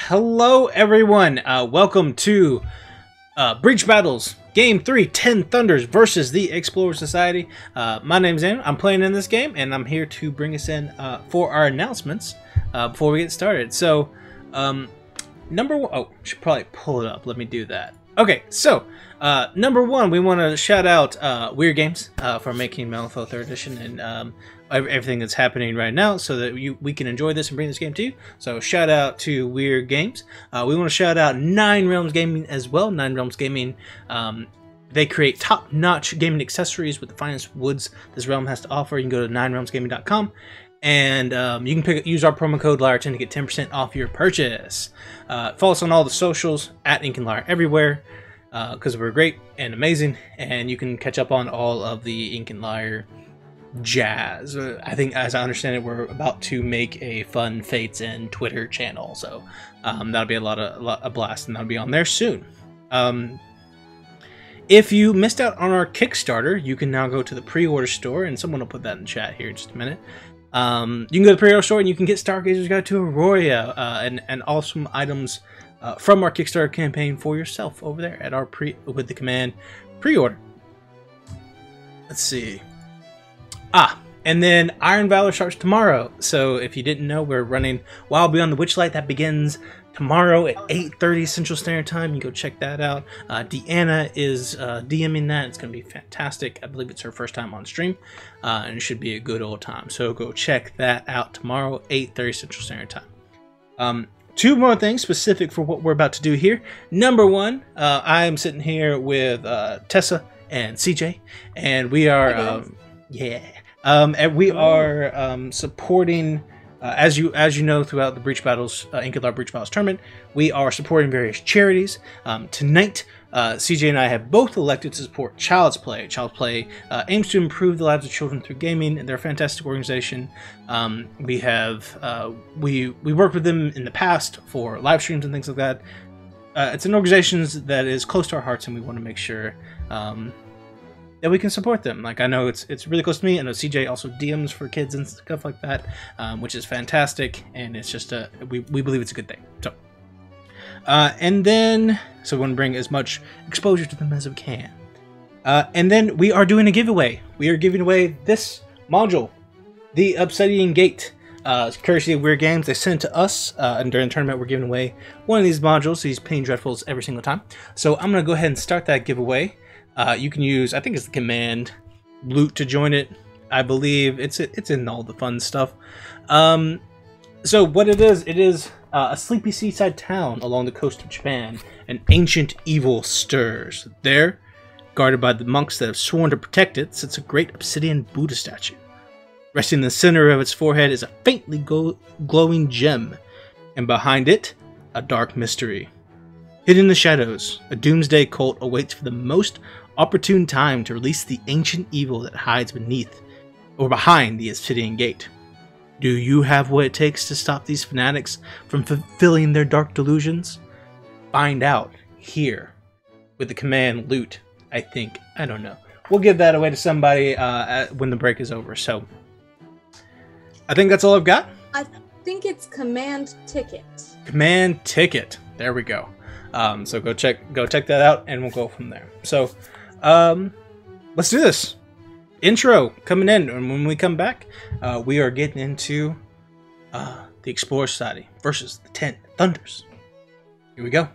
Hello everyone, welcome to Breach Battles, Game 3, 10 Thunders versus the Explorer Society. My name's Andrew, I'm playing in this game, and I'm here to bring us in for our announcements before we get started. So, number one, oh, should probably pull it up, let me do that. Okay, so, number one, we want to shout out Weird Games for making Malifaux 3rd Edition and everything that's happening right now so that we can enjoy this and bring this game to you. So shout out to Weird Games. We want to shout out Nine Realms Gaming as well. Nine Realms Gaming, they create top-notch gaming accessories with the finest woods this realm has to offer. You can go to ninerealmsgaming.com and you can use our promo code LIAR10 to get 10% off your purchase. Follow us on all the socials at Ink and Lyre everywhere because we're great and amazing, and you can catch up on all of the Ink and Lyre jazz. I think, as I understand it, we're about to make a fun Fates and Twitter channel, so that'll be a blast, and that'll be on there soon. If you missed out on our Kickstarter, you can now go to the pre-order store, and someone will put that in the chat here in just a minute. You can go to the pre-order store and you can get Stargazer's Guide to Aurora and awesome items from our Kickstarter campaign for yourself over there at our with the command pre-order. Let's see. And then Iron Valor starts tomorrow. So if you didn't know, we're running Wild Beyond the Witchlight. That begins tomorrow at 8:30 Central Standard Time. You can go check that out. Deanna is DMing that. It's going to be fantastic. I believe it's her first time on stream. And it should be a good old time. So go check that out tomorrow, 8:30 Central Standard Time. Two more things specific for what we're about to do here. Number one, I am sitting here with Tessa and CJ. And we are... and we are supporting, as you know, throughout the Breach Battles, Ink and Lyre Breach Battles tournament, we are supporting various charities. Tonight, CJ and I have both elected to support Child's Play. Child's Play aims to improve the lives of children through gaming, and they're a fantastic organization. We have we worked with them in the past for live streams and things like that. It's an organization that is close to our hearts, and we want to make sure that we can support them. Like, I know it's really close to me. I know CJ also DMs for kids and stuff like that, which is fantastic, and it's just we believe it's a good thing. So and then we want to bring as much exposure to them as we can. And then we are doing a giveaway. We are giving away this module, the Obsidian Gate, courtesy of Weird Games. They sent it to us, and during the tournament we're giving away one of these modules, these Penny Dreadfuls, every single time. So I'm going to go ahead and start that giveaway. You can use, I think it's the command loot to join it. I believe it's in all the fun stuff. So what it is a sleepy seaside town along the coast of Japan. An ancient evil stirs. There, guarded by the monks that have sworn to protect it, sits a great obsidian Buddha statue. Resting in the center of its forehead is a faintly glowing gem, and behind it, a dark mystery. Hidden in the shadows, a doomsday cult awaits for the most opportune time to release the ancient evil that hides beneath or behind the Obsidian Gate. Do you have what it takes to stop these fanatics from fulfilling their dark delusions? Find out here with the command loot, I think. I don't know. We'll give that away to somebody when the break is over. So I think that's all I've got. I think it's command ticket. Command ticket. There we go. So go check that out, and we'll go from there. So, let's do this. Intro coming in, and when we come back, we are getting into the Explorer Society versus the 10 Thunders. Here we go.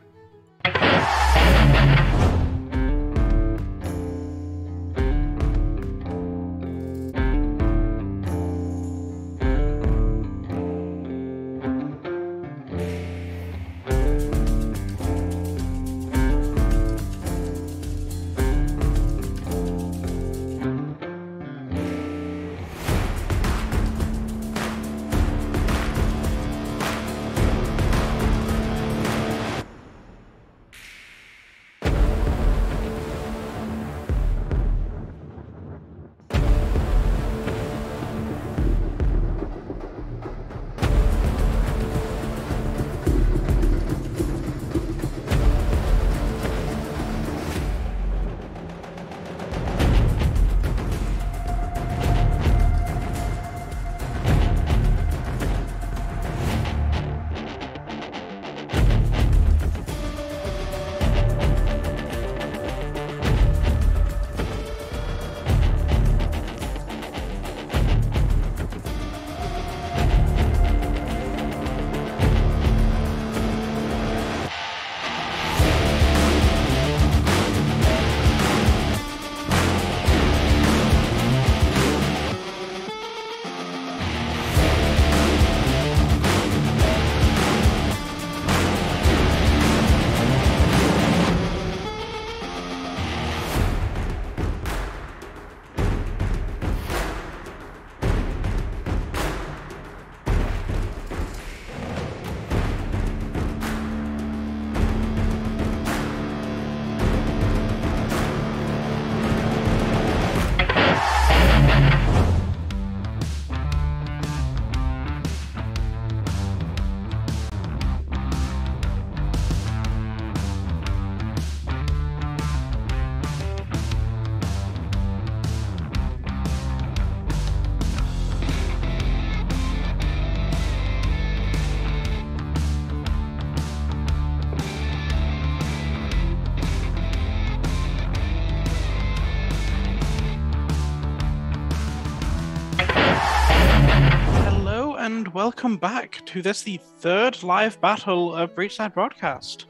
and welcome back to this, the third live battle of Breachside Broadcast.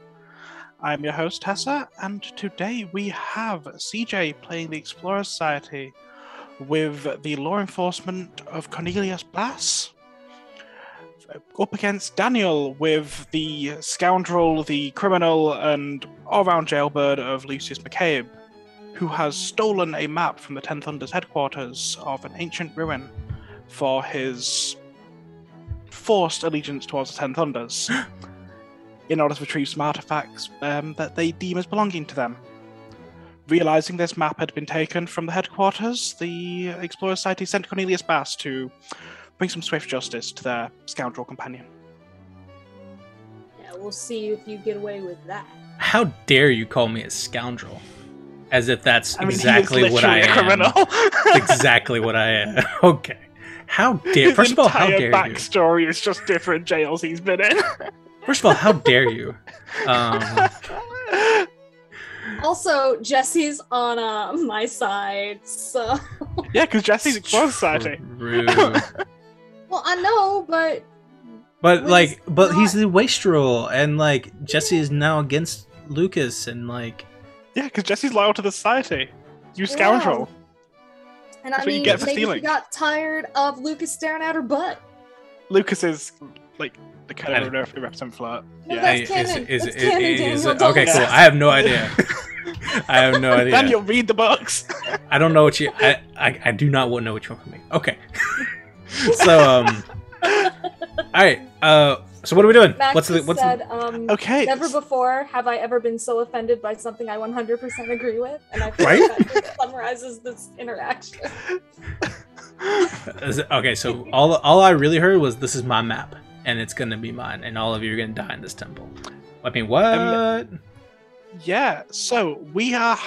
I'm your host, Tessa, and today we have CJ playing the Explorer Society with the law enforcement of Cornelius Blass, up against Daniel with the scoundrel, the criminal, and all-round jailbird of Lucius McCabe, who has stolen a map from the Ten Thunders headquarters of an ancient ruin for his forced allegiance towards the Ten Thunders in order to retrieve some artifacts that they deem as belonging to them. Realizing this map had been taken from the headquarters, the Explorer Society sent Cornelius Bass to bring some swift justice to their scoundrel companion. Yeah, we'll see if you get away with that. How dare you call me a scoundrel? As if that's I mean, exactly what I he is literally a am. criminal. Exactly what I am. Okay. How dare... First of all, how dare you? His entire backstory is just different jails he's been in. First of all, how dare you? Also, Jesse's on my side, so... Yeah, because Jesse's Explorer Society. Rude. Well, I know, but... But, like, not... he's the wastrel, and, like, Jesse is now against Lucas, and, like... Yeah, because Jesse's loyal to the society. You scoundrel. Yeah. And That's I what you mean, get for maybe stealing. he got tired of Lucas staring at her butt. Lucas is, like, the kind of represent flirt. No, Yeah. that's canon. That's canon, Daniel. Don't Okay, listen. cool. I have no idea. I have no idea. Daniel, read the books. I don't know what you... I do not know what you want from me. Okay. So, alright, so what are we doing? Max said, Okay. Never before have I ever been so offended by something I 100% agree with, and I think Right? that summarizes this interaction. Okay, so all I really heard was, this is my map, and it's gonna be mine, and all of you are gonna die in this temple. I mean, what? Yeah, so we are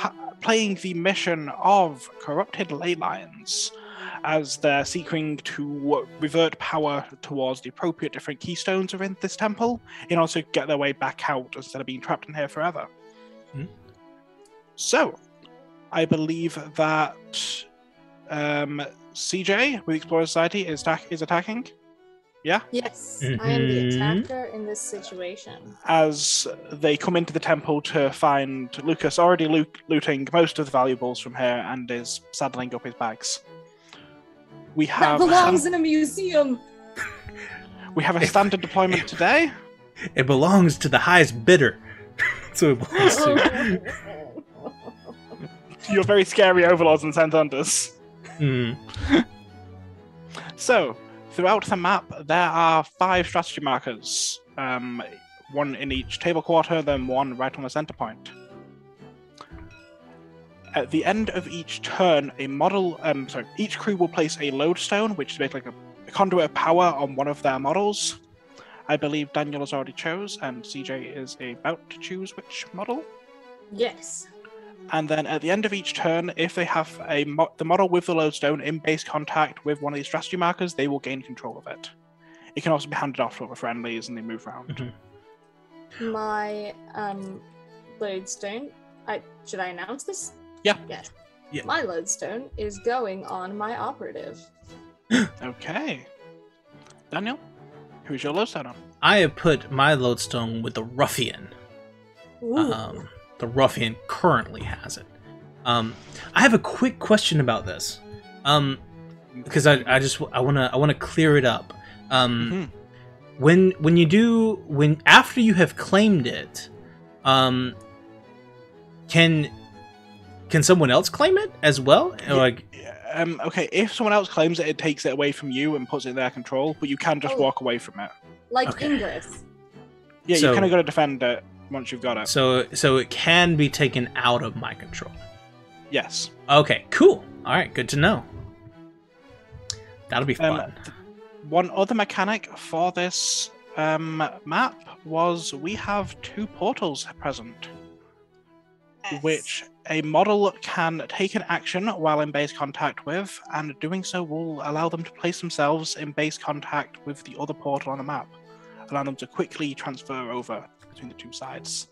playing the mission of corrupted ley lines, as they're seeking to revert power towards the appropriate different keystones within this temple, in order to get their way back out instead of being trapped in here forever. Hmm. So, I believe that CJ with Explorer Society is attacking. Yeah? Yes, I am the attacker in this situation. As they come into the temple to find Lucas already looting most of the valuables from here and is saddling up his bags. We have That belongs in a museum! We have a standard deployment today. It belongs to the highest bidder. So it belongs to... You're very scary overlords in Ten Thunders. Mm. So, throughout the map, there are 5 strategy markers. One in each table quarter, then one right on the center point. At the end of each turn, each crew will place a lodestone, which is basically like a conduit of power on one of their models. I believe Daniel has already chose, and CJ is about to choose which model. Yes. And then at the end of each turn, if they have the model with the lodestone in base contact with one of these strategy markers, they will gain control of it. It can also be handed off to other friendlies, and they move around. Mm-hmm. My lodestone. Should I announce this? Yeah. Yes. Yeah. My lodestone is going on my operative. Okay. Daniel, who's your lodestone on? I have put my lodestone with the ruffian. Ooh. The ruffian currently has it. I have a quick question about this. Because I want to clear it up. When after you have claimed it, can someone else claim it as well? Yeah, like, okay, if someone else claims it, it takes it away from you and puts it in their control, but you can just walk away from it. Like okay. Ingress. Yeah, you kind of got to defend it once you've got it. So it can be taken out of my control. Yes. Okay, cool. All right, good to know. That'll be fun. One other mechanic for this map was we have 2 portals present. Yes. Which a model can take an action while in base contact with, and doing so will allow them to place themselves in base contact with the other portal on the map, allowing them to quickly transfer over between the 2 sides.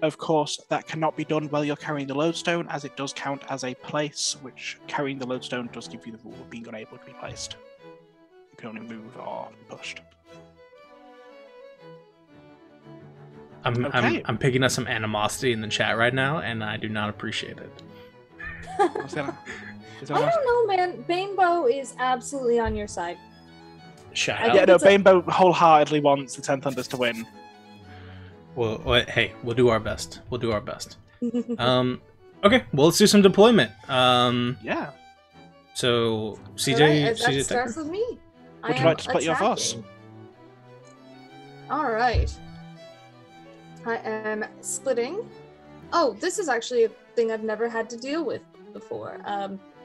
Of course, that cannot be done while you're carrying the lodestone, as it does count as a place, which carrying the lodestone does give you the rule of being unable to be placed. can only move or be pushed. I'm picking up some animosity in the chat right now, and I do not appreciate it. I don't know, man. Bainbow is absolutely on your side. Shut up. Yeah, no, Bainbow wholeheartedly wants the 10 Thunders to win. Well, hey, we'll do our best. We'll do our best. Okay, well, let's do some deployment. Yeah. So, CJ, Right, CJ that starts with me. Would you like to split your force? All right. I am splitting. Oh, this is actually a thing I've never had to deal with before.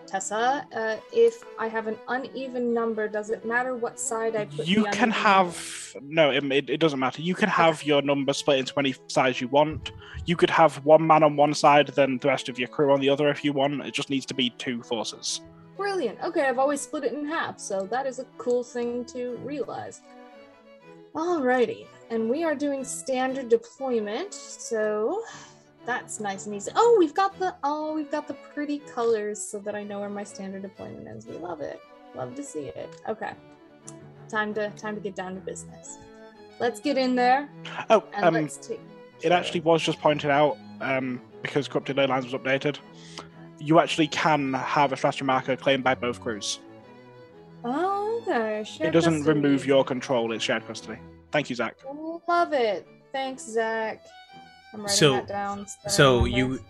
Tessa, if I have an uneven number, does it matter what side I put? You can have no. It doesn't matter. You can have your number split into any size you want. You could have one man on one side, then the rest of your crew on the other if you want. It just needs to be 2 forces. Brilliant. Okay, I've always split it in half, so that is a cool thing to realize. Alrighty, and we are doing standard deployment, so that's nice and easy. Oh, we've got the pretty colors so that I know where my standard deployment is. We love it. Love to see it. Okay. Time to get down to business. Let's get in there. Oh, and let's take it actually was just pointed out, because Corrupted Ley Lines was updated. You actually can have a strategy marker claimed by both crews. Oh, okay. It doesn't remove your control, it's shared custody. Thank you, Zach. Love it. Thanks, Zach. I'm writing that down. So it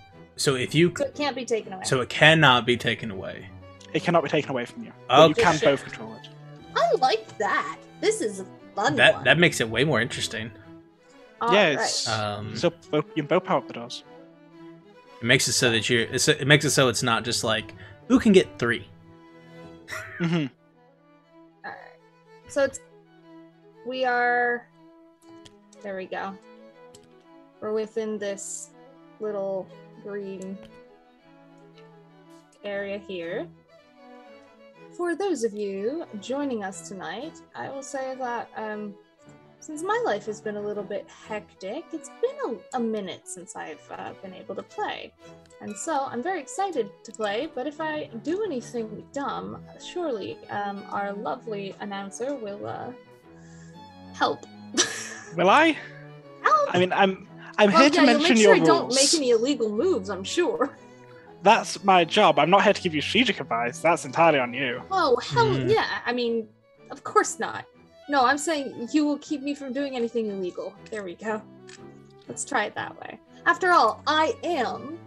can't be taken away. So it cannot be taken away. It cannot be taken away from you. Oh, you can both control it. I like that. This is a fun one. That makes it way more interesting. Yes. Right. So you both power up the doors. It makes it so that it makes it so it's not just like who can get 3. Mm-hmm. All right. So we are. There we go. We're within this little green area here. For those of you joining us tonight, I will say that since my life has been a little bit hectic, it's been a minute since I've been able to play. And so I'm very excited to play, but if I do anything dumb, surely our lovely announcer will help. Will I? Help! I mean, I'm here to mention your rules. Don't make any illegal moves, I'm sure. That's my job. I'm not here to give you strategic advice. That's entirely on you. Oh, hell yeah. I mean, of course not. No, I'm saying you will keep me from doing anything illegal. There we go. Let's try it that way. After all, I am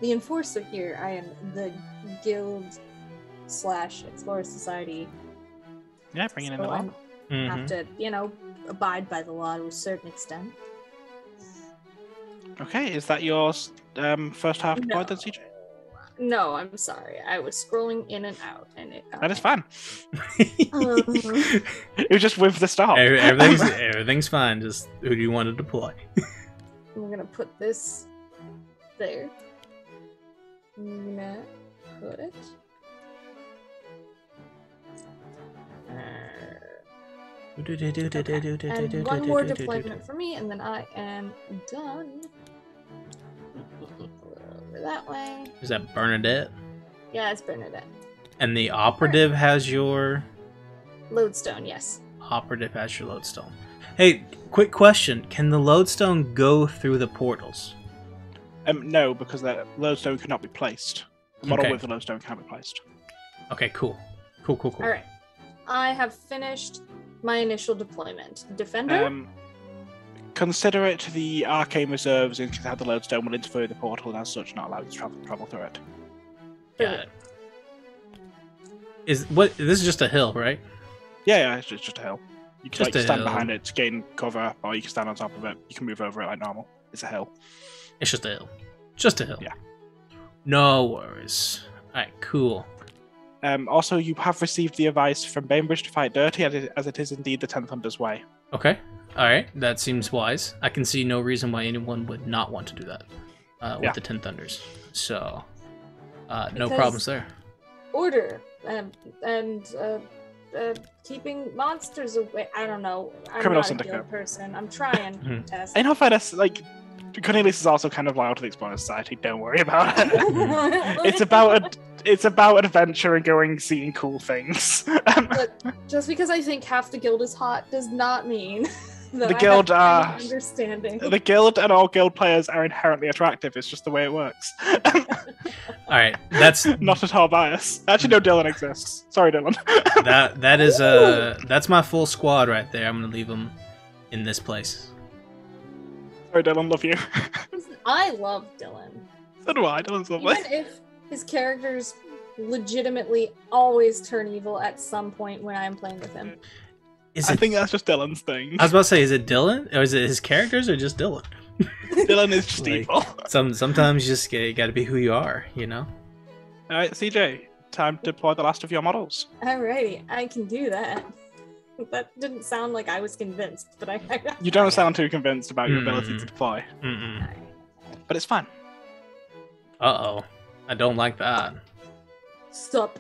the enforcer here. I am the guild/Explorer Society. Yeah, bringing in the law. I have to, abide by the law to a certain extent. Okay, is that your first half deployed then, CJ? No, I'm sorry. I was scrolling in and out, and it. That is fine. It was just with the start. Everything's fine. Just who do you want to deploy? I'm gonna put this there. I'm gonna put it. Okay. And one more deployment for me, and then I am done. Over that way. Is that Bernadette? Yeah, it's Bernadette. And the operative has your lodestone. Yes. Operative has your lodestone. Hey, quick question: can the lodestone go through the portals? No, because the lodestone cannot be placed. The model with the lodestone can be placed. Okay, cool. Cool. All right, I have finished my initial deployment. Defender. Consider it the arcane reserves in case the lodestone will interfere with the portal and as such not allow you to travel through it. Got it. This is just a hill, right? Yeah, it's just a hill. You can Just a stand hill. behind it to gain cover, or you can stand on top of it. You can move over it like normal. It's a hill. It's just a hill. Just a hill. Yeah. No worries. Alright, cool. Also, you have received the advice from Bainbridge to fight dirty, as it is indeed the 10th Thunder's way. Okay. Alright, that seems wise. I can see no reason why anyone would not want to do that with the 10 Thunders. So, no problems there. Order and keeping monsters away. I don't know. I'm Criminal not syndicate. a guild person. I'm trying, Tess. In all fairness, Cornelius is also kind of loyal to the Explorer Society. Don't worry about it. It's about it's about adventure and going seeing cool things. But just because I think half the guild is hot does not mean that The I guild have are- any understanding. The guild and all guild players are inherently attractive. It's just the way it works. All right, that's Not at all biased. Actually, no, Dylan exists. Sorry, Dylan. that is that's my full squad right there. I'm gonna leave them in this place. Sorry, Dylan. Love you. I love Dylan. So do I. Dylan's lovely. Even if his characters legitimately always turn evil at some point when I'm playing with him. I think that's just Dylan's thing. I was about to say, is it Dylan, or is it his characters, or just Dylan? Dylan is just Like, evil. Sometimes you just got to be who you are, you know. All right, CJ, time to deploy the last of your models. Alrighty, I can do that. That didn't sound like I was convinced, but I You don't sound too convinced about your ability to deploy, but it's fine. Uh-oh. I don't like that. Stop.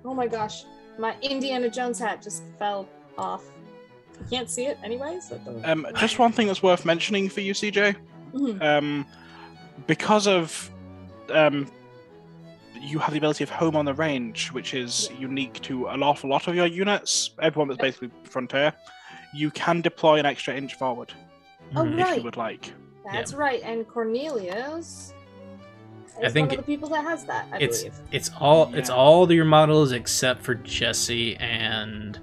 Oh my gosh. My Indiana Jones hat just fell off. You can't see it anyway, so it doesn't... Just one thing that's worth mentioning for you, CJ. Mhm. Because of you have the ability of home on the range, which is unique to an awful lot of your units, everyone that's basically Frontier, you can deploy an extra inch forward Oh, if right. you would like. That's right. And Cornelius I is think one of the people that has that, I believe. it's all your models except for Jesse and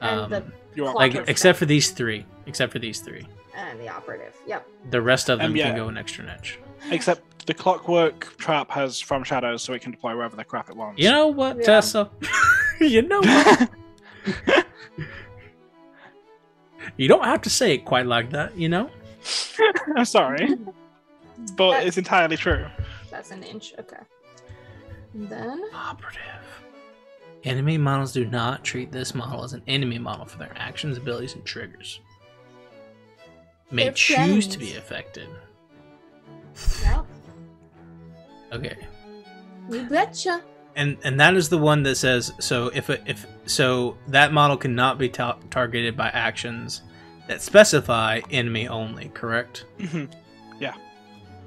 And Your like operative. except for these three. And the operative. Yep. The rest of them yeah. can go an extra inch. Except the clockwork trap has from shadows, so it can deploy wherever the crap it wants. You know what, Yeah. Tessa? You know what? You don't have to say it quite like that, you know? I'm sorry, but it's entirely true. That's an inch. Okay. And then... Operative. Enemy models do not treat this model as an enemy model for their actions, abilities, and triggers. May They're choose to friends. be affected. Yep. Okay. You betcha. And that is the one that says so so that model cannot be targeted by actions that specify enemy only, correct? Yeah.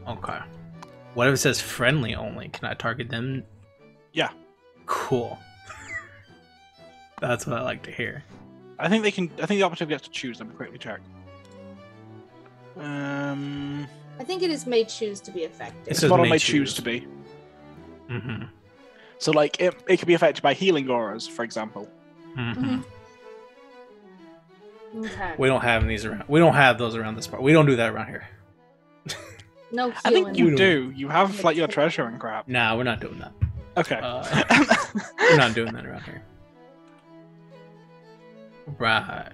Okay. What if it says friendly only? Can I target them? Yeah. Cool. That's what I like to hear. I think they can. I think the operative gets to choose. Let me quickly check. I think it is may choose to be effective. It This says model may may choose choose. to be. Mm-hmm. So, like, it can be affected by healing auras, for example. Mm-hmm. Okay. We don't have these around. We don't have those around this part. We don't do that around here. No I healing. think you We do. You have like your treasure and crap. Nah, we're not doing that. Okay. We're not doing that around here. Right.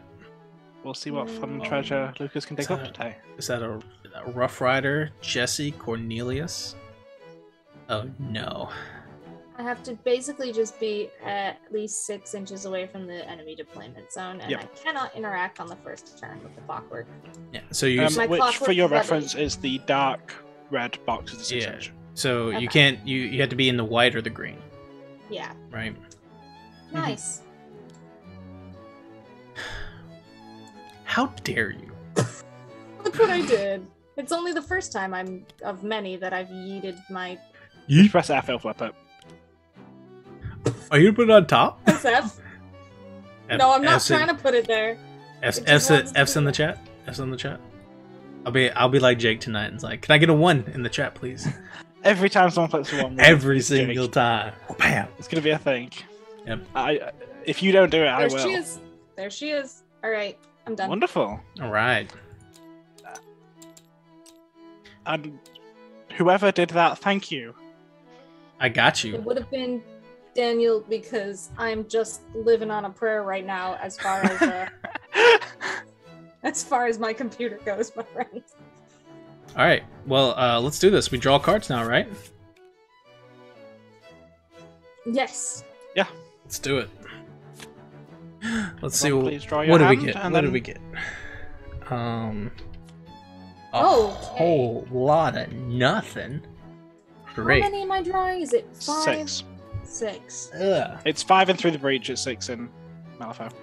We'll see what fun treasure Lucas can dig up today. Is that a Rough Rider, Jesse, Cornelius? Oh no. I have to basically just be at least 6 inches away from the enemy deployment zone, and Yep. I cannot interact on the first turn with the clockwork. Yeah. So you. My Which, clockwork for your ready. reference, is the dark red box of the 6 Yeah. inch. So Okay. you can't. You have to be in the white or the green, Yeah. right? Nice. How dare you? Look what I did. It's only the first time I'm of many that I've yeeted my You press F, it'll flip it. Are you gonna put it on top? SF. No, I'm not trying to put it there. F's, It just wants to F's be in the there. chat. F's in the chat. I'll be like Jake tonight and it's like, can I get a 1 in the chat, please? Every time someone clicks one, Every it's single Jake. time. Bam. It's gonna be a thing. Yep. If you don't do it, I There will. she is. There she is. All right, I'm done. Wonderful. All right. And whoever did that, thank you. I got It you. would have been Daniel because I'm just living on a prayer right now as far as as far as my computer goes, my friends. All right. Well, let's do this. We draw cards now, right? Yes. Let's do it. Let's see Ron, what, please draw your what do we hand, get. and What do then- we get? A Okay. whole lot of nothing. Great. How many am I drawing? Is it 5? 6. 6. Ugh. It's 5 and through the breach. It's 6 in Malifaux.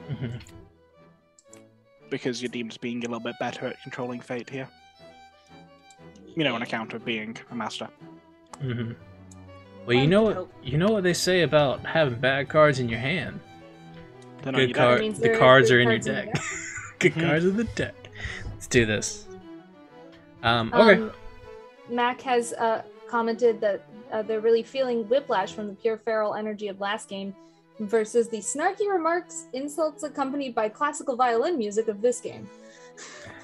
Mhm. Because you're deemed as being a little bit better at controlling fate here. You know, on account of being a master. Mm-hmm. Well, you know what they say about having bad cards in your hand. Good card. The cards are in your deck. Good cards in the deck. Let's do this. Okay. Mac has commented that they're really feeling whiplash from the pure feral energy of last game versus the snarky remarks, insults accompanied by classical violin music of this game.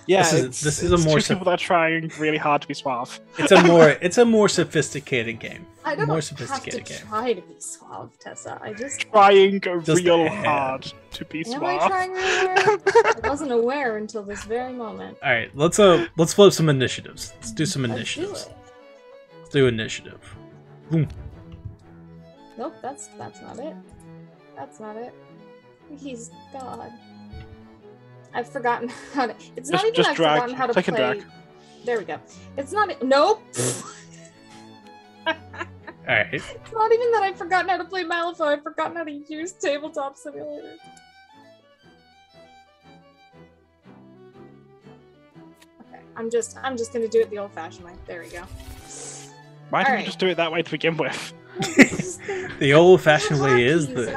Yeah, this is a more two people that are trying really hard to be suave. It's a more sophisticated game. I don't more have sophisticated to game. try to be suave, Tessa. I just trying real hard to be suave. Am I trying really hard? I wasn't aware until this very moment. All right, let's flip some initiatives. Let's do some initiatives. Let's do initiative. Boom. Nope, that's not it. That's not it. He's God. I've forgotten how to. It's not even I've forgotten how to play. Drag. There we go. It's not. Nope. Alright. It's not even that I've forgotten how to play Malifaux. I've forgotten how to use Tabletop Simulator. Okay, I'm just gonna do it the old-fashioned way. There we go. Why didn't you just do it that way to begin with? The old-fashioned way is the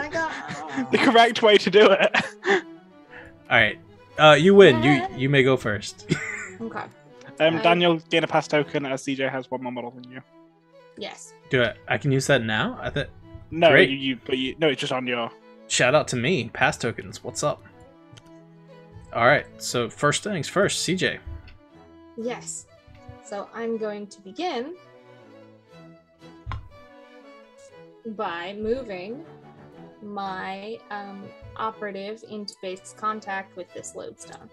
correct way to do it. Alright. You win. You may go first. Okay. Daniel, gain a pass token as CJ has one more model than you. Yes. Do it. I can use that now? I thought. No, Great. No, it's just on your. Shout out to me. Pass tokens. What's up? Alright, so first things first, CJ. Yes. So I'm going to begin by moving my operative into base contact with this lodestone.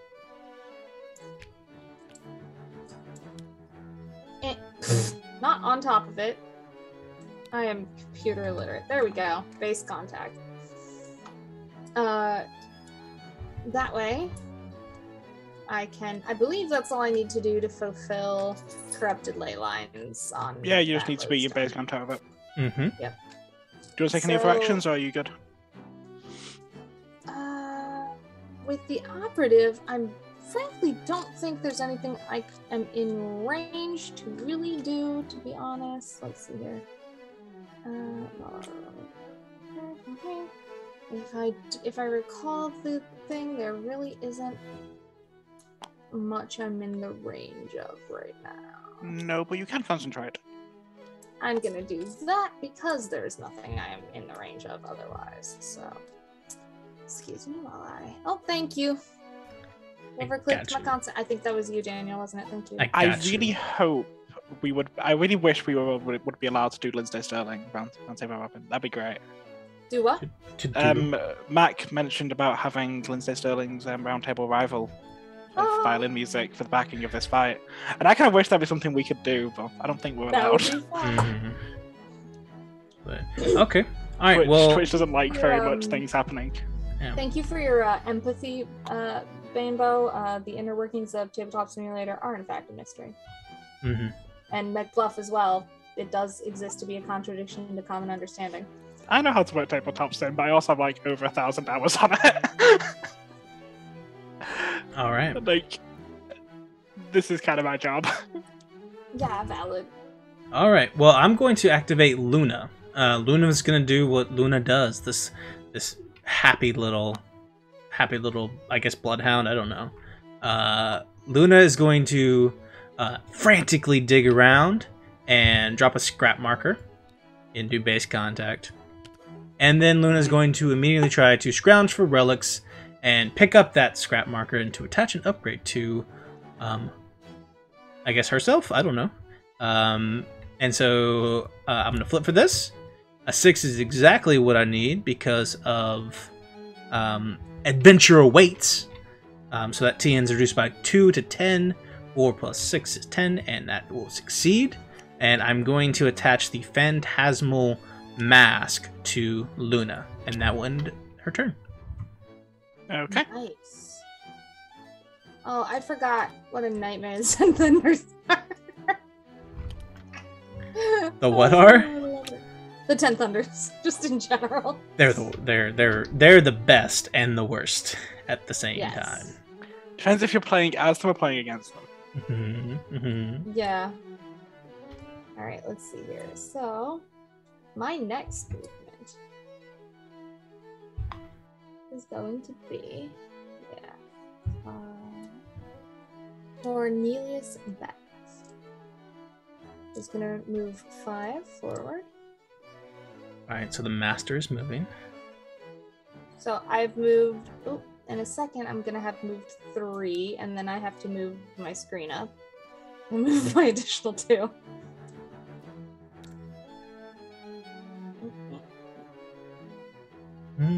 Not on top of it. I am computer illiterate. There we go. Base contact. That way, I believe that's all I need to do to fulfill corrupted ley lines on. Yeah, you just need to be your base contact with it. Mm-hmm. Yep. Do you want to take any other actions, or are you good? With the operative, I frankly don't think there's anything I am in range to really do, to be honest. Let's see here. If I recall the thing, there really isn't much I'm in the range of right now. No, but you can concentrate. I'm gonna do that because there's nothing I am in the range of otherwise. So, excuse me while I. Oh, thank you. Never clicked my consent. I think that was you, Daniel, wasn't it? Thank you. I really hope we would. I really wish we would be allowed to do Lindsay Sterling round table weapon. That'd be great. Do what? Mac mentioned about having Lindsay Sterling's round table rival violin music for the backing of this fight, and I kind of wish that'd be something we could do, but I don't think we're allowed. But, okay. All right. Twitch doesn't like very much things happening. Yeah. Thank you for your empathy, Bainbow. The inner workings of Tabletop Simulator are in fact a mystery. Mm-hmm. And McBluff as well. It does exist to be a contradiction to common understanding. I know how to work Tabletop Sim, but I also have like over 1,000 hours on it. All right. Like, this is kind of my job. Yeah, valid. All right. Well, I'm going to activate Luna. Luna is going to do what Luna does. This happy little, I guess, bloodhound. I don't know. Luna is going to frantically dig around and drop a scrap marker into base contact. And then Luna is going to immediately try to scrounge for relics and pick up that scrap marker and to attach an upgrade to, I guess, herself? I don't know. And so I'm going to flip for this. A 6 is exactly what I need because of Adventure Awaits. So that TN is reduced by 2 to 10. 4 plus 6 is 10, and that will succeed. And I'm going to attach the Phantasmal Mask to Luna, and that will end her turn. Okay. Nice. Oh, I forgot what a Nightmares and Thunders are. The what are? The 10 Thunders, just in general. They're the best and the worst at the same time. Depends if you're playing as them or playing against them. Mm-hmm. Mm-hmm. Yeah. Alright, let's see here. So, my next movement is going to be, Cornelius Beck. He's gonna move 5 forward. Alright, so the master is moving. So I've moved, in a second I'm gonna have moved 3, and then I have to move my screen up and move my additional 2. There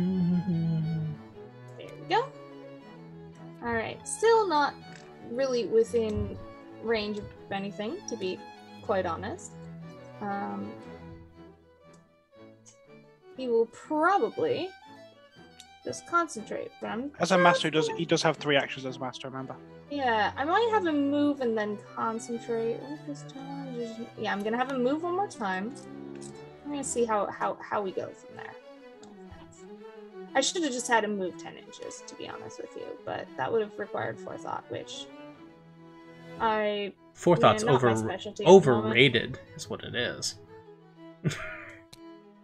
we go. Alright, still not really within range of anything, to be quite honest. He will probably just concentrate. But as a master, he does have 3 actions as master, remember? Yeah, I might have him move and then concentrate. Yeah, I'm gonna have him move one more time. I'm gonna see how we go from there. I should have just had him move 10 inches, to be honest with you, but that would have required forethought, which Forethought's overrated, is what it is.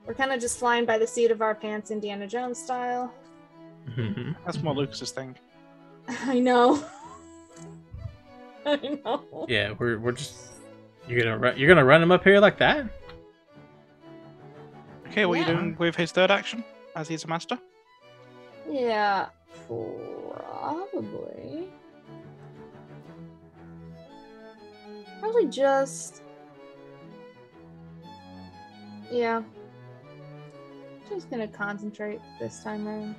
We're kind of just flying by the seat of our pants, Indiana Jones style. That's more Lucas's thing. I know. I know. Yeah, we're just you're gonna run him up here like that? Okay, what are you doing with his 3rd action as he's a master? Yeah, probably. Probably just. Yeah. Just gonna concentrate this time around.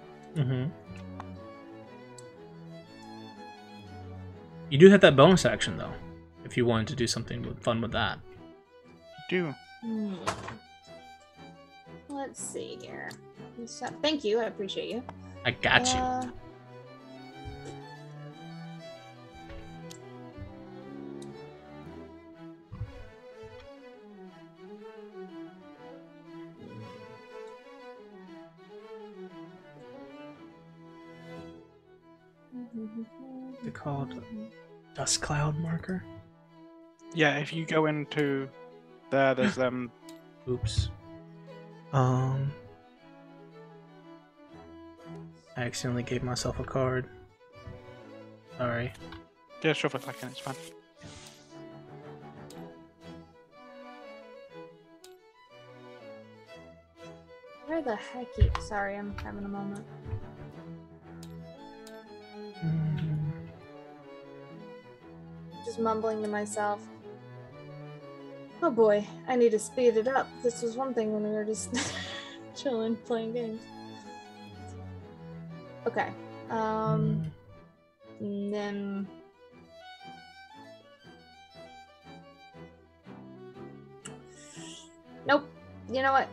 You do have that bonus action though, if you wanted to do something fun with that. Do. Let's see here. Thank you, I appreciate you. I got you. They call it dust cloud marker. Yeah, if you go into there's them. Oops. I accidentally gave myself a card. Sorry. Yeah, sure, for a second, it's fine. Where the heck sorry, I'm having a moment. Just mumbling to myself. Oh boy, I need to speed it up. This was one thing when we were just chilling, playing games. Okay. And then... Nope. You know what?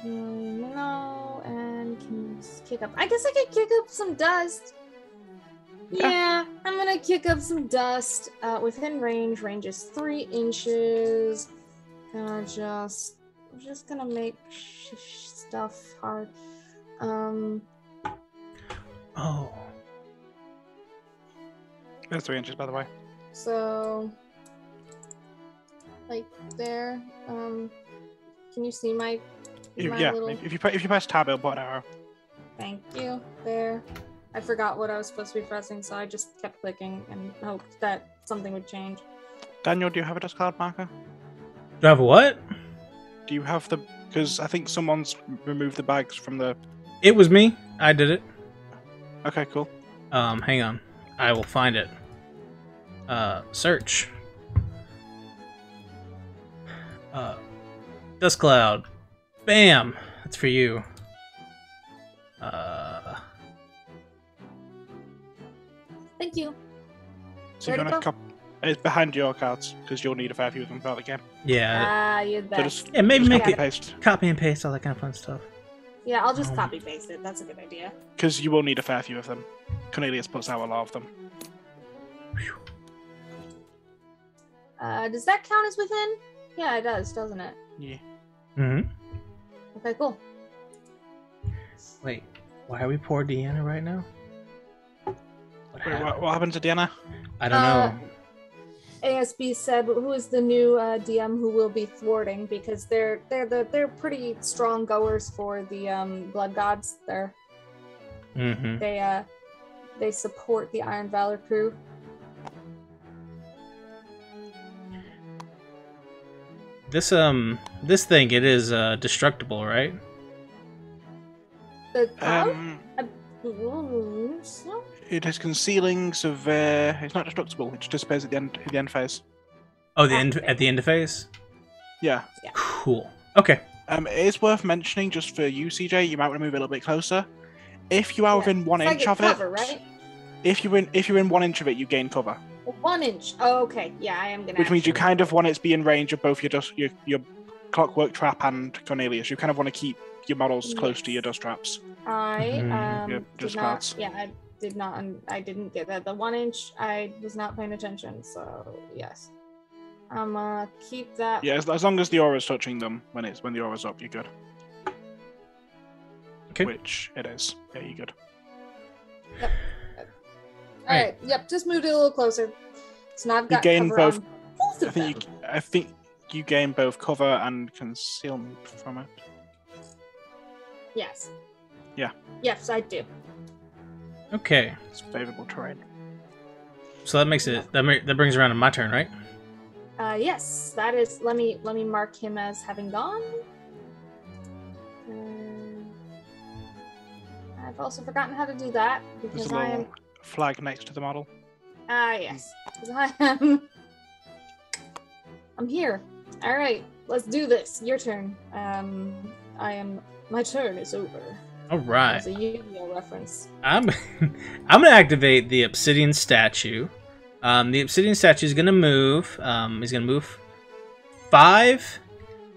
No, and can just kick up. I guess I could kick up some dust. Yeah, I'm gonna kick up some dust. Within range. Range is 3 inches. I'm just gonna make stuff hard. Oh. That's 3 inches, by the way. So, like there. Can you see my little... if you press tab, it'll put an arrow. Thank you. There. I forgot what I was supposed to be pressing, so I just kept clicking and hoped that something would change. Daniel, do you have a dust cloud marker? Do I have a what? Do you have the... Because I think someone's removed the bags from the... It was me. I did it. Okay, cool. Hang on. I will find it. Search. Dust cloud. Bam! That's for you. Thank you. So you're gonna it's behind your cards, because you'll need a fair few of them throughout the game. Yeah. You're the best. So yeah, maybe just make copy it paste. copy and paste, all that kind of fun stuff. Yeah, I'll just copy paste it. That's a good idea. Because you will need a fair few of them. Cornelius puts out a lot of them. Does that count as within? Yeah, it does, doesn't it? Yeah. Okay, cool. Wait, why are we poor Deanna right now? What happened to Deanna? I don't know. ASB said, who is the new DM who will be thwarting, because they're pretty strong goers for the blood gods. Mm-hmm. They support the Iron Valor crew. This thing, it is destructible, right? The cloud? It has concealing, severe. It's not destructible. It just disappears at the end phase. Oh, at the end of phase. Yeah. Cool. Okay. It is worth mentioning, just for you, CJ. You might want to move a little bit closer. If you are within 1 inch of cover, it, right? if you're in 1 inch of it, you gain cover. 1 inch. Oh, okay. Yeah, I am gonna. Which means you kind of want it to be in range of both your Clockwork Trap and Cornelius. You kind of want to keep your models close to your dust traps. I just did not. cards. Yeah, I did not. I didn't get that. The 1 inch, I was not paying attention. So yes, I'm keep that. Yeah, as long as the aura's touching them when the aura's up, you're good. Okay. Which it is. Yeah, you're good. Yep. All right. Yep. Just moved it a little closer. So now I've got gain cover both. on both of them. I think you gain both cover and concealment from it. Yes. Yeah. Yes, I do. Okay. It's favorable terrain. So that makes it that brings around to my turn, right? Yes, that is. Let me mark him as having gone. I've also forgotten how to do that because There's a little flag next to the model. Yes, because I'm here. All right, let's do this. Your turn. My turn is over. All right. That's a Yu-Gi-Oh reference. I'm gonna activate the obsidian statue. The obsidian statue is gonna move. He's gonna move 5,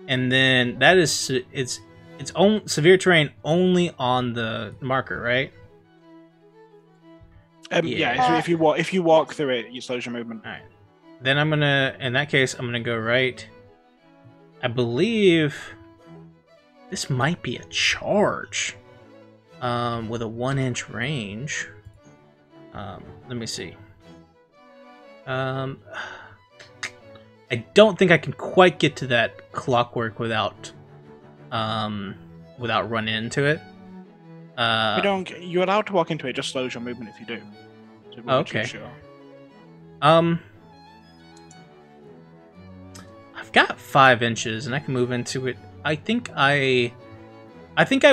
and then that is its own severe terrain only on the marker, right? Yeah. If you walk through it, you slows your movement. All right. Then in that case, I'm gonna go right. I believe this might be a charge. With a 1 inch range. Let me see. I don't think I can quite get to that clockwork without running into it. You're allowed to walk into it. Just slows your movement if you do. So okay. Sure. I've got 5 inches, and I can move into it. I think I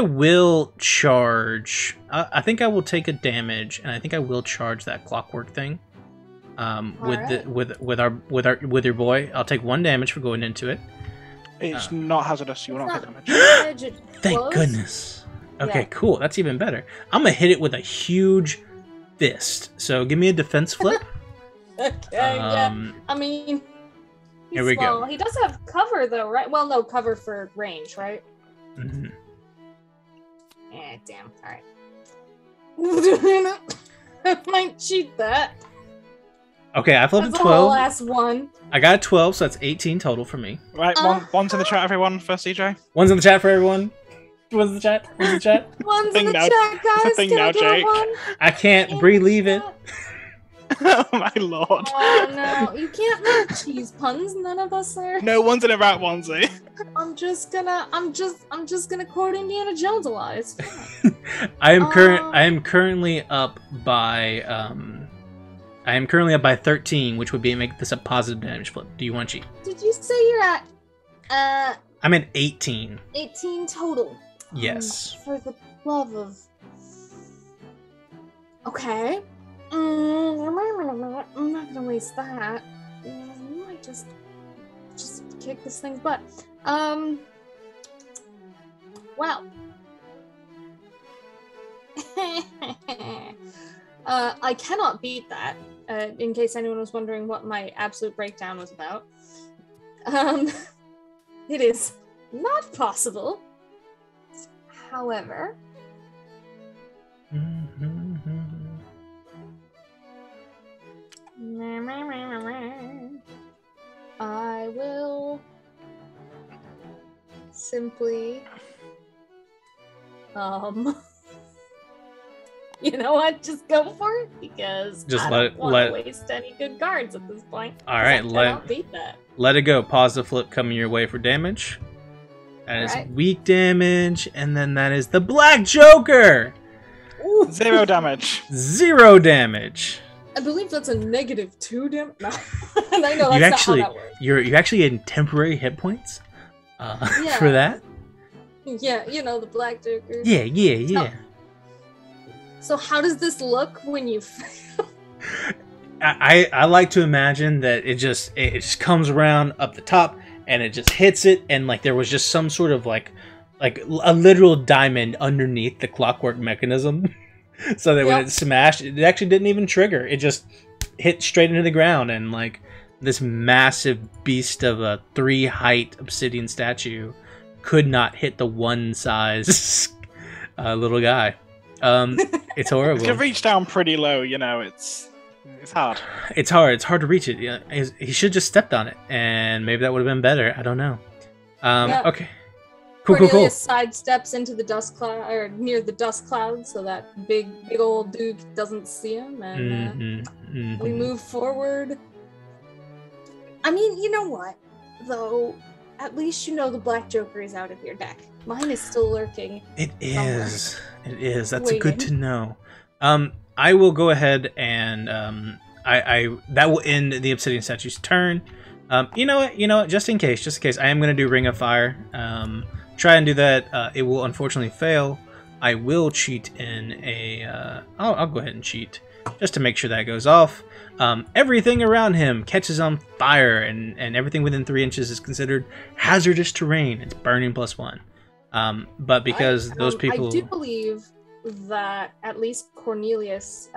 will charge. I think I will take a damage, and I think I will charge that clockwork thing. With your boy, I'll take 1 damage for going into it. It's not hazardous. You will not take damage. Thank goodness. Okay, cool. That's even better. I'm gonna hit it with a huge fist. So give me a defense flip. Okay. Yeah. I mean, he's here we small. go. He does have cover though, right? Well, no cover for range, right? Mm-hmm. Damn. Alright. I might cheat that. Okay, I flipped a 12. The last one. I got a 12, so that's 18 total for me. Right, one's in the chat, everyone, for CJ. One's in the chat for everyone. One's in the chat. One's in the chat. One's in the chat, guys. It's a thing now, Jake. I can't relieve it. Oh my lord. Oh no, you can't make cheese puns. None of us are. No one's in a rat onesie. I'm just gonna quote Indiana Jones a lot. It's fine. I am currently up by 13, which would make this a positive damage flip. Do you want cheat? Did you say you're at I'm at 18. 18 total. Yes. For the love of. Okay. I'm not gonna waste that. I might just kick this thing's butt. Well. I cannot beat that. In case anyone was wondering what my absolute breakdown was about. It is not possible. However. I will simply You know what? Just go for it because Just I don't want to waste any good cards at this point. All right, beat that. Let it go. Pause the flip coming your way for damage. That is weak damage, and then that is the Black Joker. Ooh. 0 damage. 0 damage. I believe that's a -2 damage. No. I know that's not how that works. You're actually in temporary hit points for that. Yeah, you know, the Black Joker. Yeah. So how does this look when you fail? I like to imagine that it just comes around up the top and it just hits it, and like there was just some sort of like a literal diamond underneath the clockwork mechanism. So that when it smashed, it actually didn't even trigger. It just hit straight into the ground, and like this massive beast of a 3-height obsidian statue could not hit the one size little guy. It's horrible. It reached down pretty low, you know. It's hard. It's hard. It's hard to reach it. Yeah, he should just stepped on it, and maybe that would have been better. I don't know. Okay. Cornelius sidesteps into the dust cloud, or near the dust cloud, so that big old dude doesn't see him, and we move forward. I mean, you know what, though? At least you know the Black Joker is out of your deck. Mine is still lurking. It is. It is. That's good to know. I will go ahead and that will end the Obsidian Statue's turn. You know what? Just in case, I am going to do Ring of Fire. Try and do that. It will unfortunately fail. I will cheat in a... I'll go ahead and cheat, just to make sure that goes off. Everything around him catches on fire, and everything within 3 inches is considered hazardous terrain. It's burning +1. But because those people... I do believe that at least Cornelius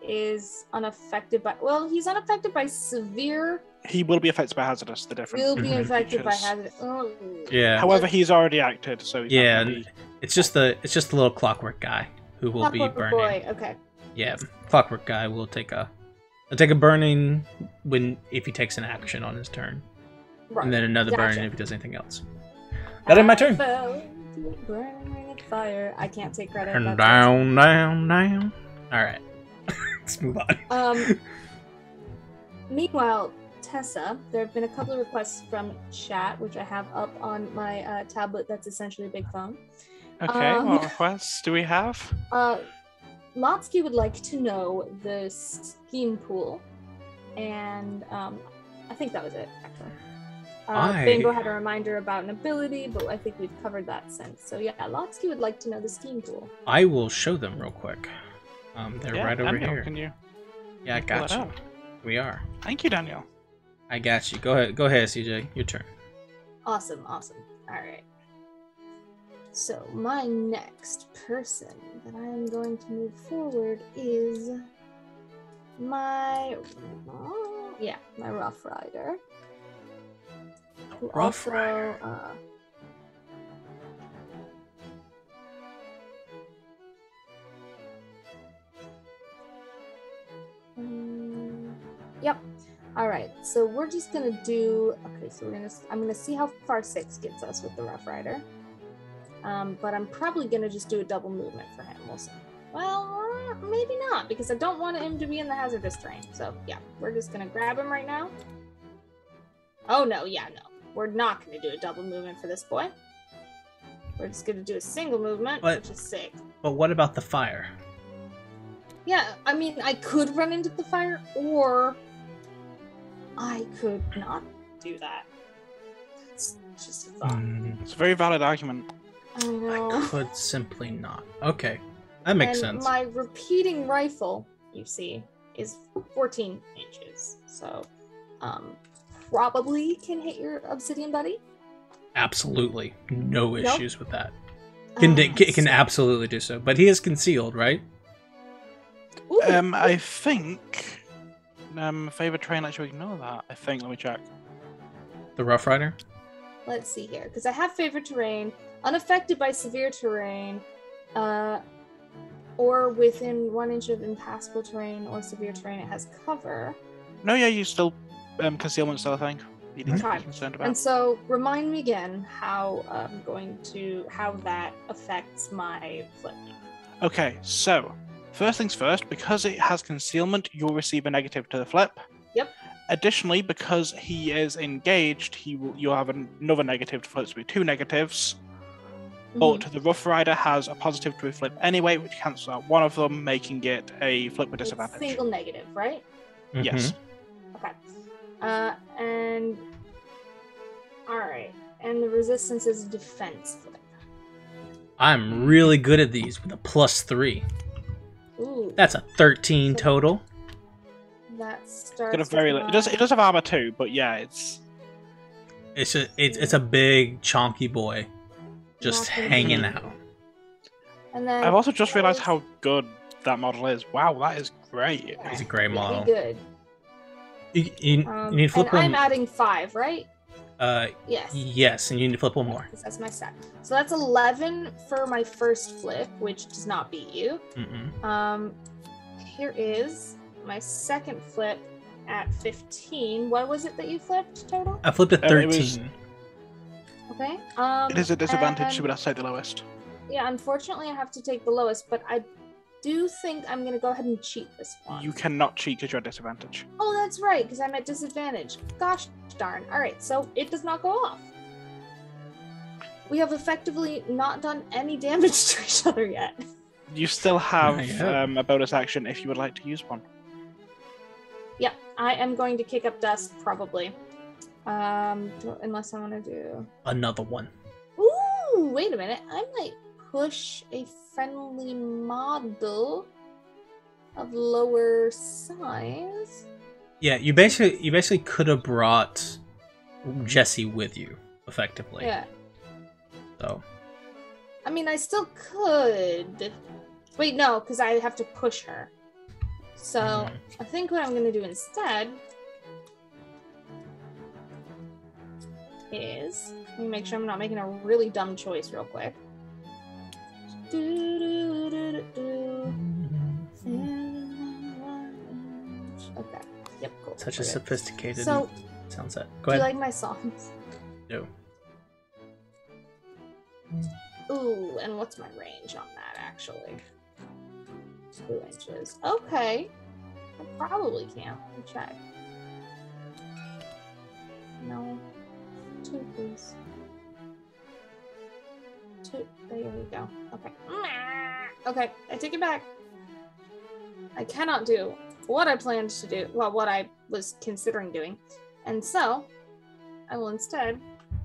is unaffected by... Well, he's unaffected by severe... He will be affected by hazardous. The difference. Will be affected by hazardous. Oh. Yeah. However, he's already acted, so he's not gonna be... It's just the little clockwork guy who will be burning. Boy. Okay. Yeah, clockwork guy will take a burning if he takes an action on his turn, and then another burning if he does anything else. That is my turn. Burning fire. I can't take credit. Turn down. All right, let's move on. Meanwhile, Tessa, there have been a couple of requests from chat, which I have up on my tablet. That's essentially a big phone. Okay, what requests do we have? Lotsky would like to know the scheme pool, and I think that was it, actually. Bingo had a reminder about an ability, but I think we've covered that since. So yeah, Lotsky would like to know the scheme pool. I will show them real quick. They're right over Daniel, here. Can you? Yeah, I got you. We are. Thank you, Daniel. I got you. Go ahead, CJ. Your turn. Awesome. All right. So my next person that I am going to move forward is my Rough Rider. Rough Rider. Yep. All right. So we're just gonna do. Okay. So I'm gonna see how far 6 gets us with the Rough Rider. But I'm probably gonna just do a double movement for him. We'll see. Well, maybe not, because I don't want him to be in the hazardous terrain. So yeah, we're just gonna grab him right now. Oh no, no. We're not gonna do a double movement for this boy. We're just gonna do a single movement, which is sick. But what about the fire? Yeah, I mean, I could run into the fire, or I could not do that. It's just a thought. It's a very valid argument. I know. I could simply not. Okay, that makes sense. My repeating rifle, you see, is 14 inches, so probably can hit your obsidian buddy. Absolutely, no issues with that. It can absolutely do so, but he is concealed, right? Ooh. I think favorite terrain actually ignore that. I think. Let me check. The Rough Rider. Let's see here, because I have favorite terrain, unaffected by severe terrain, or within 1 inch of impassable terrain or severe terrain. It has cover. No, yeah, you still concealment still a thing. You need to be concerned about. And so, remind me again how that affects my flip. Okay, so first things first, because it has concealment, you'll receive a negative to the flip. Yep. Additionally, because he is engaged, you'll have another negative to flip, so it'll be 2 negatives. But the Rough Rider has a positive to a flip anyway, which cancels out one of them, making it a flip with disadvantage. Single negative, right? Yes. Okay. And alright. And the resistance is defense flip. I'm really good at these with a +3. Ooh. That's a 13 total. That starts. Got a very it does have armor too, but yeah, it's a big chonky boy, just hanging out. And then I've also just realized how good that model is. Wow, that is great. It's a great model. Good. You need to flip and one. I'm adding 5, right? Yes. Yes, and you need to flip one more. That's my set. So that's 11 for my first flip, which does not beat you. Here is my second flip at 15. What was it that you flipped total? I flipped at 13. Okay. It is a disadvantage, so we'd have to take the lowest. Yeah, unfortunately I have to take the lowest, but I do think I'm going to go ahead and cheat this one. You cannot cheat because you're at disadvantage. Oh, that's right, because I'm at disadvantage. Gosh darn. Alright, so it does not go off. We have effectively not done any damage to each other yet. You still have a bonus action if you would like to use one. Yeah, I am going to kick up dust, probably. Unless I want to do... Another one. Ooh, wait a minute. I might push a friendly model of lower size. Yeah, you basically could have brought Jessie with you, effectively. Yeah. So. I mean, I still could. Wait, no, because I have to push her. So, I think what I'm going to do instead is... Let me make sure I'm not making a really dumb choice real quick. Okay. Yep, cool. Such a sophisticated sound set. Do Go ahead. you like my songs? No. Ooh, and what's my range on that, actually? 2 inches. Okay. I probably can. Let me check. No. 2, please. 2. There we go. Okay. Okay, I take it back. I cannot do what I planned to do. Well, what I was considering doing. And so, I will instead...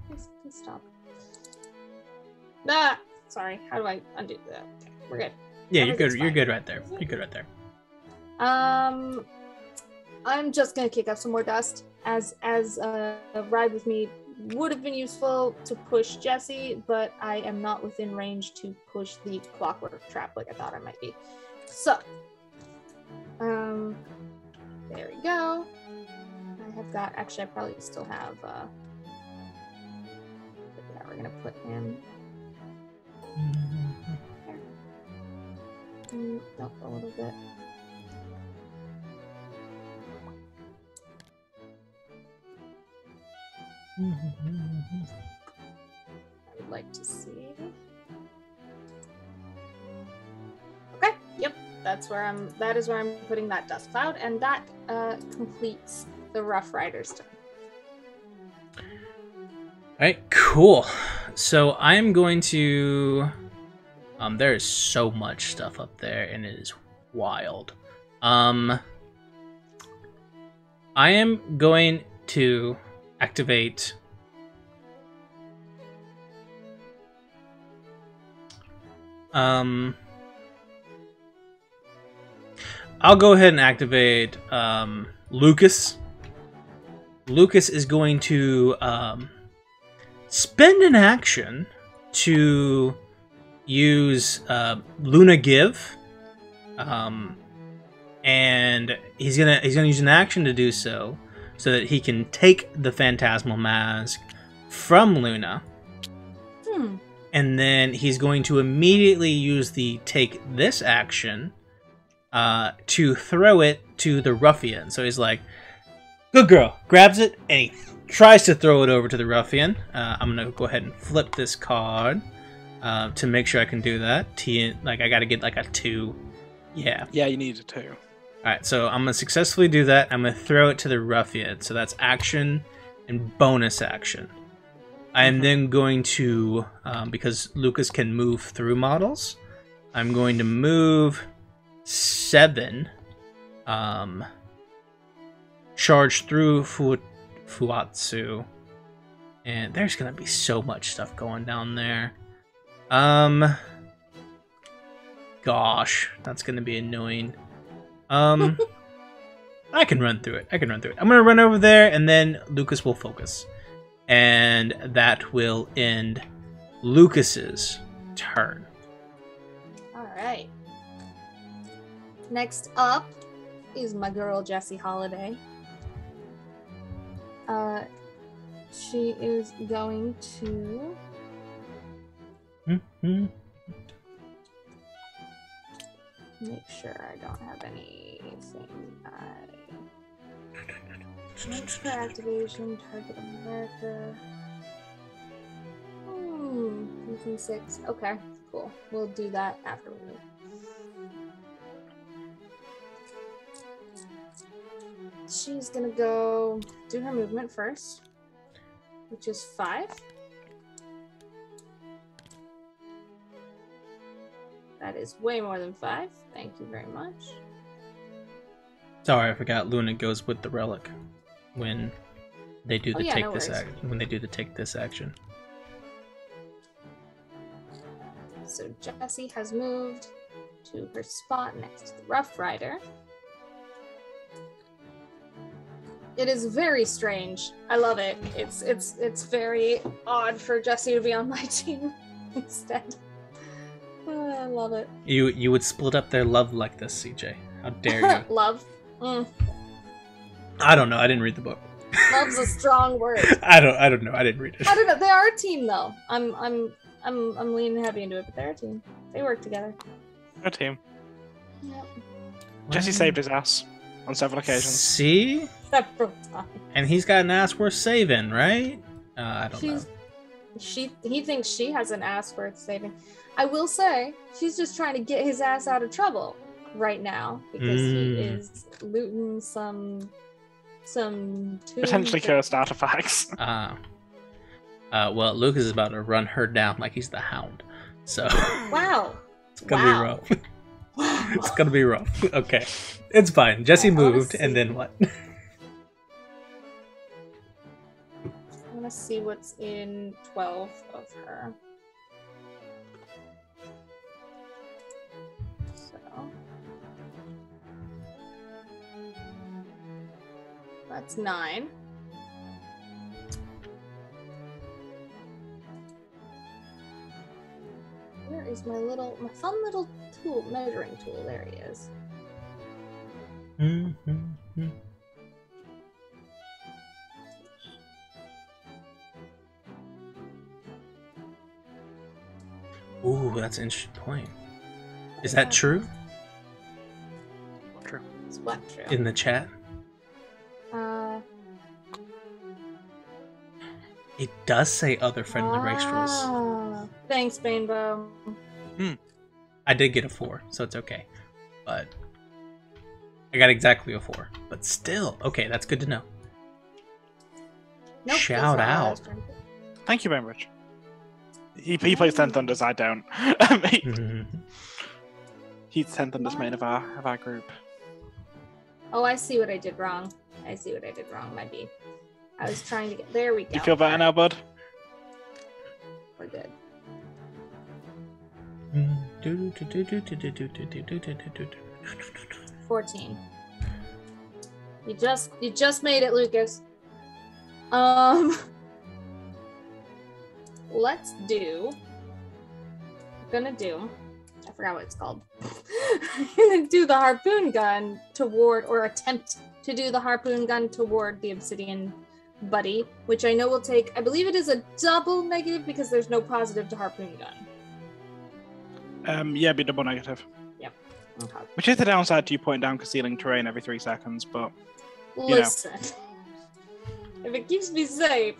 Please stop. Ah! Sorry. How do I undo that? Okay, we're good. Yeah, you're good. You're good right there. You're good right there. I'm just gonna kick up some more dust. As a ride with me would have been useful to push Jessie, but I am not within range to push the clockwork trap like I thought I might be. So, there we go. I have got. Actually, I probably still have. Yeah, we're gonna put him. Up a little bit. I would like to see. Okay, yep, that is where I'm putting that dust cloud, and that completes the Rough Rider's turn. Alright, cool. So I'm going to... there is so much stuff up there, and it is wild. I am going to activate... I'll go ahead and activate Lucas. Lucas is going to spend an action to use Luna Give, and he's gonna use an action to do so that he can take the Phantasmal Mask from Luna. And then he's going to immediately use the take this action to throw it to the ruffian. So he's like, good girl, grabs it, and he tries to throw it over to the ruffian. I'm going to go ahead and flip this card. to make sure I can do that. I got to get like a 2. Yeah. Yeah, you need a 2. All right, so I'm gonna successfully do that. I'm gonna throw it to the ruffian. So that's action and bonus action. I am then going to, because Lucas can move through models, I'm going to move 7. Charge through Fuatsu. And there's gonna be so much stuff going down there. Gosh, that's gonna be annoying. I can run through it. I'm gonna run over there, and then Lucas will focus. And that will end Lucas's turn. Alright. Next up is my girl, Jessie Holiday. She is going to... make sure I don't have anything. Next for activation, target America. Using 6. Okay, cool. We'll do that after we move. She's gonna go do her movement first, which is 5. That is way more than 5. Thank you very much. Sorry, I forgot. Luna goes with the relic when they do the take this action. So Jessie has moved to her spot next to the Rough Rider. It is very strange. I love it. It's very odd for Jessie to be on my team instead. Oh, I love it. You would split up their love like this, CJ. How dare you? Love. I don't know. I didn't read the book. Love's a strong word. I don't know. I didn't read it. I don't know. They are a team though. I'm leaning heavy into it, but they're a team. They work together. A team. Yep. Jesse saved his ass on several occasions. See? Several times. And he's got an ass worth saving, right? I don't know. He thinks she has an ass worth saving. I will say, she's just trying to get his ass out of trouble right now because he is looting some potentially cursed artifacts. Well, Lucas is about to run her down like he's the Hound. So wow, it's gonna be rough. It's gonna be rough. Okay, it's fine. Jessie moved, and then what? I want to see what's in 12 of her. So that's 9. Where is my fun little tool, measuring tool? There he is. Ooh, that's an interesting point. Is that true? True. It's what true? In the chat? It does say other friendly race rules. Thanks, Bainbow. I did get a 4, so it's okay. But I got exactly a 4. But still, okay, that's good to know. Nope, Shout out. Thank you very much. He plays Ten Thunders, I don't. He's Ten Thunders main of our group. Oh, I see what I did wrong. Might be. I was trying to get... There we go. You feel better now, bud? We're good. 14. You just made it, Lucas. Let's do... I forgot what it's called. I'm gonna do the harpoon gun toward, or attempt to do the harpoon gun toward the obsidian buddy, which I know will take, I believe it is a double negative because there's no positive to harpoon gun. Yeah, be double negative. Yep. Okay. Which is the downside to you pointing down concealing terrain every 3 seconds, but listen. If it keeps me safe.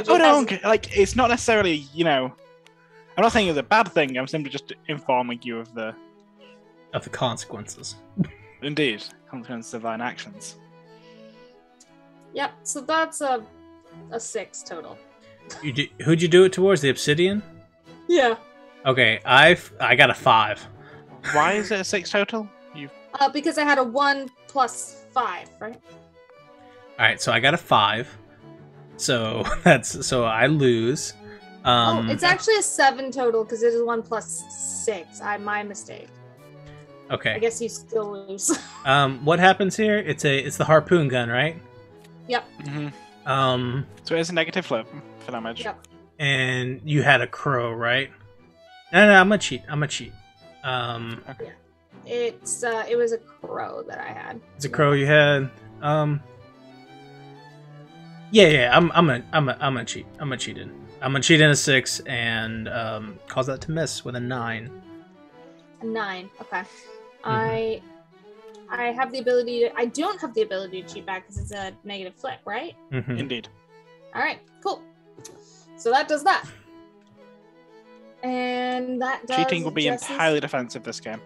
Oh no, like it's not necessarily, I'm not saying it's a bad thing. I'm simply just informing you of the consequences. indeed consequences of thine actions. Yep. So that's a 6 total. Who'd you do it towards? The obsidian? Yeah. Okay, I got a 5. Why is it a 6 total? Because I had a 1 plus 5, right? All right, so I got a 5. So so I lose. It's actually a 7 total because it is 1 plus 6. My mistake. Okay. I guess you still lose. What happens here? It's the harpoon gun, right? Yep. Mm-hmm. So it's a negative flip for damage. Yep. And you had a crow, right? No, I'm a cheat. Okay. It was a crow that I had. It's a crow you had. Yeah. I'm a cheat. I'm a cheat in a 6 and cause that to miss with a 9. A 9. Okay. I have the ability to. I don't have the ability to cheat back because it's a negative flip, right? Mm-hmm. Indeed. All right. Cool. So that does that. And that does. Cheating will be Jesse's... entirely defensive this game.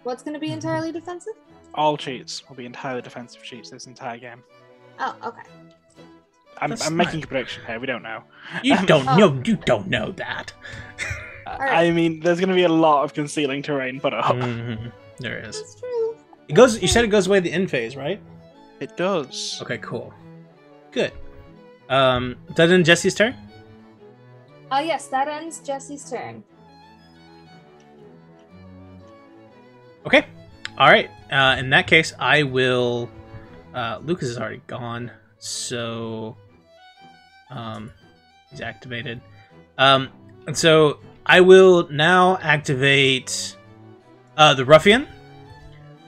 What's going to be entirely defensive? All cheats will be entirely defensive cheats this entire game. Oh, okay. I'm making a prediction here. We don't know. You don't know. You don't know that. Right. I mean, there's going to be a lot of concealing terrain put up. Mm-hmm. There is. That's true. It goes. You said it goes away the end phase, right? It does. Okay, cool. Good. That end Jesse's turn? Yes, that ends Jesse's turn. Okay. Alright. In that case, I will... Lucas is already gone, so... he's activated. And so, I will now activate... the Ruffian.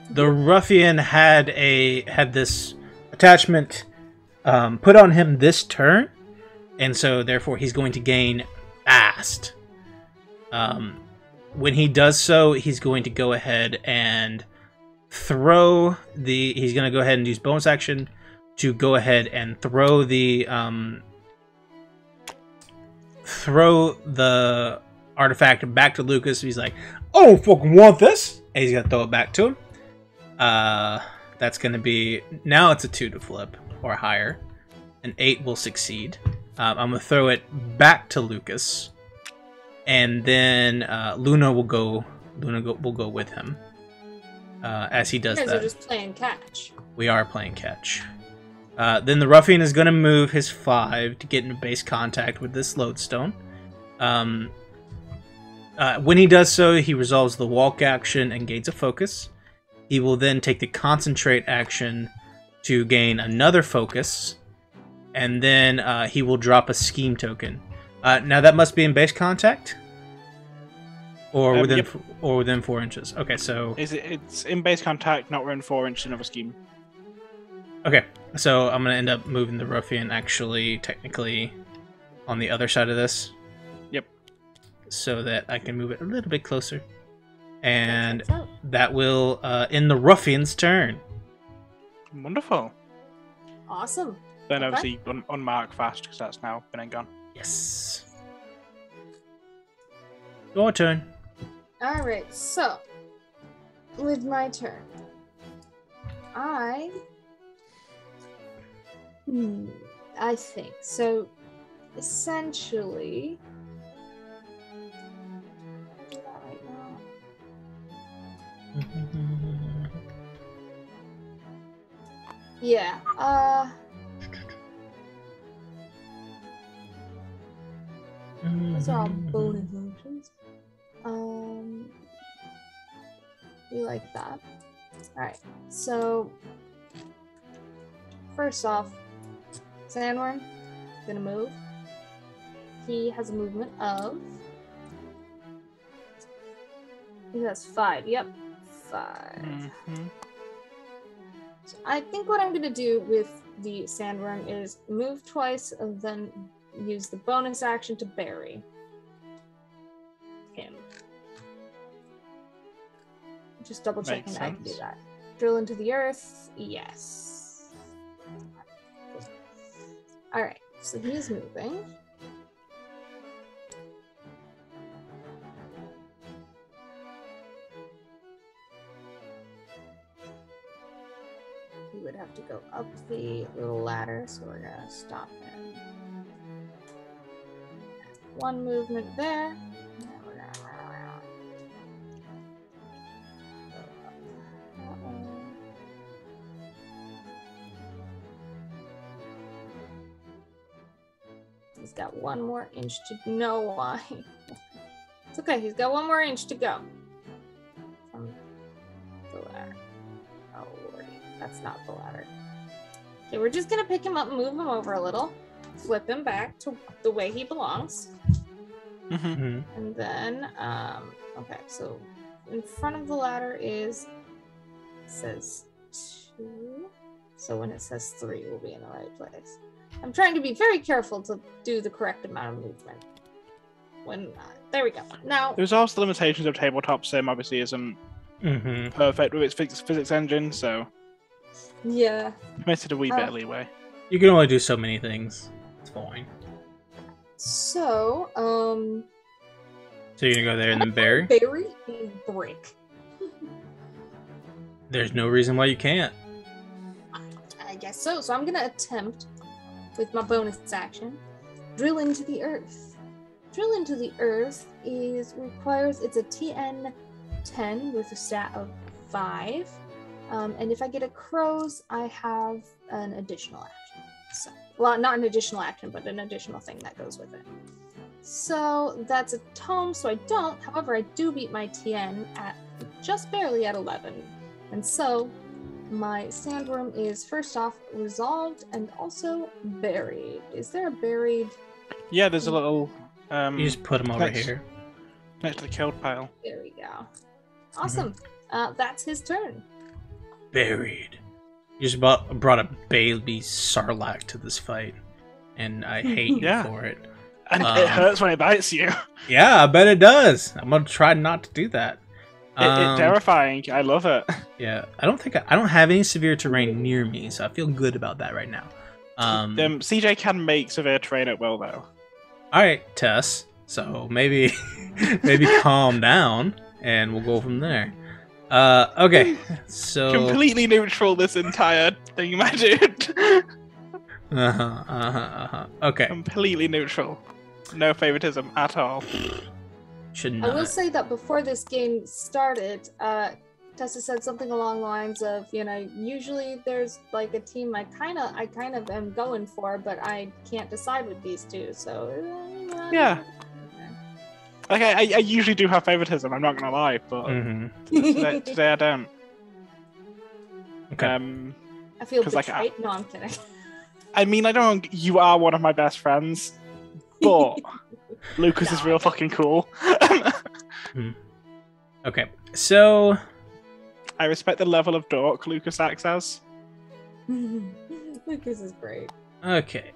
The Ruffian had this attachment put on him this turn, and so therefore he's going to gain fast. When he does so, he's going to go ahead and throw the... He's going to go ahead and use bonus action to go ahead and throw the artifact back to Lucas. He's like, I don't fucking want this! And he's going to throw it back to him. That's going to be... Now it's a 2 to flip, or higher. An 8 will succeed. I'm going to throw it back to Lucas. And then Luna will go with him. As he does that. You guys are just playing catch. We are playing catch. Then the Ruffian is going to move his 5 to get into base contact with this lodestone. When he does so, he resolves the walk action and gains a focus. He will then take the concentrate action to gain another focus. And then he will drop a scheme token. Now that must be in base contact? Or within yep. or within 4 inches. Okay, so... It's in base contact, not within 4 inches of a scheme. Okay, so I'm going to end up moving the Ruffian actually, technically, on the other side of this. Yep. So that I can move it a little bit closer. And that will end the Ruffian's turn. Wonderful. Awesome. Then obviously unmark fast, because that's now been and gone. Yes. Your turn. Alright, so with my turn, I think so. Essentially, I'll do that right now. Yeah. Those are all bonus actions. We like that. Alright, so first off, Sandworm gonna move. He has a movement of... He has 5. Yep, 5. Mm-hmm. So I think what I'm gonna do with the Sandworm is move twice and then use the bonus action to bury him. Just double checking I can do that. Drill into the earth. Yes. Alright, so he is moving. would have to go up the little ladder, so we're gonna stop him. One movement there. And we're gonna go up that way. He's got one more inch to know why. It's okay, he's got one more inch to go. From the ladder. Oh lordy, that's not the ladder. Okay, we're just gonna pick him up and move him over a little. Flip him back to the way he belongs. Mm-hmm. And then, okay, so in front of the ladder is, it says 2. So when it says 3, we'll be in the right place. I'm trying to be very careful to do the correct amount of movement. When, there we go. Now, There's also the limitations of tabletop sim, obviously isn't perfect with its physics engine, so yeah. permitted a wee bit of leeway. You can only do so many things. It's fine. So, So you're gonna go there and then bury? Bury a brick. There's no reason why you can't. I guess so. So I'm gonna attempt, with my bonus action, drill into the earth. Drill into the earth requires, it's a TN 10 with a stat of 5. And if I get a crows, I have an additional action. So, well, not an additional action, but an additional thing that goes with it. So that's a tome, so I don't. However, I do beat my TN at just barely at 11. And so my sandworm is first off resolved and also buried. Is there a buried? Yeah, there's a little... You just put him over next- here. Next to the killed pile. There we go. Awesome. That's his turn. Buried. You just brought a baby Sarlacc to this fight, and I hate you Yeah. for it. And it hurts when it bites you. Yeah, I bet it does. I'm gonna try not to do that. It's terrifying. I love it. Yeah, I don't have any severe terrain near me, so I feel good about that right now. CJ can make severe terrain at will, though. All right, Tess. So maybe calm down, and we'll go from there. Okay. So Completely neutral this entire thing, imagine. Okay. Completely neutral. No favoritism at all. Should I not. will say that before this game started, Tessa said something along the lines of, usually there's like a team I kind of am going for, but I can't decide with these two. So Yeah. Like I usually do have favoritism. I'm not gonna lie, but today I don't. Okay. I feel 'Cause, like, betrayed. No, I'm kidding. I mean, I don't. You are one of my best friends, but Lucas is No, real fucking cool. Okay. So I respect the level of dork Lucas acts as. Lucas is great. Okay.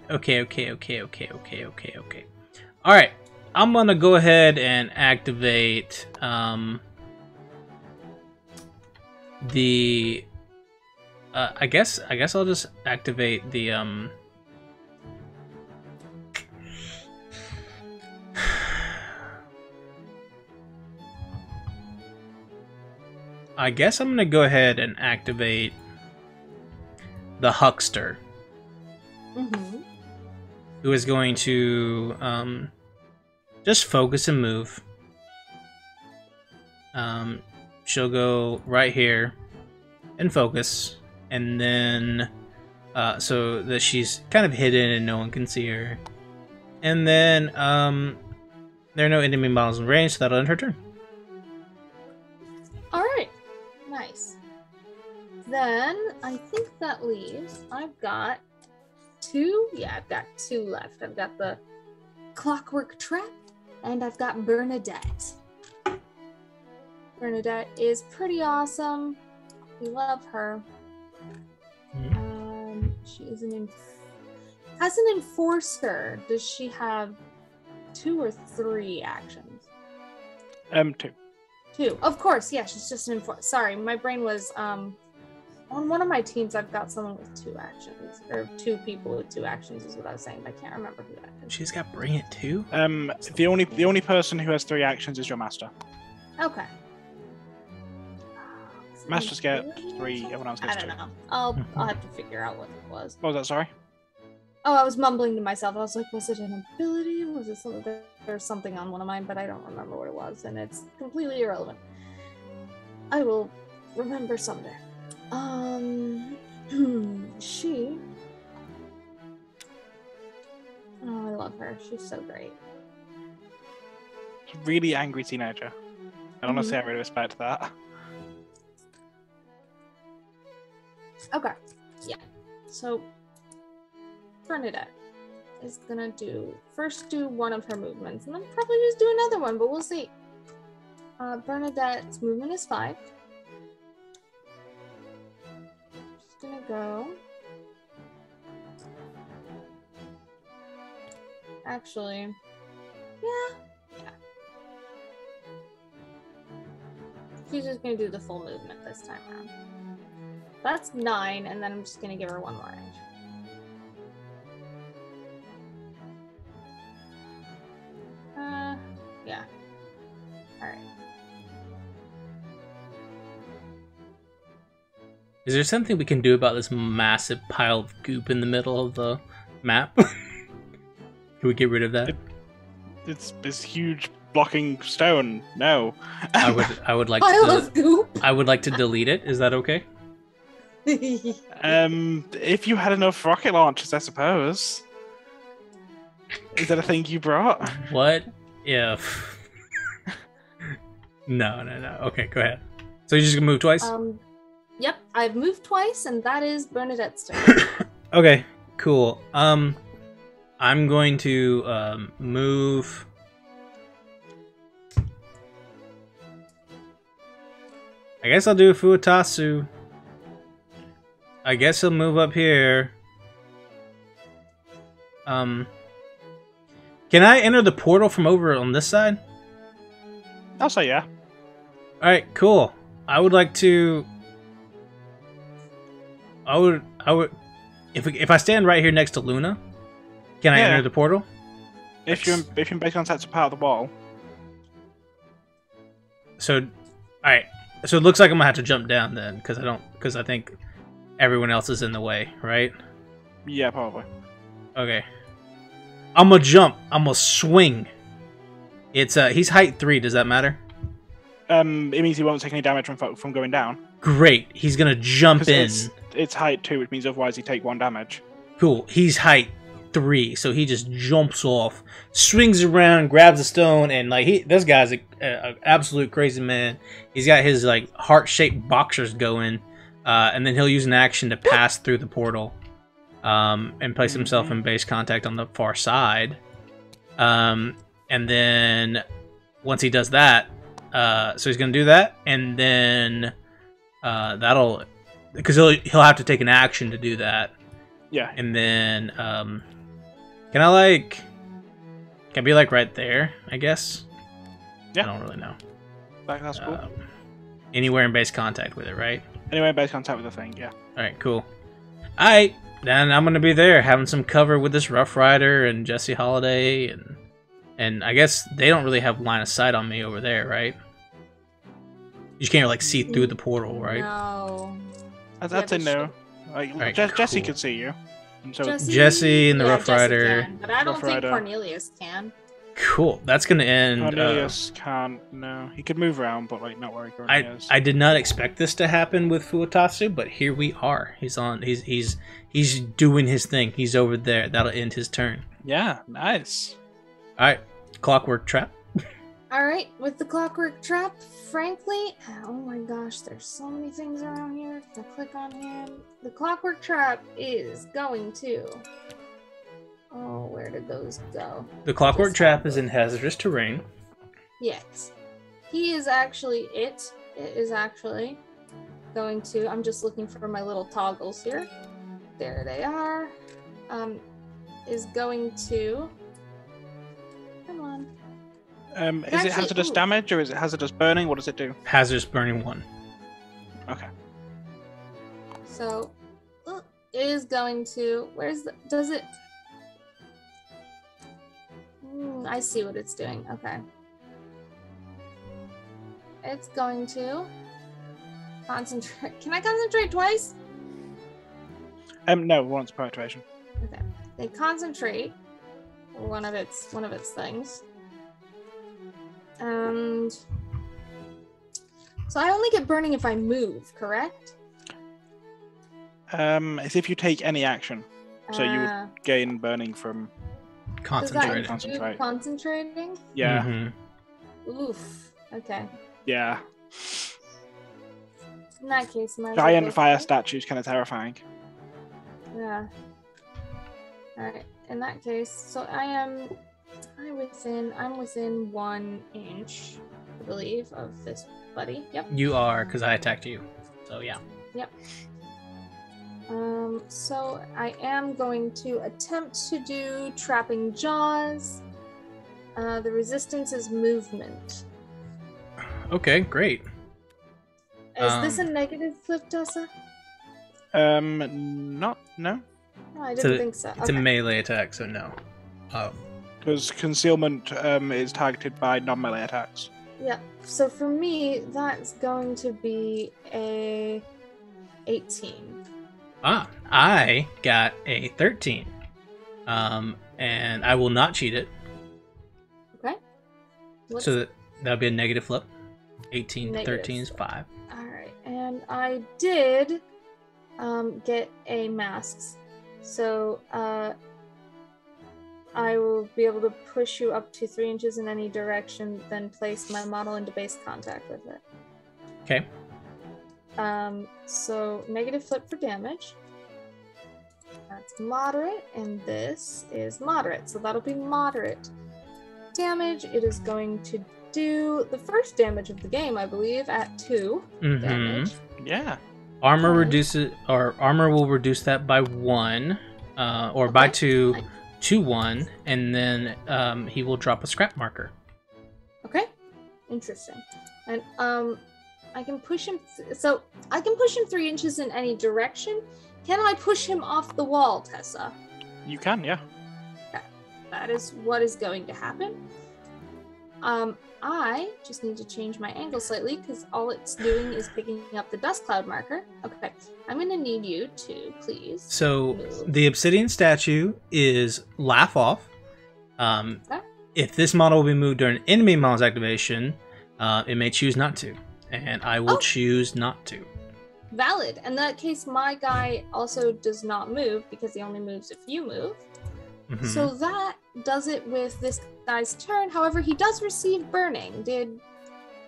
All right. I'm gonna go ahead and activate the. I guess I'll just activate the I guess I'm gonna go ahead and activate the Huckster, who is going to just focus and move. She'll go right here and focus, and then so that she's kind of hidden and no one can see her. And then there are no enemy models in range, so that'll end her turn. All right, nice. Then I think that leaves. I've got 2. Yeah, I've got 2 left. I've got the Clockwork Trap, and I've got Bernadette. Bernadette is pretty awesome. We love her. She is as an enforcer. Does she have 2 or 3 actions? 2. 2. Of course, yeah. She's just an enforcer. Sorry, my brain was on one of my teams. I've got someone with 2 actions, or 2 people with 2 actions is what I was saying. But I can't remember who that is. She's got Brilliant too. The only person who has 3 actions is your master. Okay. Masters get 3, everyone else gets I 2. don't know. I'll have to figure out what it was. What was that, sorry? Oh, I was mumbling to myself. I was like, was it an ability? Was it something? There's something on one of mine, but I don't remember what it was, and it's completely irrelevant. I will remember someday. She. Oh, I love her. She's so great. Really angry teenager. And honestly, I really respect that. Okay. Yeah. So Bernadette is gonna first do one of her movements, and then probably just do another one, but we'll see. Bernadette's movement is 5. She's gonna go. Actually, yeah. She's just gonna do the full movement this time around. That's 9, and then I'm just gonna give her 1 more range. Yeah. Alright. Is there something we can do about this massive pile of goop in the middle of the map? Can we get rid of that? It's this huge blocking stone. No. I would like Pile of goop. I would like to delete it. Is that okay? If you had enough rocket launchers, I suppose. Is that a thing you brought? What if? No. Okay, go ahead. So you're just gonna move twice? Yep, I've moved twice, and that is Bernadette's turn. Okay, cool. I'm going to move. I guess I'll do Fuatasu. I guess he'll move up here. Can I enter the portal from over on this side? I'll say yeah. Alright, cool. I would like to... I would... If I stand right here next to Luna, can I enter the portal? If you're in base contact to part of the wall. So, alright. So it looks like I'm gonna have to jump down then, because I think everyone else is in the way, right? Yeah, probably. Okay. I'm gonna jump. I'm gonna swing. It's he's height 3. Does that matter? It means he won't take any damage from going down. Great. He's gonna jump in. It's height 2, which means otherwise he take 1 damage. Cool. He's height 3, so he just jumps off, swings around, grabs a stone, and like this guy's a absolute crazy man. He's got his like heart-shaped boxers going, and then he'll use an action to pass through the portal, and place himself in base contact on the far side. And then once he does that, so he's gonna do that, and then that'll, because he'll have to take an action to do that. Yeah. And then can I be like right there, I guess? Yeah. I don't really know. That's cool. Anywhere in base contact with it, right? Anywhere in base contact with the thing, yeah. Alright, cool. Alright, then I'm gonna be there having some cover with this Rough Rider and Jesse Holiday, and I guess they don't really have line of sight on me over there, right? You just can't like see through the portal, right? No. That's a no. Like, Alright, Jesse cool. could see you. And so Jesse and the Rough Jesse Rider. can, but I don't Rough think Rider. Cornelius can. Cool. That's gonna end. Cornelius can't. No, he could move around, but like not where he currently is. I did not expect this to happen with Fuatasu, but here we are. He's on. He's doing his thing. He's over there. That'll end his turn. Yeah, nice. All right, Clockwork Trap. Alright, with the Clockwork Trap, frankly, oh my gosh, there's so many things around here to click on here. The Clockwork Trap is going to... Oh, where did those go? The Clockwork Trap is in hazardous terrain. Yes. He is actually it. It is actually going to... I'm just looking for my little toggles here. There they are. Is going to... Come on. Is it hazardous damage or is it hazardous burning? What does it do? Hazardous burning 1. Okay. So, it is going to... Where's the... Does it... I see what it's doing. Okay. It's going to Concentrate. Can I concentrate twice? No, once per iteration. Okay. They concentrate one of its things. And so I only get burning if I move, correct? As if you take any action. So you would gain burning from Concentrating. Concentrating? Yeah. Mm-hmm. Oof. Okay. Yeah. In that case, my Giant fire statue's kind of terrifying. Yeah. Alright. In that case, so I'm within 1 inch, I believe, of this buddy. Yep. You are, because I attacked you. So yeah. Yep. So I am going to attempt to do trapping jaws. The resistance is movement. Okay, great. Is this a negative flip, Tessa? No. No, I didn't think so. It's a melee attack, so no. Because concealment is targeted by non-melee attacks. Yeah. So for me, that's going to be a 18. I got a 13. And I will not cheat it. Okay. So that'll be a negative flip. 18 to Negative 13 is 5. Alright, and I did get a masks. So I will be able to push you up to 3 inches in any direction, then place my model into base contact with it. Okay. So negative flip for damage. That's moderate, and this is moderate. So that'll be moderate damage. It is going to do the first damage of the game, I believe, at 2 damage. Yeah. Armor reduces, or armor will reduce that by 1, or by 2 to 1, and then he will drop a scrap marker. Okay, interesting. And I can push him. So I can push him 3 inches in any direction. Can I push him off the wall, Tessa? You can, yeah. Okay. That is what is going to happen. I just need to change my angle slightly because all it's doing is picking up the dust cloud marker. Okay, I'm going to need you to please. So move. the obsidian statue is laugh off. If this model will be moved during enemy model's activation, it may choose not to, and I will choose not to. Valid. In that case, my guy also does not move because he only moves if you move. Mm-hmm. So that does it with this guy's turn. However, he does receive burning. Did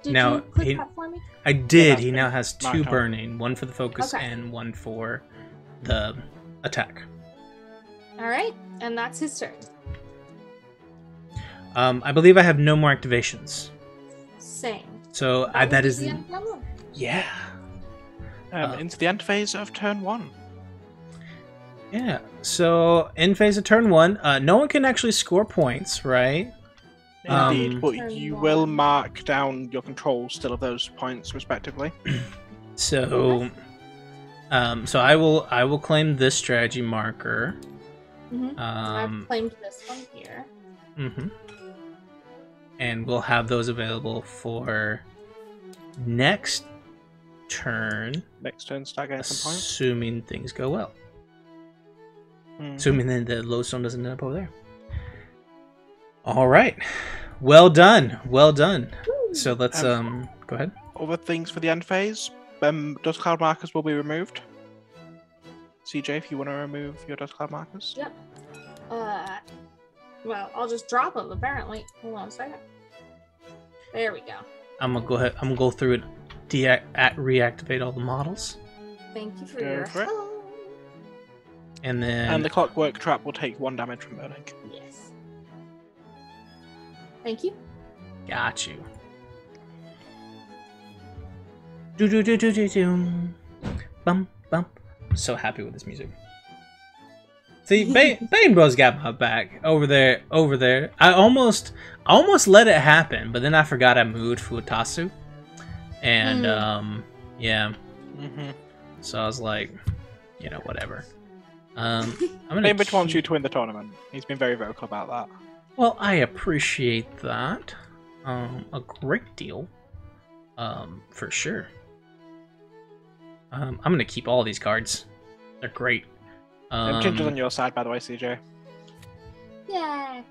now, you put that for me? I did. Yeah, he now has 2 turn. burning, 1 for the focus and 1 for the attack. All right, and that's his turn. I believe I have no more activations. Same. So That that would is be the end of one. yeah. Into the end phase of turn 1. Yeah, so in phase of turn 1, no one can actually score points, right? Indeed, but Turn you 1. will mark down your controls still of those points, respectively. So, so I will claim this strategy marker. I've claimed this one here. And we'll have those available for next turn. Next turn, start getting some points. Assuming things go well. Assuming that the lodestone doesn't end up over there. All right. Well done. Well done. So let's go ahead. Other things for the end phase. Dust cloud markers will be removed. CJ, if you want to remove your dust cloud markers. Yep. Well, I'll just drop them, apparently. Hold on a second. There we go. I'm gonna go ahead. I'm gonna go through it. Reactivate all the models. Thank you for Go your for it. help. And then And the clockwork trap will take 1 damage from burning. Yes. Thank you. got you. Do. Bum bum. I'm so happy with this music. See, Bane Bros got my back over there. I almost let it happen, but then I forgot I moved Fuutasu, and yeah. So I was like, you know, whatever. I'm gonna. Cambridge wants you to win the tournament. He's been very vocal about that. Well, I appreciate that a great deal, for sure. I'm gonna keep all these cards. They're great. Ginger's on your side, by the way, CJ. Yeah.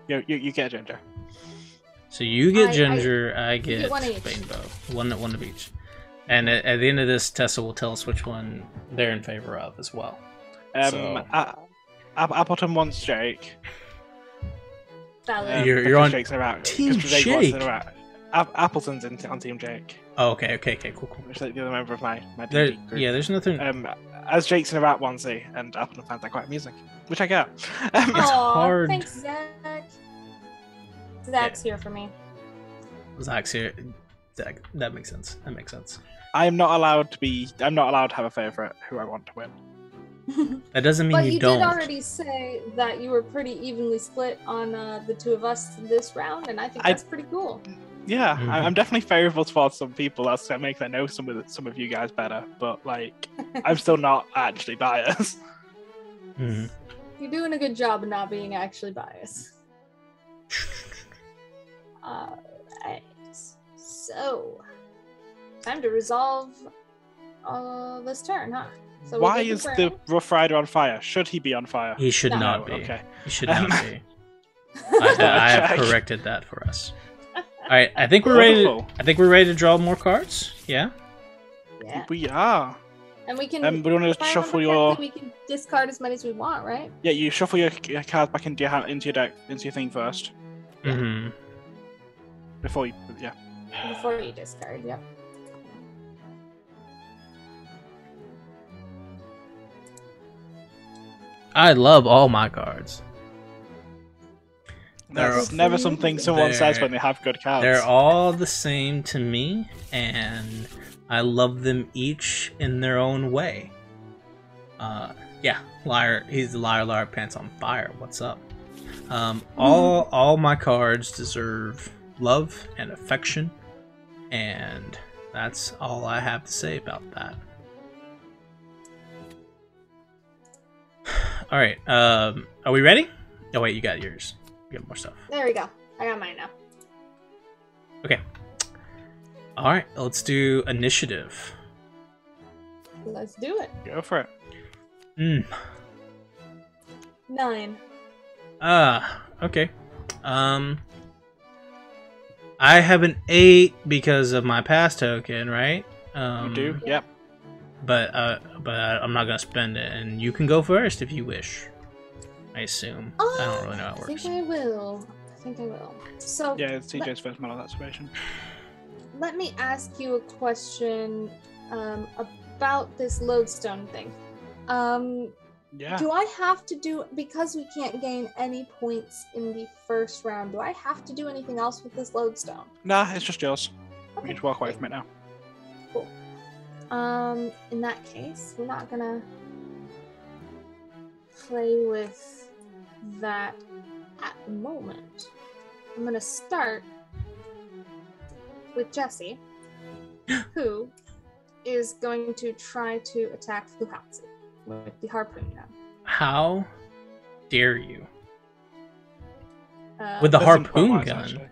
You get Ginger. So you get Ginger, I get one each. Rainbow. One of each. And at the end of this, Tessa will tell us which one they're in favor of as well. Appleton wants Jake. You're on Jake's around, Team Jake. Appleton's on Team Jake. Oh, okay, cool. Which is the other member of my D&D group. Yeah, there's nothing. As Jake's in a rat onesie, and Appleton finds that quite amusing, which I get. It's hard. Thanks, Zach. Zach's here for me. Zach's here. Zach, that makes sense. I'm not allowed to have a favorite who I want to win. That doesn't mean but you don't. Did already say that you were pretty evenly split on the two of us this round, and I think that's pretty cool. Yeah, I'm definitely favorable towards some people. That's gonna make I know some of you guys better, but like, I'm still not actually biased. Mm-hmm. You're doing a good job of not being actually biased. Alright, so time to resolve this turn, huh? So why is the Rough Rider on fire? Should he be on fire? He should not be. Okay. He should not be. I have corrected that for us. All right, I think we're ready. I think we're ready to draw more cards. Yeah. Yeah. We are. And we can. We want to shuffle your. We can discard as many as we want, right? Yeah, you shuffle your cards back into your hand, into your deck, into your thing first. Mm-hmm. Before you discard. Yep. I love all my cards. That's never something someone says when they have good cards. They're all the same to me, and I love them each in their own way. Yeah, liar. He's the liar pants on fire. What's up? All my cards deserve love and affection, and that's all I have to say about that. All right. Are we ready? Oh wait, you got yours. You got more stuff. There we go. I got mine now. Okay. All right. Let's do initiative. Let's do it. Go for it. 9. Okay. I have an 8 because of my pass token, right? You do? Yep. But I'm not gonna spend it, and you can go first if you wish. I assume. I don't really know how it works. I think I will. So yeah, it's TJ's first model activation. Let me ask you a question about this lodestone thing. Yeah. Do I have to do, because we can't gain any points in the first round, do I have to do anything else with this lodestone? Nah, it's just yours. Okay. We need to walk away from it now. Cool. In that case, we're not gonna play with that at the moment. I'm gonna start with Jesse, who is going to try to attack Fuhatsu with the harpoon gun. How dare you? With the harpoon gun? Actually.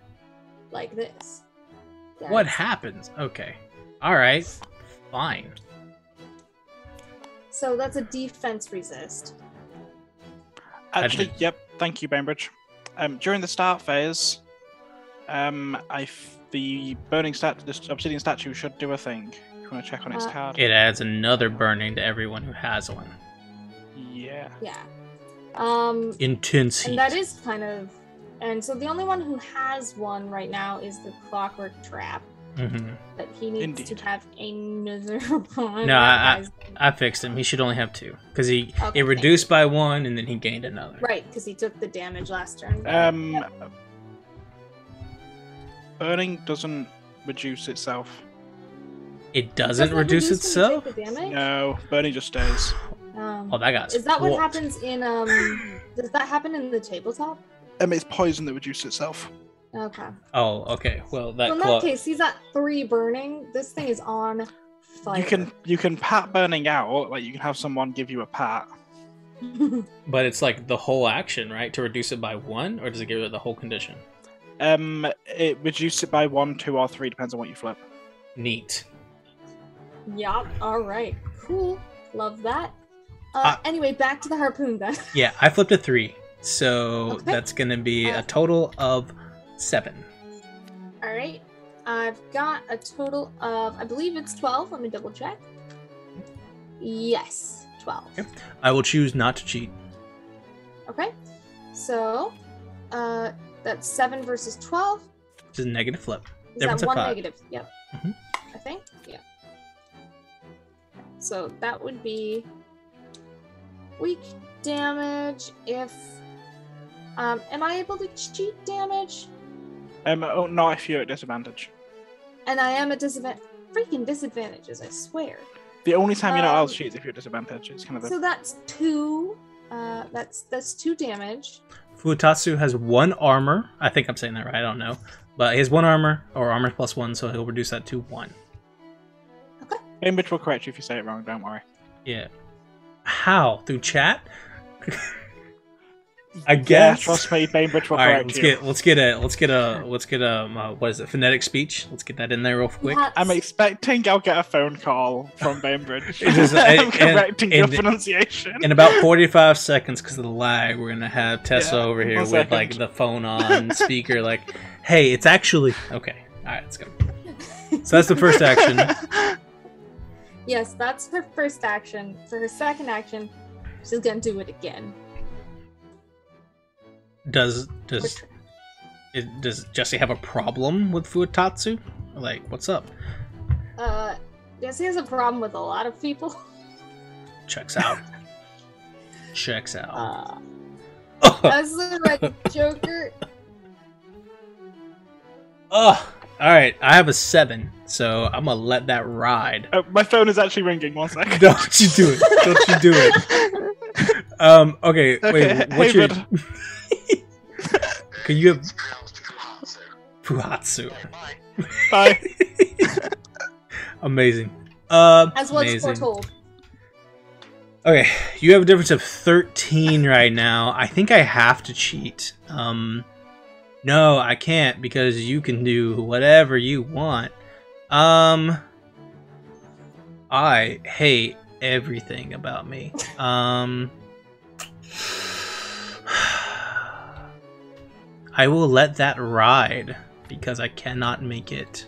Like this. Yes. What happens? Okay. Alright. Fine. So that's a defense resist. Actually, yep. Thank you, Bainbridge. During the start phase, the burning this obsidian statue should do a thing. You want to check on its card? It adds another burning to everyone who has one. Yeah. Yeah. Intense heat. And that is kind of, and so the only one who has one right now is the clockwork trap. Mm-hmm. But he needs to have another one. No, I fixed him. He should only have 2 because it reduced by 1 and then he gained another. Right, because he took the damage last turn. Burning doesn't reduce itself. It doesn't reduce itself? No, burning just stays. Oh, that got. Is that what happens in Does that happen in the tabletop? It's poison that reduces itself. Okay. Oh, okay. Well, in that case, he's at 3 burning. This thing is on fire. You can pat burning out. Like you can have someone give you a pat. But it's like the whole action, right? To reduce it by 1, or does it give it the whole condition? It reduces it by 1, 2, or 3, depends on what you flip. Neat. Yup. All right. Cool. Love that. Anyway, back to the harpoon then. Yeah, I flipped a 3, so Okay. that's gonna be a total of 7. All right. I've got a total of, I believe it's 12. Let me double check. Yes, 12. Okay. I will choose not to cheat. Okay. So, that's 7 versus 12. Which is a negative flip. Is Difference that of 1 5. negative? Yep. Mhm. I think. Yeah. So that would be weak damage if. Am I able to cheat damage? Not if you're at disadvantage. And I am at freaking disadvantages, I swear. The only time you're not allowed to cheat is if you're at disadvantage. It's kind of So that's 2. That's 2 damage. Futatsu has 1 armor. I think I'm saying that right. I don't know. But he has 1 armor, or armor plus 1, so he'll reduce that to 1. Okay. Bainbridge will correct you if you say it wrong, don't worry. Yeah. How? Through chat? I Yeah, guess. trust me, Bainbridge will All right, correct you. let's get a what is it? Phonetic speech. Let's get that in there real quick. I'm expecting I'll get a phone call from Bainbridge. It is- I'm correcting your and- pronunciation. In about 45 seconds, because of the lag, we're gonna have Tessa over here 1 with second. like the phone on speaker, like, "Hey, it's actually okay." All right, let's go. So that's the first action. Yes, that's her first action. For her second action, she's gonna do it again. Does Jesse have a problem with Futatsu? Like, what's up? Jesse has a problem with a lot of people. Checks out. Checks out. As the right Joker. Oh, all right. I have a 7, so I'm gonna let that ride. My phone is actually ringing. 1 second. Don't you do it? Don't you do it? Okay. Wait. What's hey, your? bud. Can you have Fuhatsu? Bye. Amazing. As was amazing. foretold. Okay, you have a difference of 13 right now. I think I have to cheat. No, I can't because you can do whatever you want. I hate everything about me. I will let that ride because I cannot make it.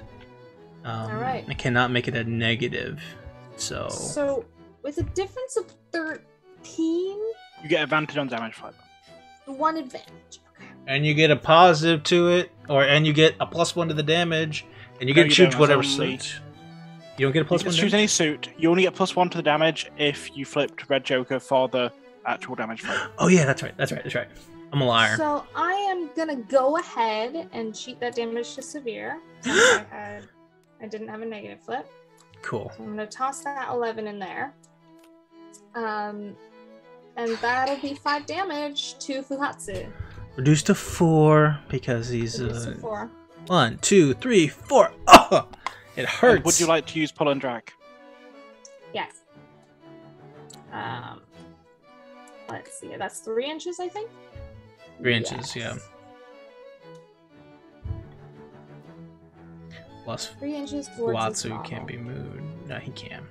Alright. I cannot make it a negative. So, with a difference of 13, You get advantage on damage flip. 1 advantage. Okay. And you get a positive to it, and you get a +1 to the damage, and you No, get to you choose don't, whatever it's only- suit. You don't get a You plus can 1 choose damage? any suit. You only get +1 to the damage if you flipped Red Joker for the actual damage flip. Oh yeah, that's right. That's right. That's right. I'm a liar. So, I am gonna go ahead and cheat that damage to severe. Since I didn't have a negative flip. Cool. So I'm gonna toss that 11 in there. And that'll be 5 damage to Fuhatsu. Reduced to 4 because he's Reduced to 4. 1, 2, 3, 4. Oh, it hurts. Would you like to use pull and drag? Yes. Let's see. That's 3 inches, I think. 3 inches? Yeah. Plus 3 inches towards his Watsu model. can't be moved. No, he can.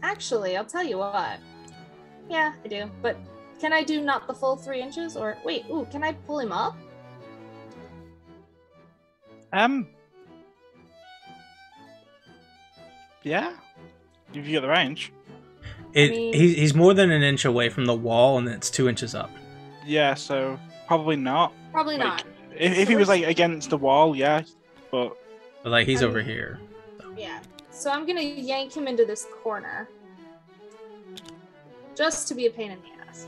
Actually, I'll tell you what. Yeah, I do. But can I do not the full 3 inches? Or wait, ooh, can I pull him up? Yeah. If you get the range. He's more than an inch away from the wall, and it's 2 inches up. Yeah, so probably not. Probably Like, not. If he was like against the wall, yeah, but But like he's I over mean- here. Yeah. So I'm gonna yank him into this corner. Just to be a pain in the ass.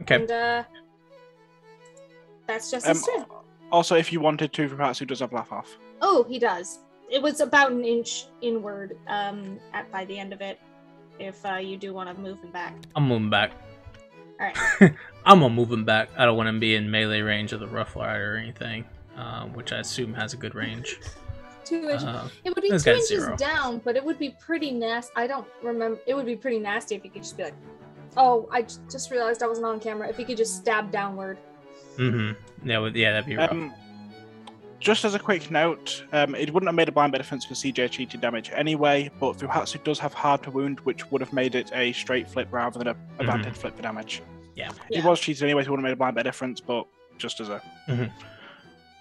Okay. And that's just his turn. also if you wanted to, Fuhatsu does have laugh off. Oh, he does. It was about an inch inward by the end of it. If you do want to move him back. I'm moving back. All right. I'm gonna move him back. I don't want him to be in melee range of the Rough Rider or anything, which I assume has a good range. 2 inches. It would be this 2 guy's inches 0. down, but it would be pretty nasty. I don't remember. It would be pretty nasty if you could just be like, "Oh, I just realized I wasn't on camera." If you could just stab downward. Mm-hmm. Yeah, yeah, that'd be rough. Just as a quick note, it wouldn't have made a blind bit difference for CJ cheated damage anyway, but Fuhatsu does have hard to wound, which would have made it a straight flip rather than a vantage flip for damage. Yeah. It was cheated anyway, so it wouldn't have made a blind bit difference, but just as a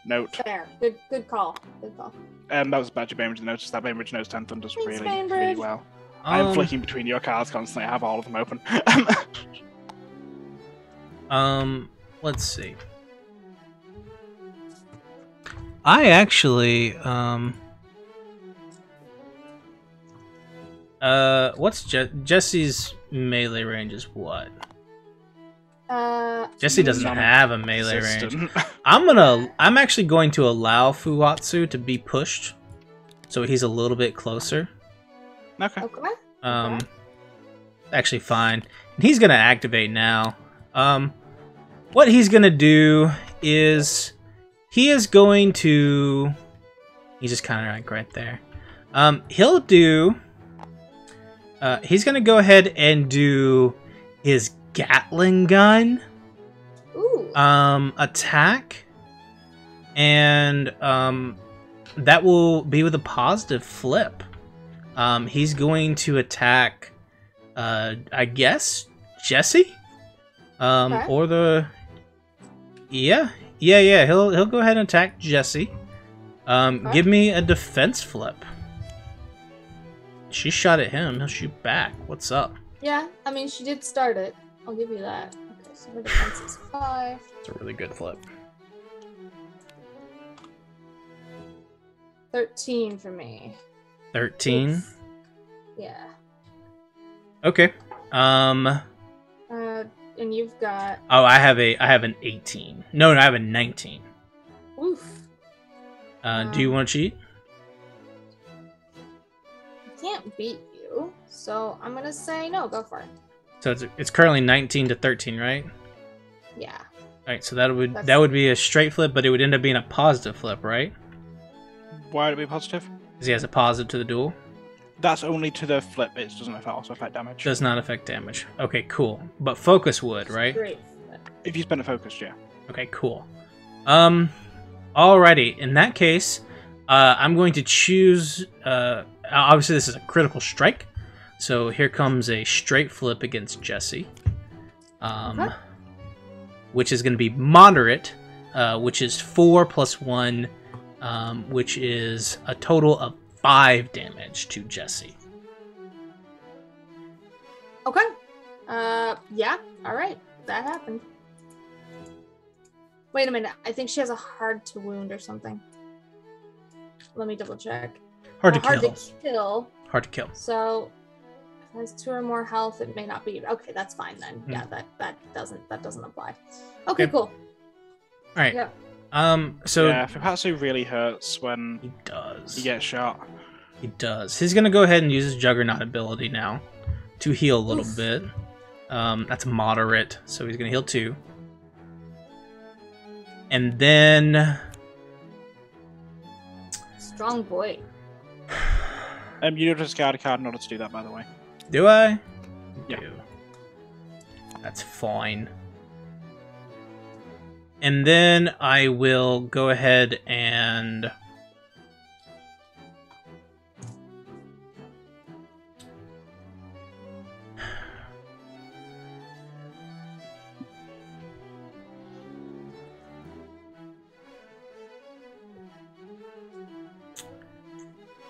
note. Fair. Good call. Good call. That was Badger Bainbridge notice. That Bainbridge Nose 10 Thun does Thanks, really Bainbridge. well. I'm flicking between your cards constantly. I have all of them open. Let's see. I actually, what's Jesse's melee range is what? Jesse doesn't have a melee range. I'm actually going to allow Fuhatsu to be pushed, so he's a little bit closer. Okay. Actually fine. And he's gonna activate now. What he's gonna do is he is going to. He's just kind of like right there. He'll do. He's gonna go ahead and do his Gatling gun. Ooh. Attack, and that will be with a positive flip. He's going to attack, I guess, Jesse, Okay. or the, yeah. He'll go ahead and attack Jesse. Give me a defense flip. She shot at him. He'll shoot back. What's up? Yeah, I mean, she did start it. I'll give you that. Okay, so her defense is 5. It's a really good flip. 13 for me. 13. Oof. Yeah. Okay. And you've got. Oh, I have an 18. No, I have a 19. Oof. Do you want to cheat? I can't beat you, so I'm gonna say no. Go for it. So it's currently 19 to 13, right? Yeah. All right. So that would be a straight flip, but it would end up being a positive flip, right? Why would it be positive? Because he has a positive to the duel. That's only to the flip. It doesn't also affect damage. Does not affect damage. Okay, cool. But focus would, right? Great. If you spend a focus, yeah. Okay, cool. Alrighty. In that case, I'm going to choose. Obviously, this is a critical strike, so here comes a straight flip against Jesse. Which is going to be moderate, which is 4 plus 1, which is a total of 5 damage to Jesse. Okay. Yeah. All right. That happened. Wait a minute. I think she has a hard to wound or something. Let me double check. Hard to kill. Hard to kill. So if it has 2 or more health, it may not be. Okay, that's fine then. Yeah, that doesn't apply. Okay, cool. All right. Yeah. So yeah, Fuhatsu really hurts when he does. he gets shot. He does. He's gonna go ahead and use his Juggernaut ability now to heal a little bit. That's moderate, so he's gonna heal 2. And then Strong boy. You need to discard a card in order to do that, by the way. do I? Yeah. Do. That's fine. And then I will go ahead and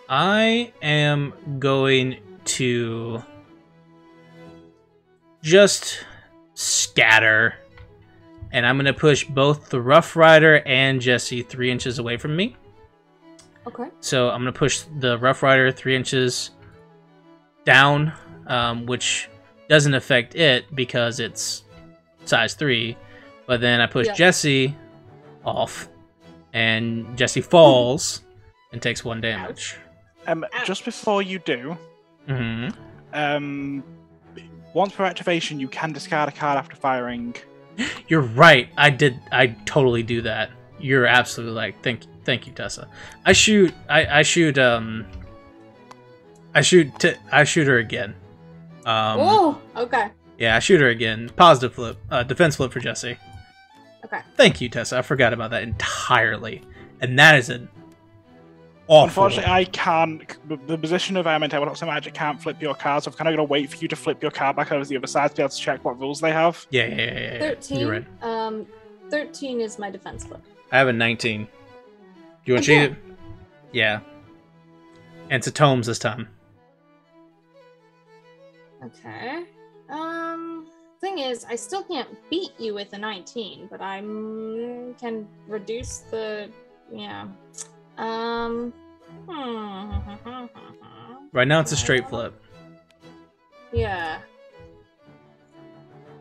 I am going to just scatter, and I'm going to push both the Rough Rider and Jesse 3 inches away from me. Okay. So I'm going to push the Rough Rider 3 inches down, which doesn't affect it because it's size 3. But then I push Jesse off, and Jesse falls and takes 1 damage. Just before you do, once per activation, you can discard a card after firing. You're right. I totally do that. You're absolutely like, thank you, Tessa. I shoot her again. Oh, okay. Yeah, I shoot her again. Positive flip, defense flip for Jesse. Okay. Thank you, Tessa. I forgot about that entirely. and that is an awful. Unfortunately, I can't. The position of Element Tabletop Magic can't flip your card, so I've kind of got to wait for you to flip your card back over to the other side to be able to check what rules they have. Yeah. 13. You're right. 13 is my defense flip. I have a 19. Do you want to cheat it? Yeah. And it's a tomes this time. Okay. Thing is, I still can't beat you with a 19, but I can reduce the Right now it's a straight flip. Yeah.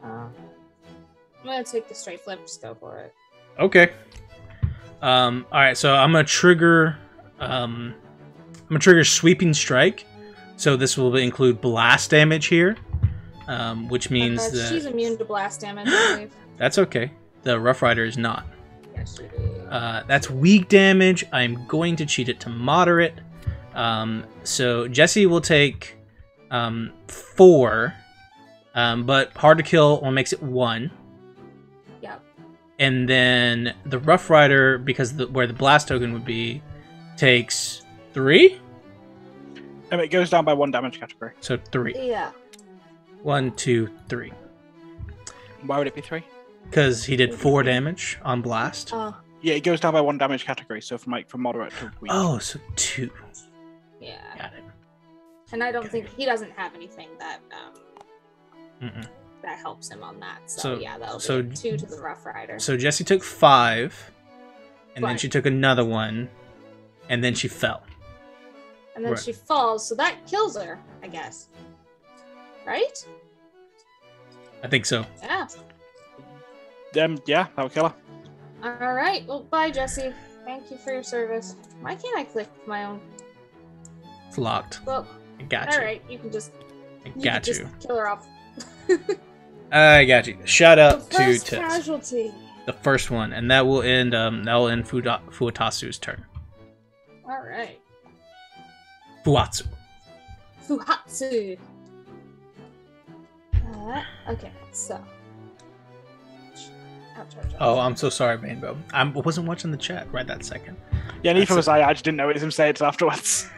I'm gonna take the straight flip. Just go for it. Okay. All right. So I'm gonna trigger. I'm gonna trigger sweeping strike. So this will include blast damage here, which means that she's immune to blast damage. I believe. That's okay. The Rough Rider is not. Yes, she is. That's weak damage. I'm going to cheat it to moderate. So Jesse will take 4, but hard to kill only makes it 1. Yep. And then the Rough Rider, because where the blast token would be, takes 3. It goes down by 1 damage category. So 3. Yeah. 1, 2, 3. Why would it be 3? Because he did 4 damage on blast. Oh. Yeah, it goes down by 1 damage category, so from moderate to weak. Oh, so 2. Yeah. Got it. And I don't think he doesn't have anything that that helps him on that. So yeah, that'll be 2 to the Rough Rider. So Jessie took 5, and then Right. she took another one, and then she fell. And then Right. she falls, so that kills her, I guess. Right? I think so. Yeah. Yeah, that'll kill her. All right. Well, bye, Jesse. Thank you for your service. Why can't I click my own? It's locked. Well, I got all you. right. You can just. I can got just you. kill her off. I got you. Shout out The to first Tess. casualty. The first one, and that will end. Fuatasu's turn. All right. Fuatsu. Fuhatsu. Okay. So. Ouch. Oh, I'm so sorry, Rainbow. I wasn't watching the chat right that second. Yeah, neither was I just didn't notice him say it till afterwards.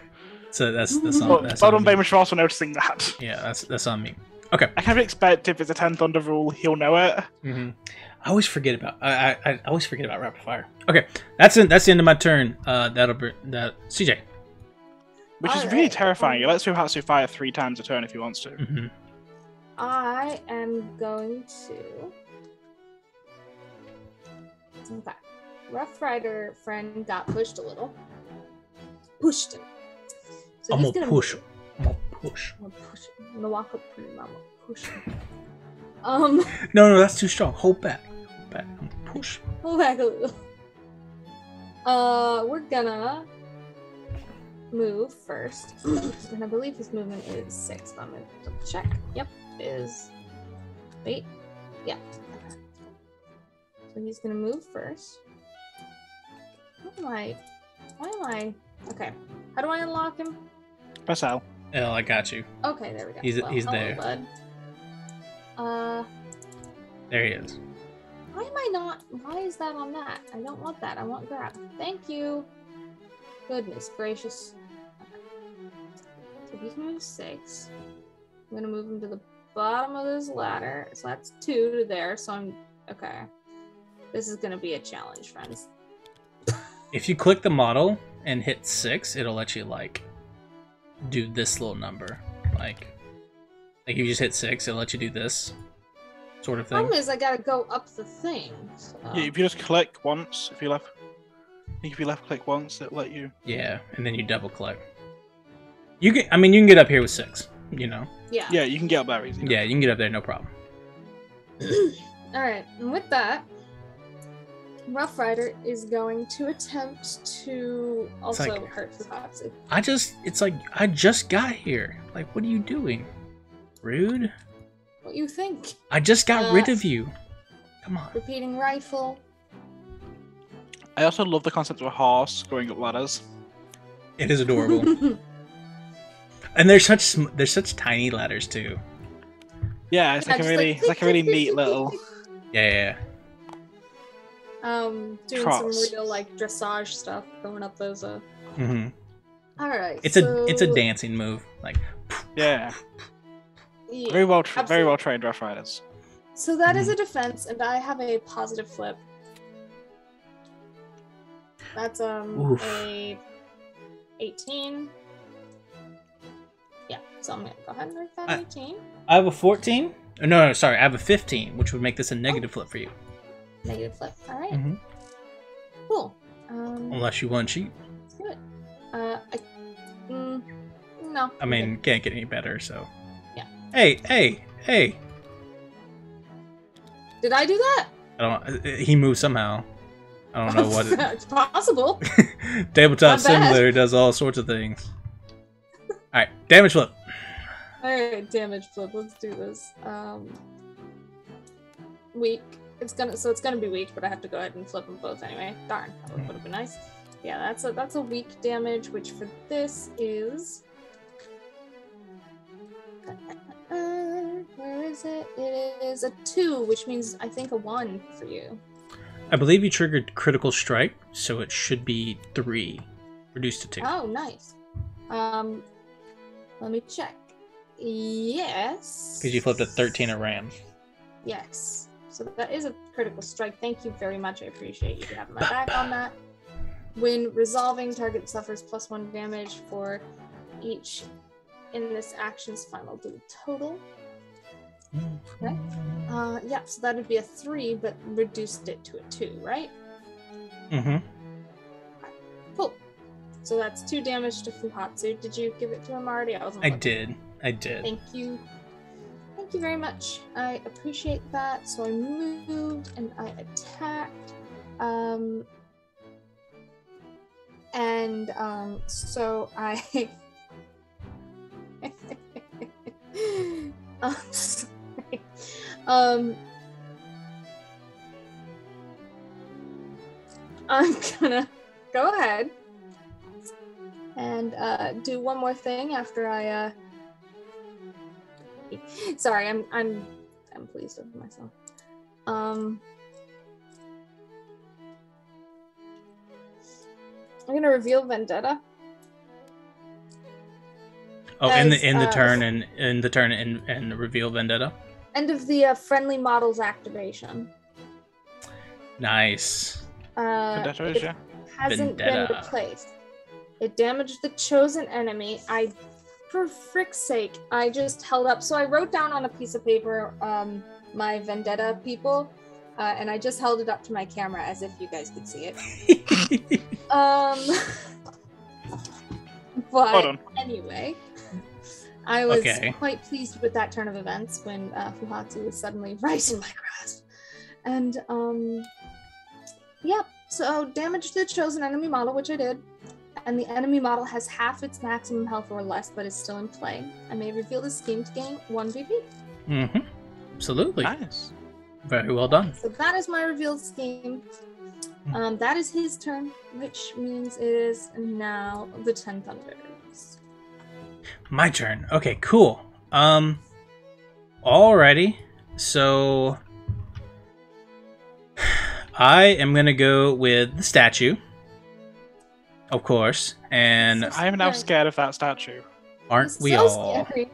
So that's on. That's Well on done, me. Baymouth, for also noticing that. Yeah, that's on me. Okay. I kind of expect if it's a 10 Thunder rule, he'll know it. Mm-hmm. I always forget about. I always forget about rapid fire. Okay, that's it. That's the end of my turn. That'll be that. CJ. Which is All really right. terrifying. He lets Fuhatsu fire 3 times a turn if he wants to. Mm-hmm. I am going to. Okay. Rough Rider friend got pushed a little. Pushed him. So I'm he's gonna gonna push him. I'm gonna push. I'm gonna push him. I'm gonna walk up to him. I'm gonna push him. No, that's too strong. Hold back. Hold back. I'm gonna push. Pull back a little. We're gonna move first. And I believe his movement is 6. I'm gonna double check. Yep, it is. Wait. Yeah. Okay. So he's gonna move first. Why am I? Okay. How do I unlock him? Press L. L, I got you. Okay, there we go. He's Hello, there. Bud. There he is. Why am I not? Why is that on that? I don't want that. I want grab. Thank you. Goodness gracious. Okay. So he's moved 6. I'm gonna move him to the bottom of this ladder. So that's 2 to there. So I'm okay. This is gonna be a challenge, friends. If you click the model and hit 6, it'll let you like do this little number. Like if you just hit 6, it'll let you do this sort of thing. Problem is, I gotta go up the thing. So. Yeah, if you just click once, if you left click once, it'll let you. Yeah, and then you double click. You can get up here with 6. You know. Yeah. Yeah, you can get up there easy. Yeah, you can get up there, no problem. All right, and with that, Rough Rider is going to attempt to also like- hurt Fuhatsu. I just got here. Like, what are you doing? Rude. What you think? I just got rid of you. Come on. Repeating rifle. I also love the concept of a horse going up ladders. It is adorable. And they're such tiny ladders too. Yeah, it's Yeah, like a just really, like- it's like a really neat little. Yeah. Doing Trots. some real like dressage stuff, going up those. Mm-hmm. All right. It's a dancing move, like. Yeah. Yeah, Very well absolutely. trained Rough Riders. So that is a defense, and I have a positive flip. That's Oof. a 18. Yeah, so I'm gonna go ahead and make that 18. I have a 14. No, sorry, I have a 15, which would make this a negative flip for you. Negative flip. All right. Mm-hmm. Cool. Unless you want to cheat. Let's do it. No. I mean, can't get any better, so. Yeah. Hey! Did I do that? I don't. He moved somehow. I don't know what. It's possible. Tabletop Simulator does all sorts of things. All right, damage flip. All right, damage flip. Let's do this. Weak. It's gonna be weak, but I have to go ahead and flip them both anyway. Darn, that would have been nice. Yeah, that's a weak damage, which for this is. Where is it? It is a 2, which means I think a 1 for you. I believe you triggered critical strike, so it should be 3, reduced to 2. Oh, nice. Let me check. Yes. Because you flipped a 13 at RAM. Yes. So that is a critical strike. Thank you very much. I appreciate you having my back on that. When resolving, target suffers +1 damage for each in this action's final total. Okay. Yeah, so that would be a 3, but reduced it to a 2, right? Mm-hmm. Okay. Cool. So that's 2 damage to Fuhatsu. Did you give it to him already? I did. Thank you. Thank you very much. I appreciate that. So I moved and I attacked. So I sorry. I'm gonna go ahead and do one more thing after I sorry, I'm pleased with myself. I'm gonna reveal Vendetta. Oh, in the turn and reveal Vendetta. End of the friendly models activation. Nice. Vendetta is, yeah. Hasn't Vendetta. been replaced. It damaged the chosen enemy. For frick's sake, I just held up. So I wrote down on a piece of paper my Vendetta people, and I just held it up to my camera as if you guys could see it. But anyway, I was quite pleased with that turn of events when Fuhatsu was suddenly right in my grasp. And yeah, so damage to the chosen enemy model, which I did. And the enemy model has half its maximum health or less, but is still in play. I may reveal the scheme to gain 1 VP. Mm-hmm. Absolutely. Nice. Very well done. So that is my revealed scheme. That is his turn, which means it is now the 10 Thunders. My turn. Okay, cool. Alrighty. So I am gonna go with the statue. Of course, and I am now scared of that statue. Aren't we all? Scary.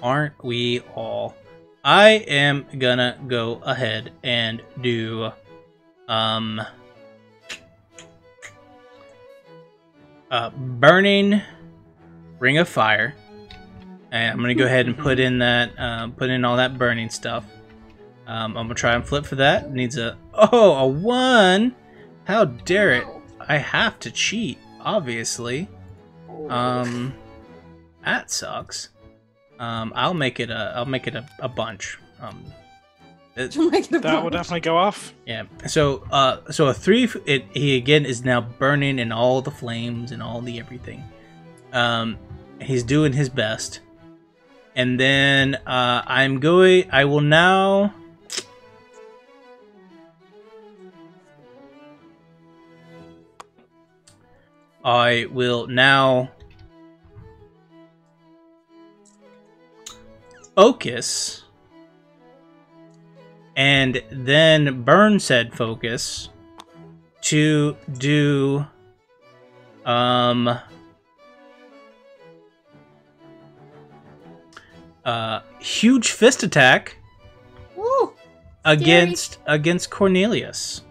Aren't we all? I am gonna go ahead and do burning ring of fire, and I'm gonna go ahead and put in all that burning stuff. I'm gonna try and flip for that. It needs a 1. How dare it? I have to cheat, obviously. That sucks. I'll make it a bunch. That will definitely go off. Yeah. So a 3. He again is now burning in all the flames and all the everything. He's doing his best, and then I will now. I will now focus and then burn said focus to do huge fist attack. Woo! Against Cornelius.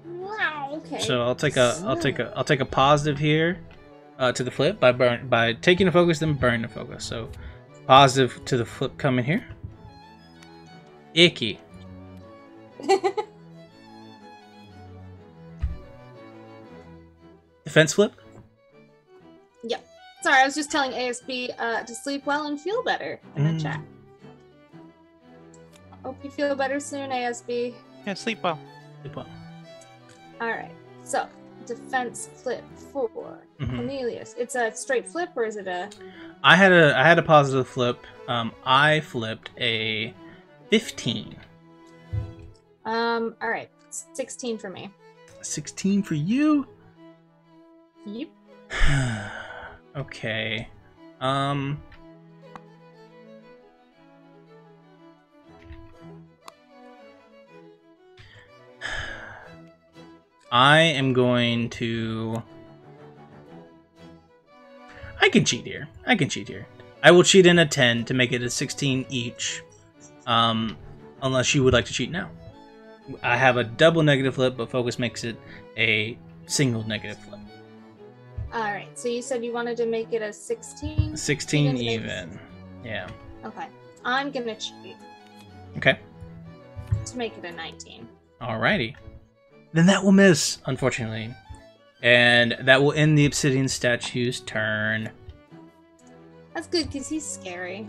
Wow. Okay. So I'll take a positive here to the flip by taking a focus, then burning the focus. So positive to the flip coming here. Icky. Defense flip. Yep. Sorry, I was just telling ASB to sleep well and feel better in the chat. Hope you feel better soon, ASB. Yeah, sleep well. Sleep well. Alright, so defense flip for Cornelius. It's a straight flip, or is it a... I had a positive flip. I flipped a 15. Alright. 16 for me. 16 for you? Yep. Okay. I am going to... I can cheat here. I will cheat in a 10 to make it a 16 each. Unless you would like to cheat now. I have a double negative flip, but focus makes it a single negative flip. Alright, so you said you wanted to make it a 16? 16 even. Yeah. Okay. I'm gonna cheat. Okay. To make it a 19. Alrighty. Then that will miss, unfortunately. And that will end the Obsidian Statue's turn. That's good, because he's scary.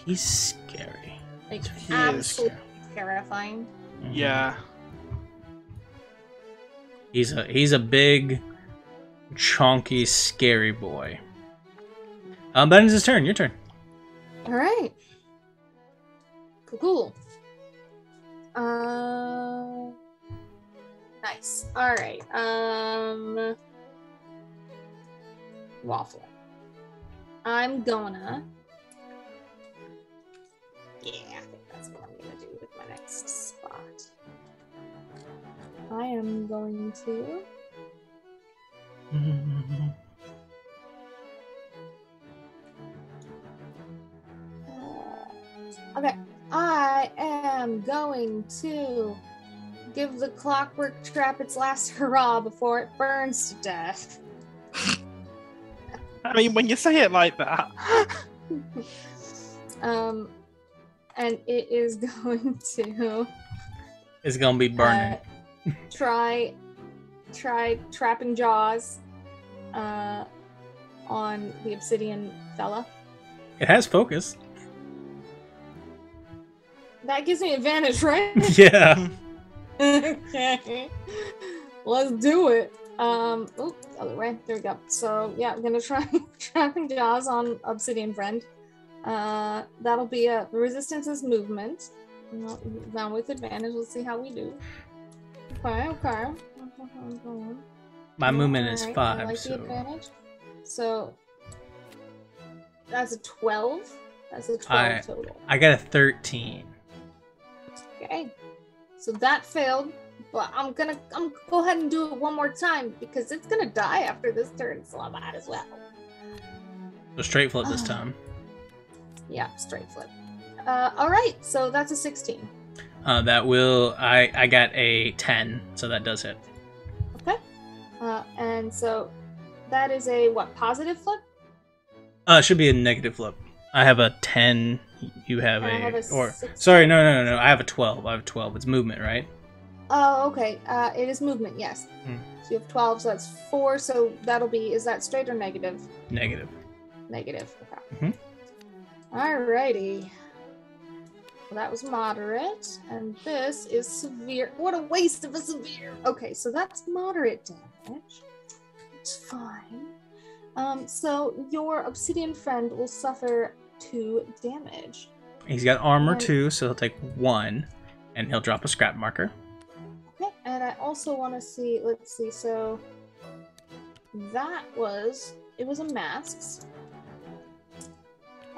He's scary. Like, He absolutely terrifying. Yeah. He's a big, chonky, scary boy. But it's his turn. Your turn. Alright. Cool. Nice. Alright. Waffle. I'm gonna... Yeah, I think that's what I'm gonna do with my next spot. I am going to... Okay. I am going to give the clockwork trap its last hurrah before it burns to death. I mean, when you say it like that. And it is going to... It's gonna be burning. Try trapping jaws on the obsidian fella. It has focus. That gives me advantage, right? Yeah. Okay. Let's do it. Oh, other way. There we go. So yeah, I'm gonna try trapping jaws on obsidian friend. That'll be a resistance is movement. Now with advantage, let's see how we do. Okay. My movement is Alright, 5, I like so... the advantage. So that's a 12. That's a 12 total. I got a 13. Okay. So that failed, but I'm gonna go ahead and do it one more time because it's gonna die after this turn, so I might as well. So straight flip this time. Yeah, straight flip. Alright, so that's a 16. That will... I got a 10, so that does hit. Okay. And so that is a, what, positive flip? It should be a negative flip. I have a 10. You have I have a or 16. sorry, no. I have a 12. I have 12. It's movement, right? Oh, okay. It is movement, yes. So you have 12, so that's 4. So that'll be, is that straight or negative? Negative. Negative. Okay. Alrighty. Well, that was moderate, and this is severe. What a waste of a severe. Okay, so that's moderate damage. It's fine. So your obsidian friend will suffer 2 damage. He's got armor 2, so he'll take 1, and he'll drop a scrap marker. Okay, and I also want to see, let's see, so that was, it was a masks.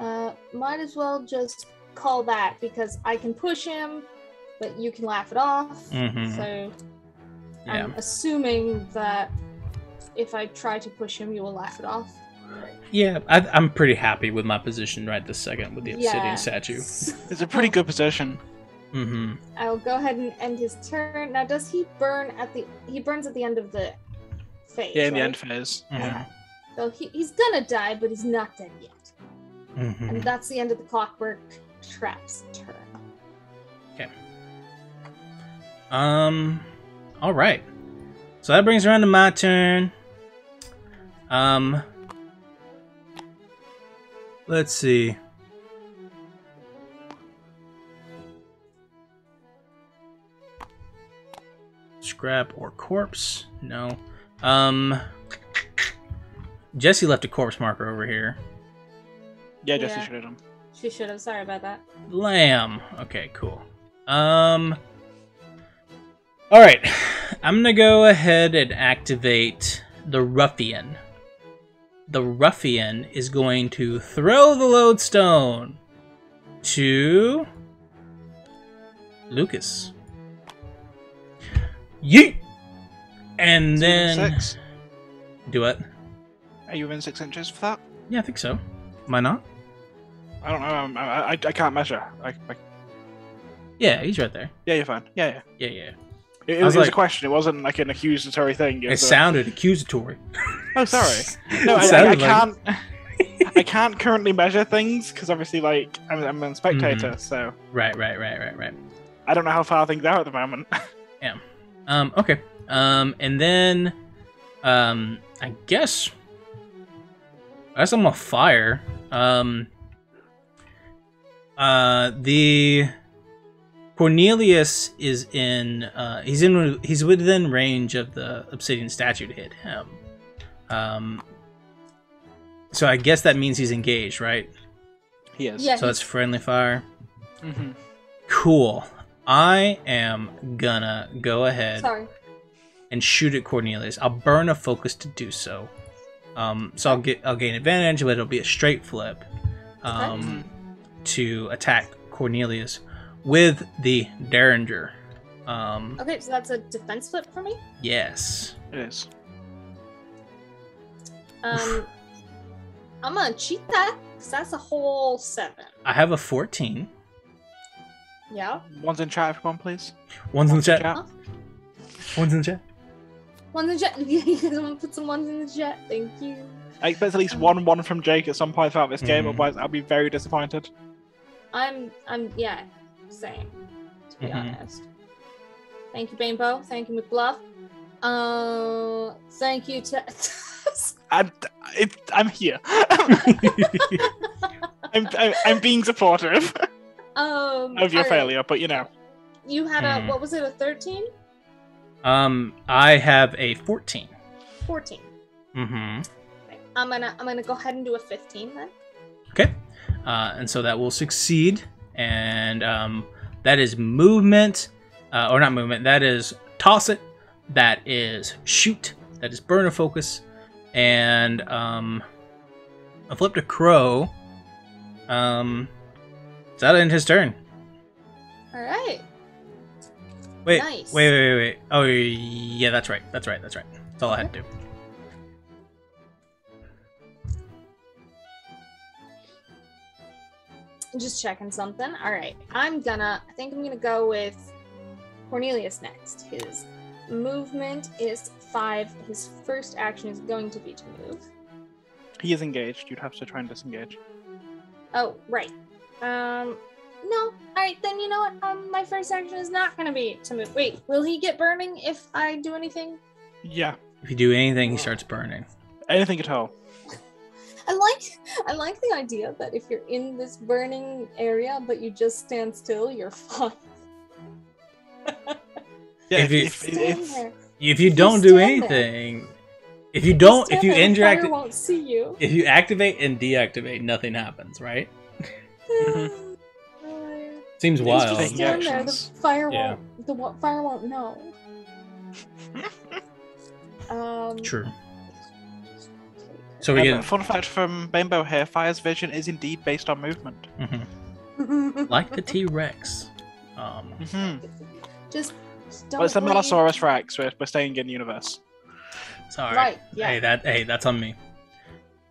Might as well just call that, because I can push him, but you can laugh it off. So I'm assuming that if I try to push him, you will laugh it off. Yeah, I'm pretty happy with my position right this second with the obsidian statue. It's a pretty good position. I'll go ahead and end his turn. Now, does he burn at the... He burns at the end of the phase, Yeah, in the right? end phase. Yeah. So he's gonna die, but he's not dead yet. And that's the end of the Clockwork Trap's turn. Okay. All right. So that brings around to my turn. Let's see. Scrap or corpse? No. Jesse left a corpse marker over here. Yeah, Jesse should have done. She should have. Sorry about that. Lamb. Okay, cool. Alright. I'm gonna go ahead and activate the Ruffian. The Ruffian is going to throw the lodestone to Lucas. Yeet! And then... 6? Do what? Are you within 6 inches for that? Yeah, I think so. Am I not? I don't know. I can't measure. Yeah, he's right there. Yeah, you're fine. Yeah. It was like, a question. It wasn't like an accusatory thing. It sounded accusatory. Oh, sorry. No, I can't. I can't currently measure things because obviously, like, I'm a spectator. So Right. I don't know how far things are at the moment. Yeah. Okay. And then, I guess I'm on fire. The Cornelius is he's within range of the obsidian statue to hit him. So I guess that means he's engaged, right? He is. Yeah, so it's friendly fire. Mm-hmm. Cool. I am gonna go ahead and shoot at Cornelius. I'll burn a focus to do so. So I'll gain advantage, but it'll be a straight flip to attack Cornelius with the Derringer. Okay, so that's a defense flip for me? Yes. It is. I'm gonna cheat that, because that's a whole 7. I have a 14. Yeah. One's in chat, everyone, please. One's in the chat. Huh? One's in the chat. One's in the chat. You guys want to put some ones in the chat? Thank you. I expect at least one from Jake at some point throughout this game, otherwise I'll be very disappointed. Yeah, same, to be honest. Thank you, Bainbow. Thank you, McBluff. Thank you to... I'm here. I'm being supportive of your failure, but you know. You had a, what was it, a 13? I have a 14. 14. Mm-hmm. Okay. I'm gonna go ahead and do a 15 then. Okay. And so that will succeed, and that is movement, or not movement, that is toss it, that is shoot, that is burn a focus, and I flipped a crow. So that ended his turn. Alright. Wait, nice. wait. Oh, yeah, that's right. That's all I had to do. Just checking something. Alright. I think I'm gonna go with Cornelius next. His movement is 5. His first action is going to be to move. He is engaged. You'd have to try and disengage. Oh, right. No. Alright, then you know what? My first action is not gonna be to move. Wait, will he get burning if I do anything? Yeah. If you do anything, he starts burning. Anything at all. I like the idea that if you're in this burning area, but you just stand still, you're fine. Yeah, if you don't do anything, if you interact, fire won't see you. If you activate and deactivate, nothing happens, right? Seems wild. Just stand there. The fire won't know. True. So we get fun fact from Bainbow here: Fire's vision is indeed based on movement. Like the T-Rex. Just don't. Well, it's the leave. Melosaurus Rex. We're staying in universe. Sorry. Right, yeah. Hey, that's on me.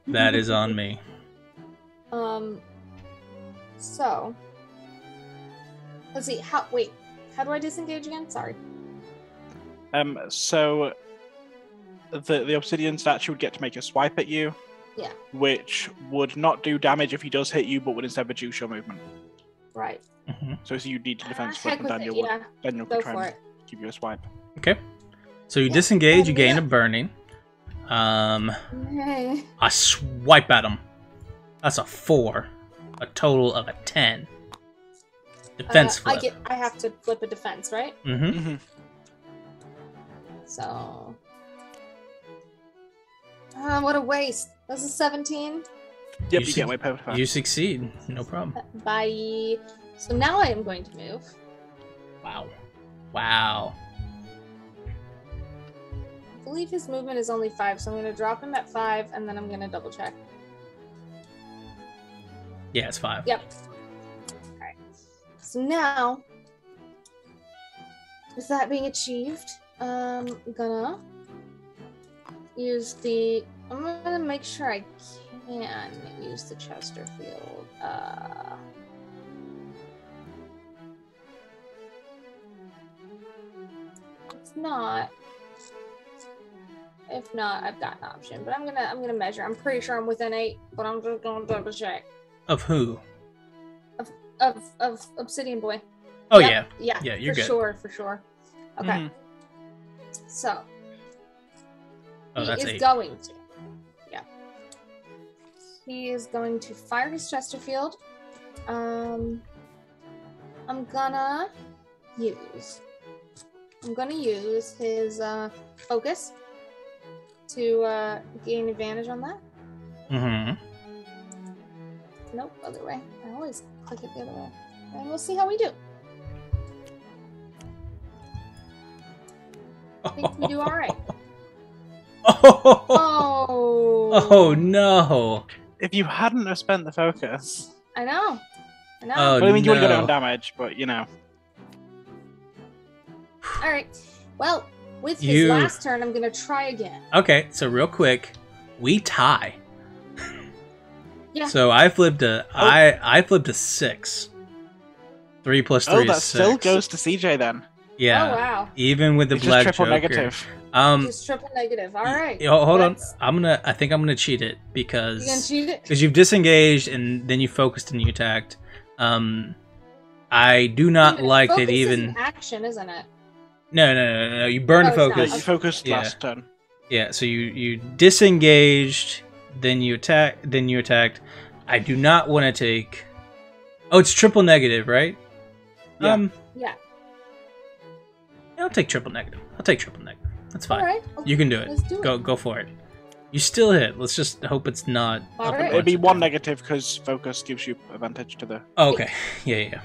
That is on me. So let's see. How do I disengage again? Sorry. So the obsidian statue would get to make a swipe at you. Yeah. Which would not do damage if he does hit you, but would instead reduce your movement. Right. So you need to defend Heck flip, and with Daniel it, would. yeah. Daniel Go could try for and it. give you a swipe. Okay. So you Yeah. disengage, you gain Yeah. a burning. Okay. I swipe at him. That's a 4. A total of a 10. Defense flip. I have to flip a defense, right? So. What a waste. That's a 17. Yep, you get away perfect. You succeed. No problem. Bye. So now I am going to move. Wow. I believe his movement is only 5, so I'm going to drop him at 5, and then I'm going to double check. Yeah, it's 5. Yep. Alright. So now, with that being achieved, I'm gonna use the... I'm gonna make sure I can use the Chesterfield. It's not. If not, I've got an option. But I'm gonna measure. I'm pretty sure I'm within 8, but I'm just gonna double check. Of who? Of Obsidian Boy. Oh, Yep. yeah. Yeah, you're good. For sure. Okay. So. Oh, that's he is 8. going to. Yeah. He is going to fire his Chesterfield. I'm gonna use his focus to gain advantage on that. Nope, other way. I always click it the other way. And we'll see how we do. I think we do alright. Oh no! If you hadn't have spent the focus. I know. Oh, Well, I mean, you would have got no. on damage, but you know. Alright. Well, with his last turn, I'm gonna try again. Okay, so real quick, we tie. Yeah. So I flipped I flipped a 6. 3 plus 3 Oh, is that 6. still goes to CJ then. Yeah. Oh wow. Even with the It's black just triple Joker. negative. Just triple negative. Alright. Hold on. I think I'm gonna cheat it because You gonna cheat it? because you've disengaged and then you focused and you attacked. I do not like that Focus even. is an action, isn't it? No. You burned Oh, it's not. focus. You focused Yeah. last turn. Yeah, so you disengaged, then you attacked. I do not want to take. Oh, it's triple negative, right? Yeah. Yeah. I'll take triple negative. That's fine. Alright. You can do it. Let's do it. Go for it. You still hit. Let's just hope it's not. All up a right. bunch It'd be of 1 damage. negative because focus gives you advantage to the. Oh, okay. Yeah.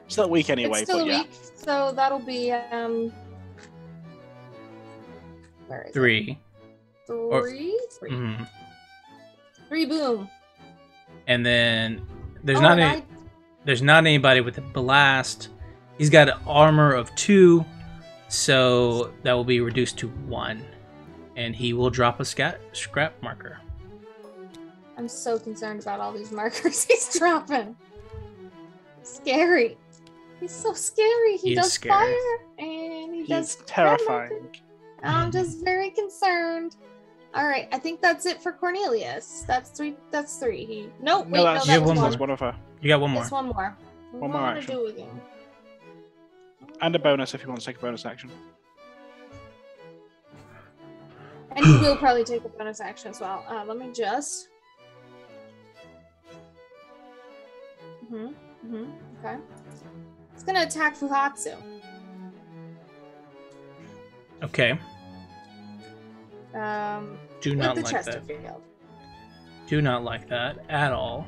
Still weak anyway, It's still but yeah. weak, so that'll be where is 3. it? 3? 3. Mhm. 3 boom. And then there's Oh, not and any. There's not anybody with a blast. He's got an armor of 2, so that will be reduced to 1, and he will drop a scrap marker. I'm so concerned about all these markers he's dropping. Scary. He's so scary. He He is does scary. fire and he does He's terrifying. I'm just very concerned. All right, I think that's it for Cornelius. That's 3. That's 3. No, that's You have was one more. that's one of her. You got one more. It's one more. One more What do I action. do again? And a bonus if you want to take a bonus action. And he will probably take a bonus action as well. Let me just. Okay. It's gonna attack Fuhatsu. Okay. Do With not the like that. Chesterfield. Do not like that at all.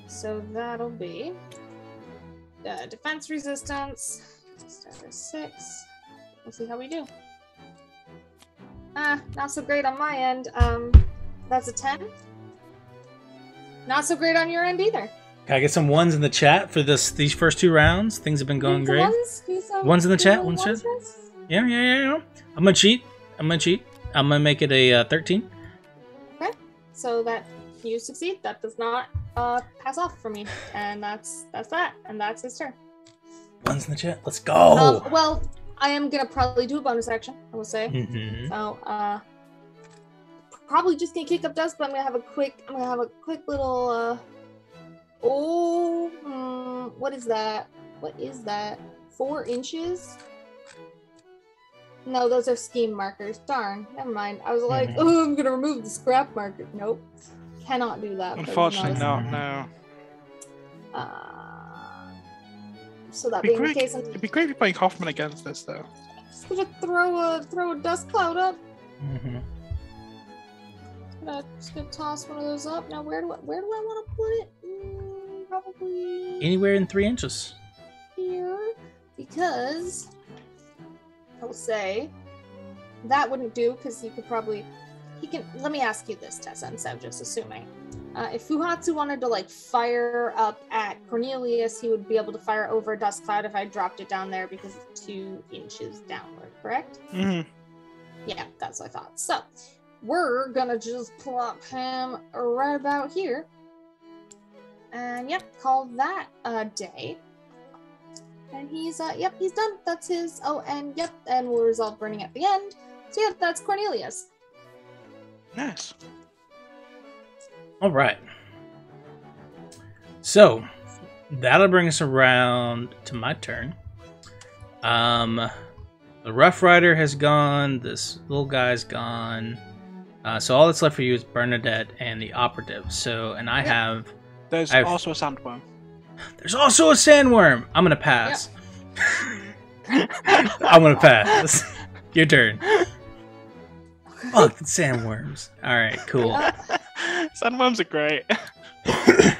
So that'll be defense resistance. Start at 6. We'll see how we do. Not so great on my end. That's a 10. Not so great on your end either. Can I get some ones in the chat for these first 2 rounds? Things have been going great. Ones in the chat. Ones chat. Yeah. I'm gonna cheat. I'm gonna make it a 13. Okay. So that you succeed. That does not pass off for me, and that's that, and that's his turn. Ones in the chat. Let's go. Well, I am gonna probably do a bonus action. I will say. So probably just gonna kick up dust, but I'm gonna have a quick little. What is that? 4 inches? No, those are scheme markers. Darn, never mind. I was like, oh, I'm gonna remove the scrap marker. Nope, cannot do that. Unfortunately, not. No. So that being the case, it'd be great if you're playing Hoffman against this, though. Just gonna throw a dust cloud up. Just gonna toss one of those up. Now, where do I want to put it? Probably anywhere in 3 inches. Here, because I will say that wouldn't do, because he can. Let me ask you this, Tessa, instead of just assuming. If Fuhatsu wanted to fire up at Cornelius, he would be able to fire over a dust cloud if I dropped it down there because it's 2 inches downward, correct? Yeah, that's what I thought. So we're gonna just plop him right about here. And call that a day. And he's he's done. That's his. Oh, and and we'll resolve burning at the end. So that's Cornelius. Nice. All right. So that'll bring us around to my turn. The Rough Rider has gone. This little guy's gone. So all that's left for you is Bernadette and the Operative. So, and I have. There's also a sandworm. There's also a sandworm. I'm gonna pass. I'm gonna pass. Your turn. Fuck the sandworms. All right, cool. Sandworms are great. It's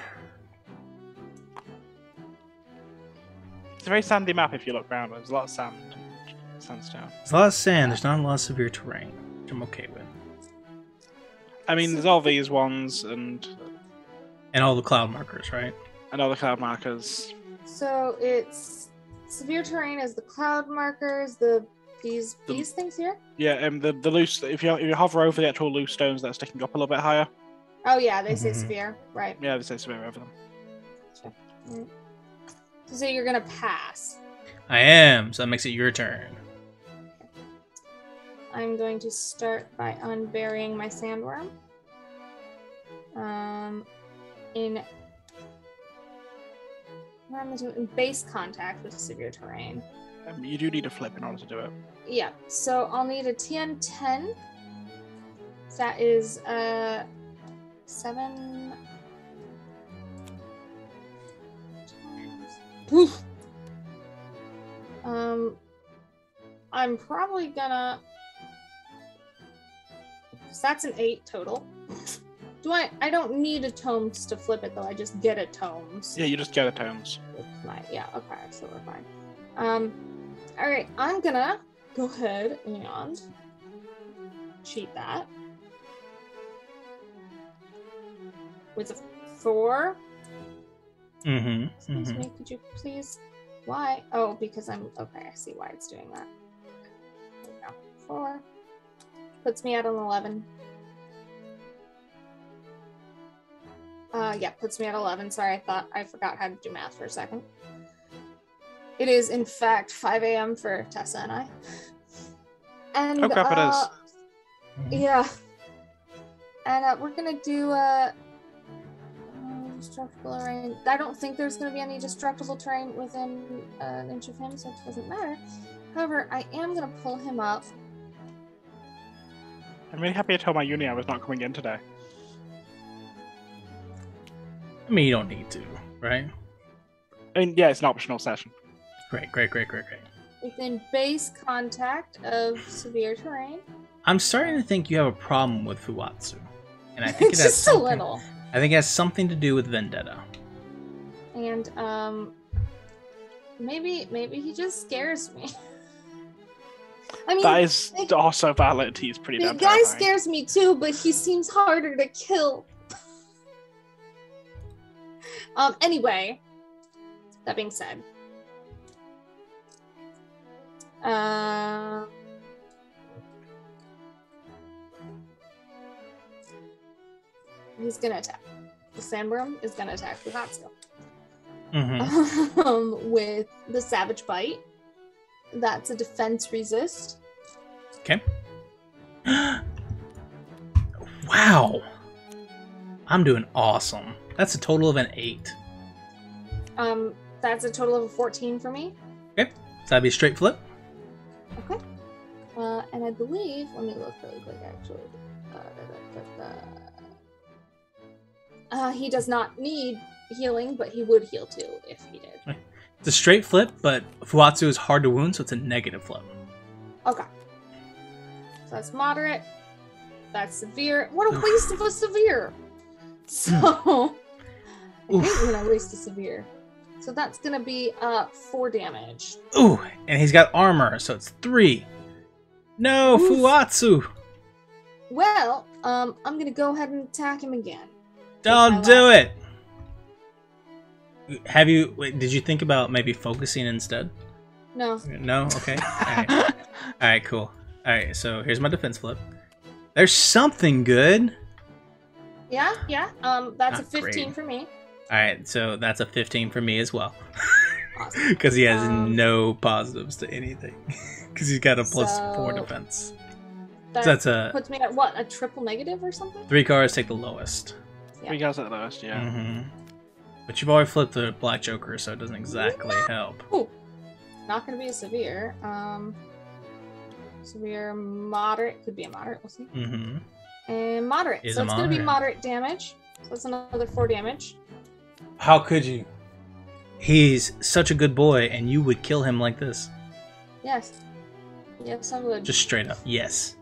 a very sandy map if you look around. There's a lot of sand and sandstone. There's a lot of sand. There's not a lot of severe terrain, which I'm okay with. I mean, there's all these ones and all the cloud markers, right? And all the cloud markers. So it's severe terrain is the cloud markers, these things here? Yeah, and the loose. If you hover over the actual loose stones that are sticking up a little bit higher. Oh yeah, they say severe, right? Yeah, they say severe over them. Sure. So you're gonna pass. I am. So that makes it your turn. I'm going to start by unburying my sandworm. In base contact with severe terrain. You do need a flip in order to do it. Yeah, so I'll need a TN10. That is 7. Oof. I'm probably gonna. So that's an 8 total. I don't need a tomes to flip it though. I just get a tomes. Yeah, you just get a tomes. Yeah. Okay. So we're fine. All right. I'm gonna go ahead and cheat that with a 4. Excuse me. Could you please? Why? Oh, because I'm okay. I see why it's doing that. There we go. 4 puts me at an 11. Yeah, puts me at 11. Sorry, I forgot how to do math for a second. It is, in fact, 5 a.m. for Tessa and I. And, oh, crap, it is. Yeah. And we're going to do destructible terrain. I don't think there's going to be any destructible terrain within an inch of him, so it doesn't matter. However, I am going to pull him up. I'm really happy to tell my uni I was not coming in today. I mean, you don't need to, right? I mean, yeah, it's an optional session. Great. Within base contact of severe terrain. I'm starting to think you have a problem with Fuhatsu. And I think it has just a little. I think it has something to do with Vendetta. And maybe he just scares me. I mean, that is also valid. He's pretty damn the guy terrifying. scares me too, but he seems harder to kill. Anyway, that being said, he's gonna attack. The sandworm is gonna attack Fuhatsu. With the Savage Bite. That's a defense resist. Okay. Wow. I'm doing awesome. That's a total of an 8. That's a total of a 14 for me. Okay. So that'd be a straight flip. Okay. And I believe, let me look really quick actually. He does not need healing, but he would heal too if he did. Okay. It's a straight flip, but Fuhatsu is hard to wound, so it's a negative flip. Okay. So that's moderate. That's severe. What a waste of a severe. So I hate when I waste a severe. So that's gonna be 4 damage. Ooh, and he's got armor, so it's 3. No, oof. Fuhatsu. Well, I'm gonna go ahead and attack him again. Don't do it. Have you? Wait, did you think about maybe focusing instead? No. No. Okay. All right. All right. Cool. All right. So here's my defense flip. There's something good. Yeah. Yeah. That's Not a 15 great. for me. All right. So that's a 15 for me as well. Awesome. Because he has no positives to anything. Because he's got a +4 defense. That So that's a puts me at what? A triple negative or something? 3 cards take the lowest. Yeah. 3 cards at the lowest, yeah. Mm-hmm. But you've already flipped the Black Joker, so it doesn't exactly help. Ooh. Not gonna be a severe. Severe, moderate. Could be a moderate. We'll see. Mm-hmm. And moderate. Is So a it's gonna be moderate. moderate damage. So that's another 4 damage. How could you? He's such a good boy, and you would kill him like this. Yes. Yes, I would. Just straight up, yes.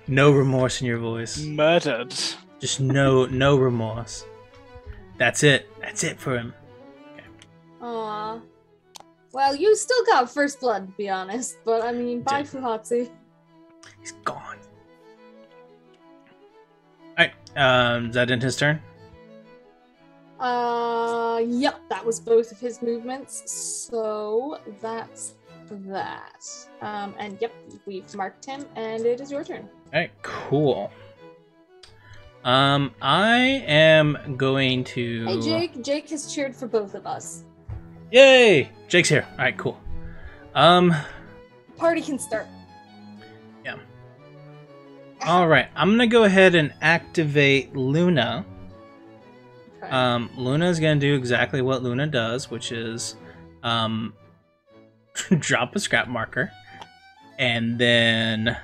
No remorse in your voice. Murdered. Just no remorse. That's it. That's it for him. Okay. Aw. Well, you still got first blood, to be honest. But I mean, bye, Dude. Fuhatsu. He's gone. Alright, is that in his turn? Yep, that was both of his movements. So that's that. And yep, we've marked him, and it is your turn. Alright, cool. I am going to... Hey, Jake. Jake has cheered for both of us. Yay! Jake's here. Alright, cool. Party can start. Yeah. Alright, I'm gonna go ahead and activate Luna. Okay. Luna's gonna do exactly what Luna does, which is, drop a scrap marker, and then,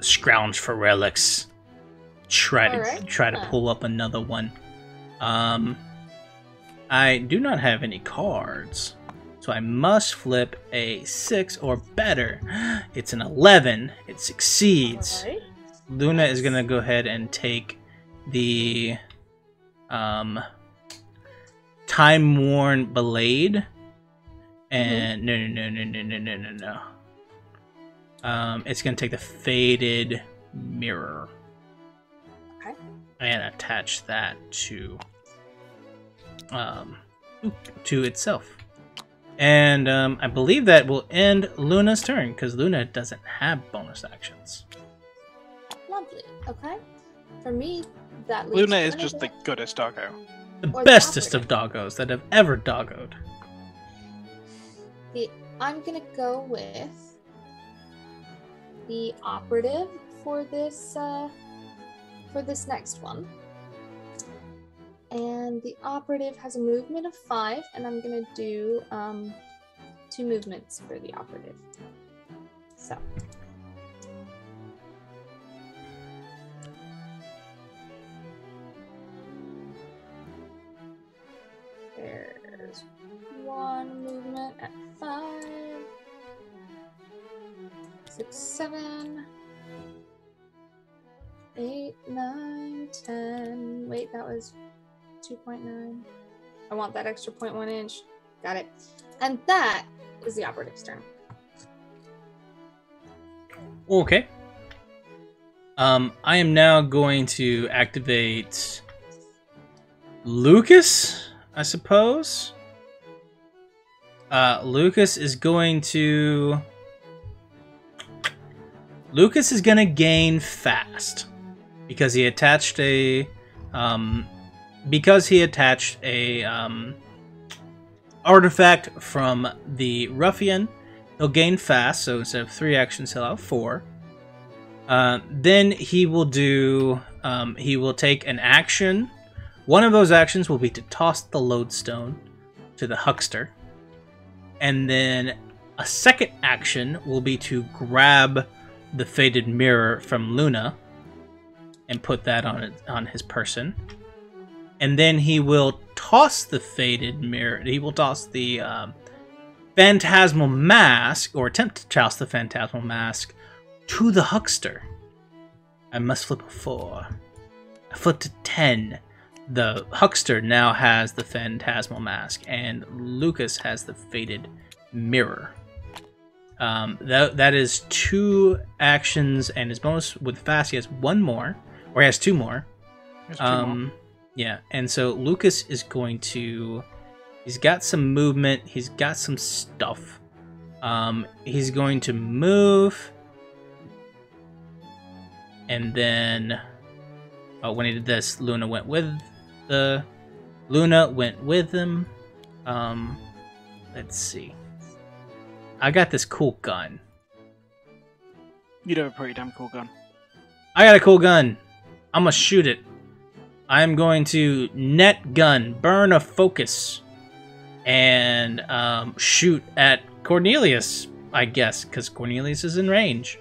scrounge for relics. Try to pull up another one. I do not have any cards, so I must flip a 6 or better. It's an 11. It succeeds. Alright. Luna is gonna go ahead and take the time-worn blade, and no. It's gonna take the faded mirror. Okay. And attach that to itself. And I believe that will end Luna's turn, because Luna doesn't have bonus actions. Lovely. Okay. For me, that leaves Luna is one just of the goodest doggo. The Or the bestest of operative. doggos that have ever doggoed. I'm gonna go with the operative for this next one. And the operative has a movement of 5, and I'm gonna do 2 movements for the operative. So there's 1 movement at 5, 6, 7, 8, 9, 10. Wait, that was 2.9. I want that extra 0.1 inch. Got it. And that is the operative's turn. Okay. I am now going to activate Lucas, I suppose. Lucas is going to gain fast because he attached a artifact from the ruffian. He'll gain fast, so instead of 3 actions, he'll have 4. Then he will do. He will take an action. One of those actions will be to toss the lodestone to the huckster, and then a second action will be to grab the faded mirror from Luna and put that on his person. And then he will toss the faded mirror. He will toss the phantasmal mask, or attempt to toss the phantasmal mask, to the huckster. I must flip a 4. I flipped a 10. The huckster now has the phantasmal mask, and Lucas has the faded mirror. That is 2 actions, and his bonus with fast, he has 1 more, or he has 2 more. Yeah, and so Lucas is going to. He's got some movement. He's got some stuff. He's going to move, and then when he did this, Luna went with him. Let's see. I got this cool gun. You have a pretty damn cool gun. I got a cool gun. I'm gonna shoot it. I'm going to net gun, burn a focus, and shoot at Cornelius, I guess, because Cornelius is in range.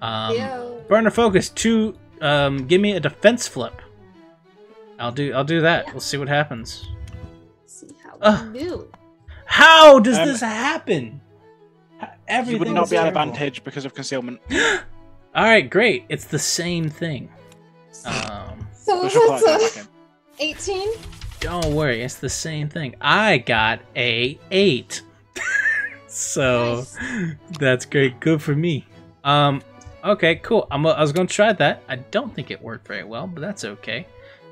Burn a focus to give me a defense flip. I'll do that. Yeah. We'll see what happens. See how we do. How does this happen? Everything you would not be at advantage because of concealment. All right, great. It's the same thing. So that's a 18? Don't worry, it's the same thing. I got a 8. So nice. That's great. Good for me. Okay, cool. I was going to try that. I don't think it worked very well, but that's okay.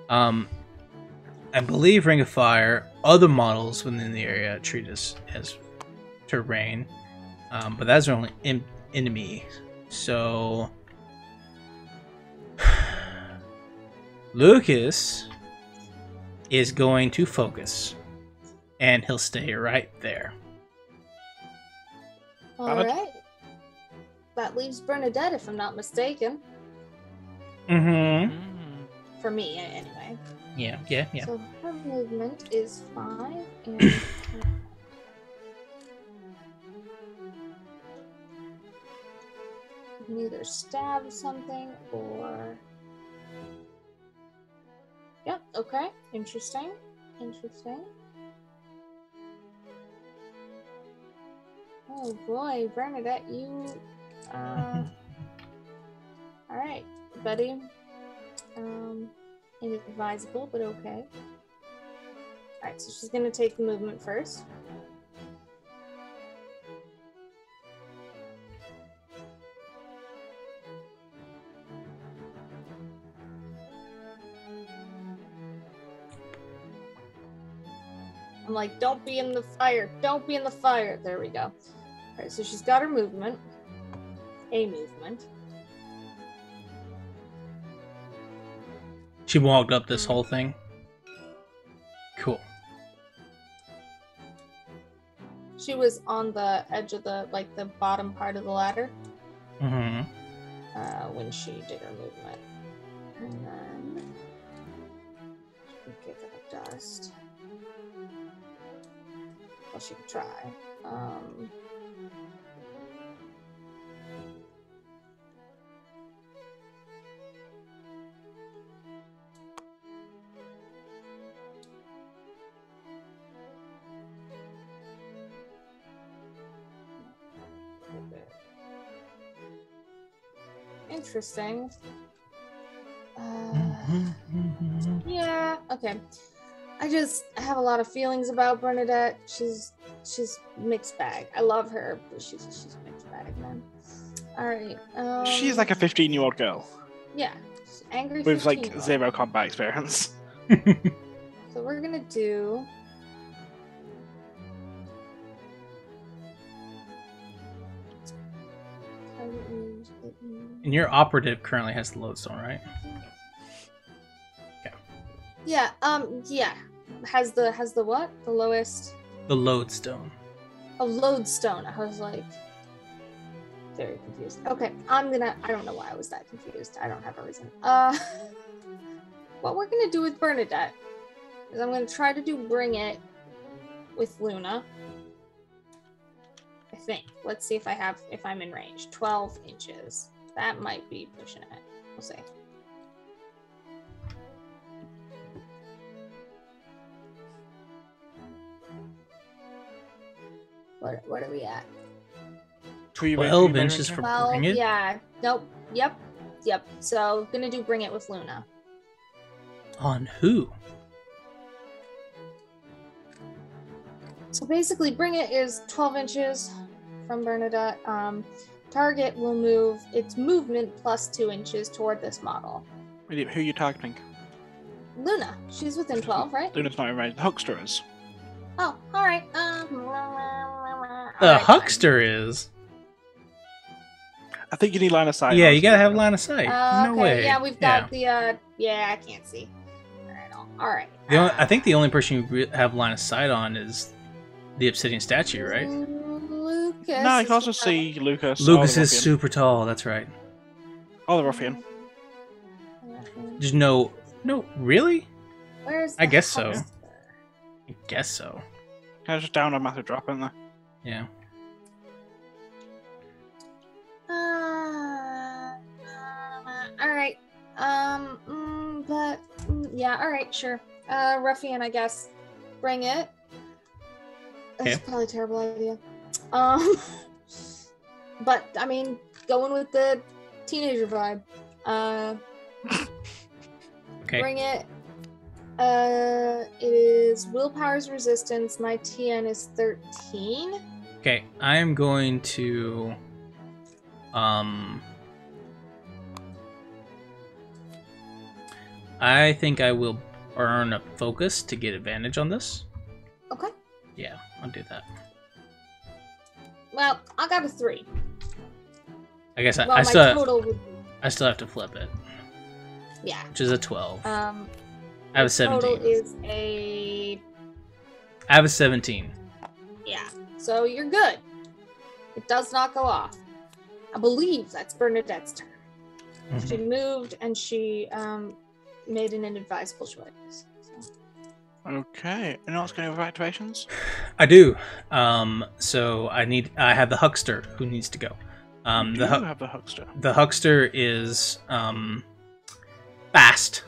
I believe Ring of Fire, other models within the area treat us as terrain, but that's our only enemy. So Lucas is going to focus, and he'll stay right there. Alright. That leaves Bernadette, if I'm not mistaken. Mm-hmm. For me, anyway. Yeah. So her movement is 5, and you can either stab something or... Yep, okay. Interesting. Oh boy, Bernadette, you... Alright, buddy. Inadvisable, but okay. Alright, so she's gonna take the movement first. I'm like, don't be in the fire, don't be in the fire. There we go. Alright, so she's got her movement. A movement. She walked up this whole thing. Cool. She was on the edge of the bottom part of the ladder. Mm-hmm. When she did her movement. And then she can kick up dust. Well, she could try. Interesting. Yeah, okay. I have a lot of feelings about Bernadette. She's mixed bag. I love her, but she's mixed bag, man. Alright. She's like a 15-year-old girl. Yeah. Angry with 15-year-old. like 0 combat experience. So we're gonna do. And your operative currently has the lodestone, right? Okay. Yeah. Yeah. Has the what? The lowest. The lodestone. A lodestone. I was like very confused. Okay, I don't know why I was that confused. I don't have a reason. What we're gonna do with Bernadette is I'm gonna try to do bring it with Luna. I think. Let's see if I'm in range. 12 inches. That might be pushing it. We'll see. What are we at? 12 inches for 12, bring it? yeah. Nope. Yep. So gonna do bring it with Luna. On who? So basically, bring it is 12 inches from Bernadette. Target will move its movement plus 2 inches toward this model. Who are you targeting? Luna. She's within 12, right? Luna's not in range. The Huckster is. Oh, all right. The huckster is. I think you need line of sight. Yeah, you gotta have line of sight. No okay. way. Yeah, we've got the. Yeah, I can't see. All right. I think the only person you have line of sight on is the obsidian statue, right? Lucas. No, you can also see Lucas. Lucas is super tall. That's right. Oh, the ruffian. There's no, really? Where's? I guess so. I guess so. Kind of just down a massive drop, isn't there? Yeah. All right. Yeah. All right. Sure. Ruffian, I guess. Bring it. That's probably a terrible idea. But I mean, going with the teenager vibe. Okay. Bring it. It is willpower's resistance. My TN is 13. Okay, I am going to I think I will burn a focus to get advantage on this. Okay. Yeah, I'll do that. Well, I got a 3. I guess Well, I my still total would be, I still have to flip it, yeah. which is a 12. I The have a 17. total is a I have a 17. yeah. So you're good. It does not go off. I believe that's Bernadette's turn. Mhm. She moved and she made an inadvisable choice. So. Okay. And what's going over activations? I do. So I have the huckster who needs to go. You do have the Huckster. The huckster is fast.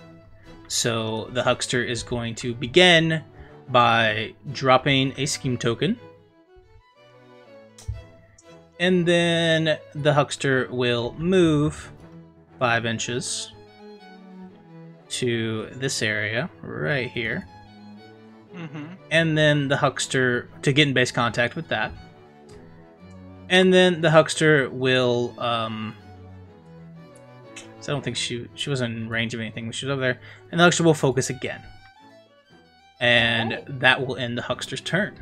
So the huckster is going to begin by dropping a scheme token. And then the huckster will move 5 inches to this area right here. Mm-hmm. And then the huckster to get in base contact with that. And then the huckster will so I don't think she wasn't in range of anything. She was over there. And the huckster will focus again. And that will end the huckster's turn.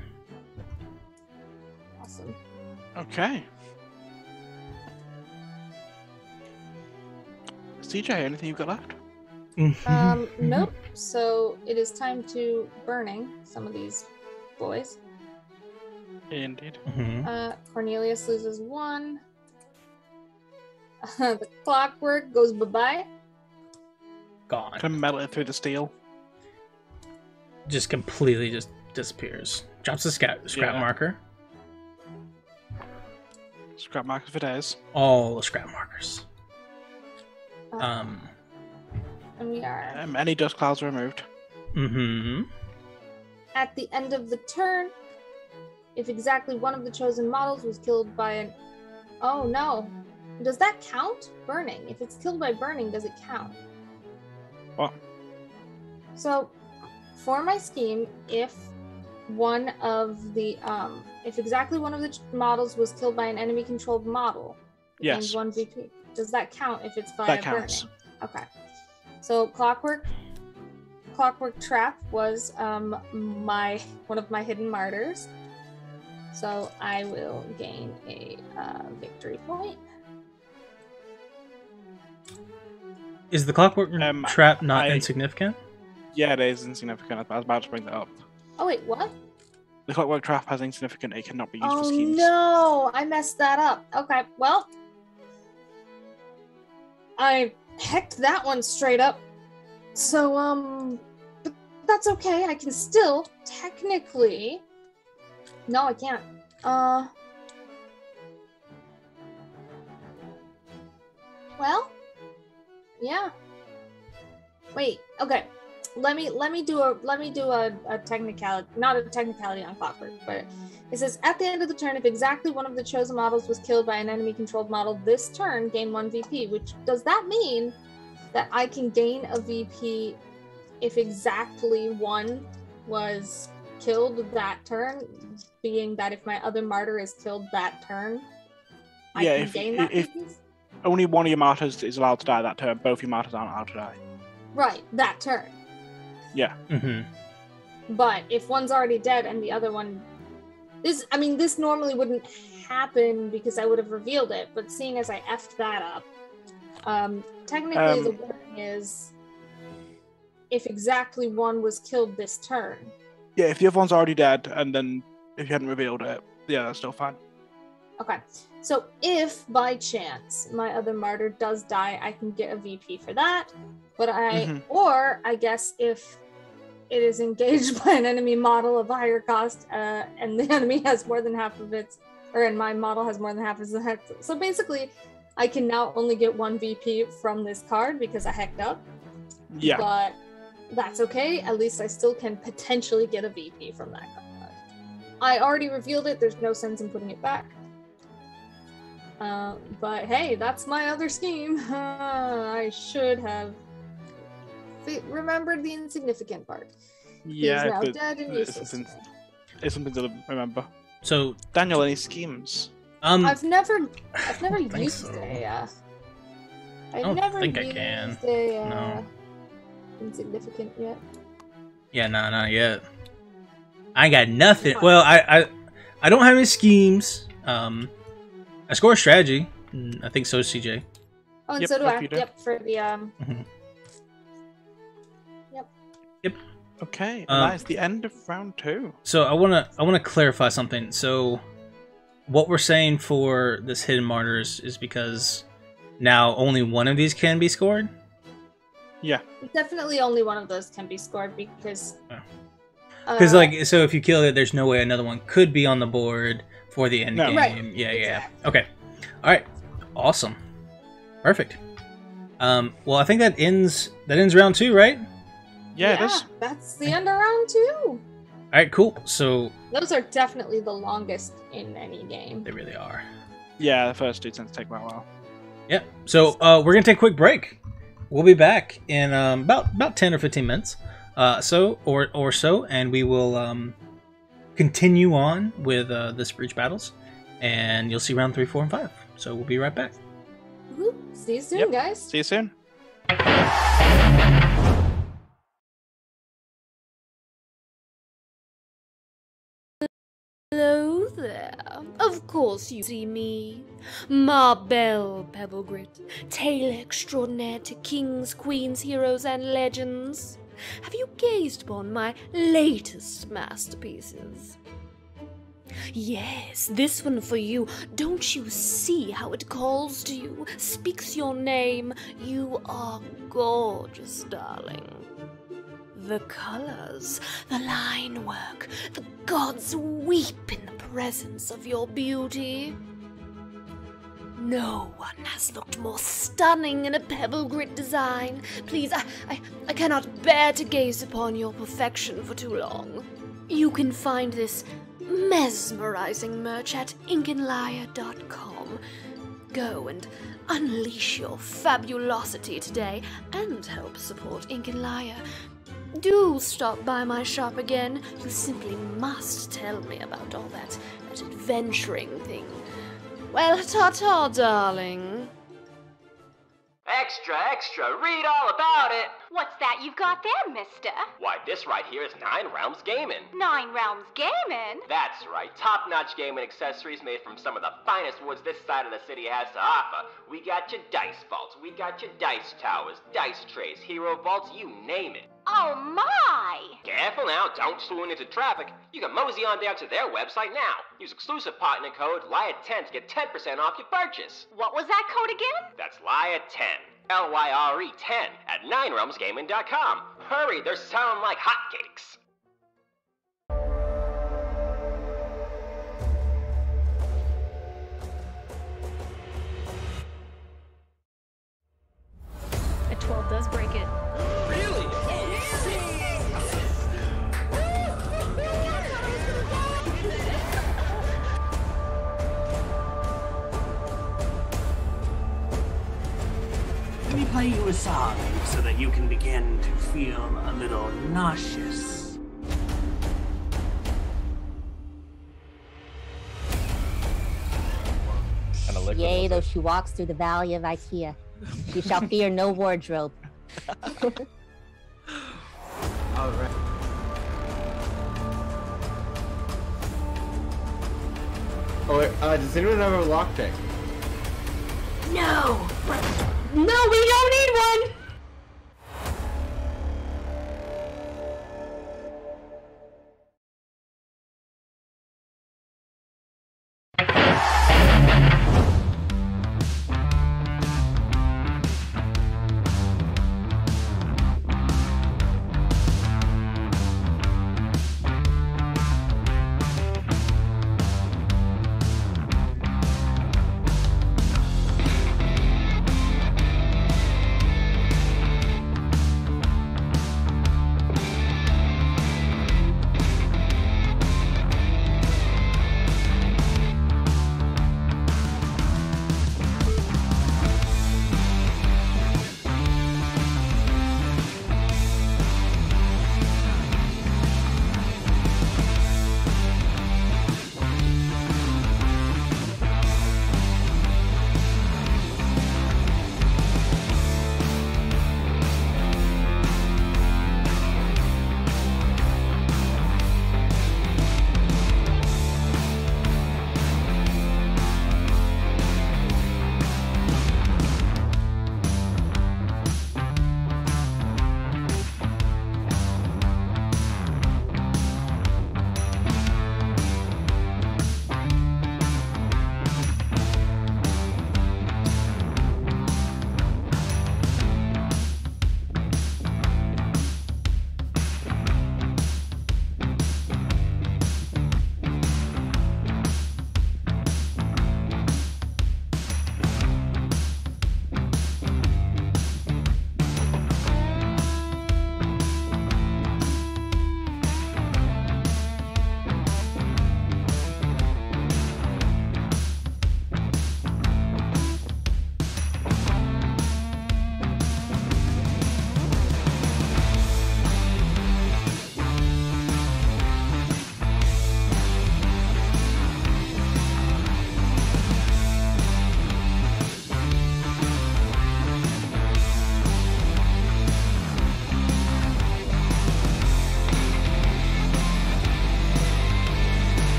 Awesome. Okay. CJ, anything you've got left? Nope. So it is time to burning some of these boys. Indeed. Mhm. Cornelius loses 1. The clockwork goes bye-bye. Gone. Can metal it through the steel. Just completely just disappears. Drops the scrap Yeah. marker. Scrap markers for days. All the scrap markers. And we are Any dust clouds are removed. Mm-hmm. at the end of the turn. If exactly one of the chosen models was killed by an... Oh, no. Does that count? Burning. If it's killed by burning, does it count? What? So, for my scheme, if one of the... if exactly one of the models was killed by an enemy-controlled model, it Yes. gains 1 VP. Does that count if it's via That counts. burning? Okay. So, clockwork Clockwork Trap was one of my hidden martyrs. So I will gain a victory point. Is the Clockwork Trap not insignificant? Yeah, it is insignificant. I was about to bring that up. Oh wait, what? The Clockwork Trap has insignificant. It cannot be used for schemes. Oh no, I messed that up. Okay, well, I hecked that one straight up. So but that's okay. I can still technically. No, I can't. Well, yeah. Wait. Okay. Let me do a technicality, not a technicality on Clockwork, but it says at the end of the turn, if exactly one of the chosen models was killed by an enemy controlled model this turn, gain 1 VP. Which does that mean that I can gain a VP if exactly one was killed that turn? Being that if my other martyr is killed that turn, I can gain that VP? Only one of your martyrs is allowed to die that turn. Both your martyrs aren't allowed to die. Right, that turn. Yeah. Mm-hmm. But if one's already dead and the other one, this normally wouldn't happen because I would have revealed it. But seeing as I effed that up, technically the wording is if exactly one was killed this turn. Yeah, if the other one's already dead, and then if you hadn't revealed it, yeah, that's still fine. Okay, so if by chance my other martyr does die, I can get a VP for that. But or I guess if it is engaged by an enemy model of higher cost, and the enemy has more than half of its, and my model has more than half of its heck. So basically, I can now only get 1 VP from this card because I hecked up. Yeah. But that's okay. At least I still can potentially get a VP from that card. I already revealed it. There's no sense in putting it back. But hey, that's my other scheme. I should have remembered the insignificant part. Yeah, now dead and useless. It's something to remember. So, Daniel, any schemes? I've never used so. I've don't never think I used can. a insignificant yet. Yeah, no, not yet. I got nothing. Well, I don't have any schemes. I score a strategy. I think so, CJ. Oh, and Yep, so do I. you do. Yep, for the Yep. Okay, and that is the end of round 2. So I wanna clarify something. So what we're saying for this hidden martyrs is because now only one of these can be scored. Yeah. Definitely only one of those can be scored because. Because like, so if you kill it, there's no way another one could be on the board for the end game. Right. Yeah, exactly. yeah. Okay. All right. Awesome. Perfect. Well, I think that ends round 2, right? Yeah, it is. That's the end of round 2. All right, cool. So those are definitely the longest in any game. they really are. Yeah, the first 2 tend to take quite a while. Yep. So we're gonna take a quick break. We'll be back in about 10 or 15 minutes, or so, and we will continue on with this breach battles, and you'll see round 3, 4, and 5. So we'll be right back. Woo-hoo. See you soon, guys. See you soon. Hello there. Of course you see me. Marbelle Pebblegrit, tale extraordinaire to kings, queens, heroes, and legends. Have you gazed upon my latest masterpieces? Yes, this one for you. Don't you see how it calls to you, speaks your name? You are gorgeous, darling. The colors, the line work, the gods weep in the presence of your beauty. No one has looked more stunning in a pebble grit design. Please, I cannot bear to gaze upon your perfection for too long. You can find this mesmerizing merch at inkinliar.com. Go and unleash your fabulosity today and help support Ink and Liar. Do stop by my shop again. You simply must tell me about all that adventuring thing. Well, ta-ta, darling. Extra, extra, read all about it! What's that you've got there, mister? Why, this right here is 9 Realms Gaming. 9 Realms Gaming? That's right, top-notch gaming accessories made from some of the finest woods this side of the city has to offer. We got your dice vaults, we got your dice towers, dice trays, hero vaults, you name it. Oh my! Careful now, don't swoon into traffic. You can mosey on down to their website now. Use exclusive partner code LYRE10 to get 10% off your purchase. What was that code again? That's LYRE10. LYRE10 at 9realmsgaming.com. Hurry, they're selling like hotcakes. A 12 does break it. Really? Let me play you a song so that you can begin to feel a little nauseous. Yea, though she walks through the valley of Ikea, she shall fear no wardrobe. Alright. Oh wait, does anyone have a lockpick? No! No, we don't need one!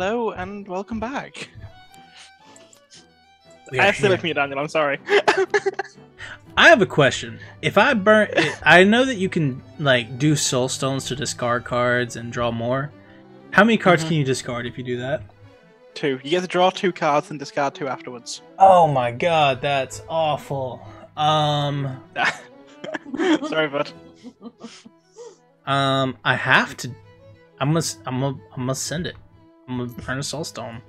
hello and welcome back. Yeah, I have to yeah. look me, Daniel. I'm sorry. I have a question. If I burn, I know that you can like do soul stones to discard cards and draw more. How many cards can you discard if you do that? 2. You get to draw 2 cards and discard 2 afterwards. Oh my god, that's awful. Sorry, bud. I have to. I'm gonna send it. I'm gonna burn a soul stone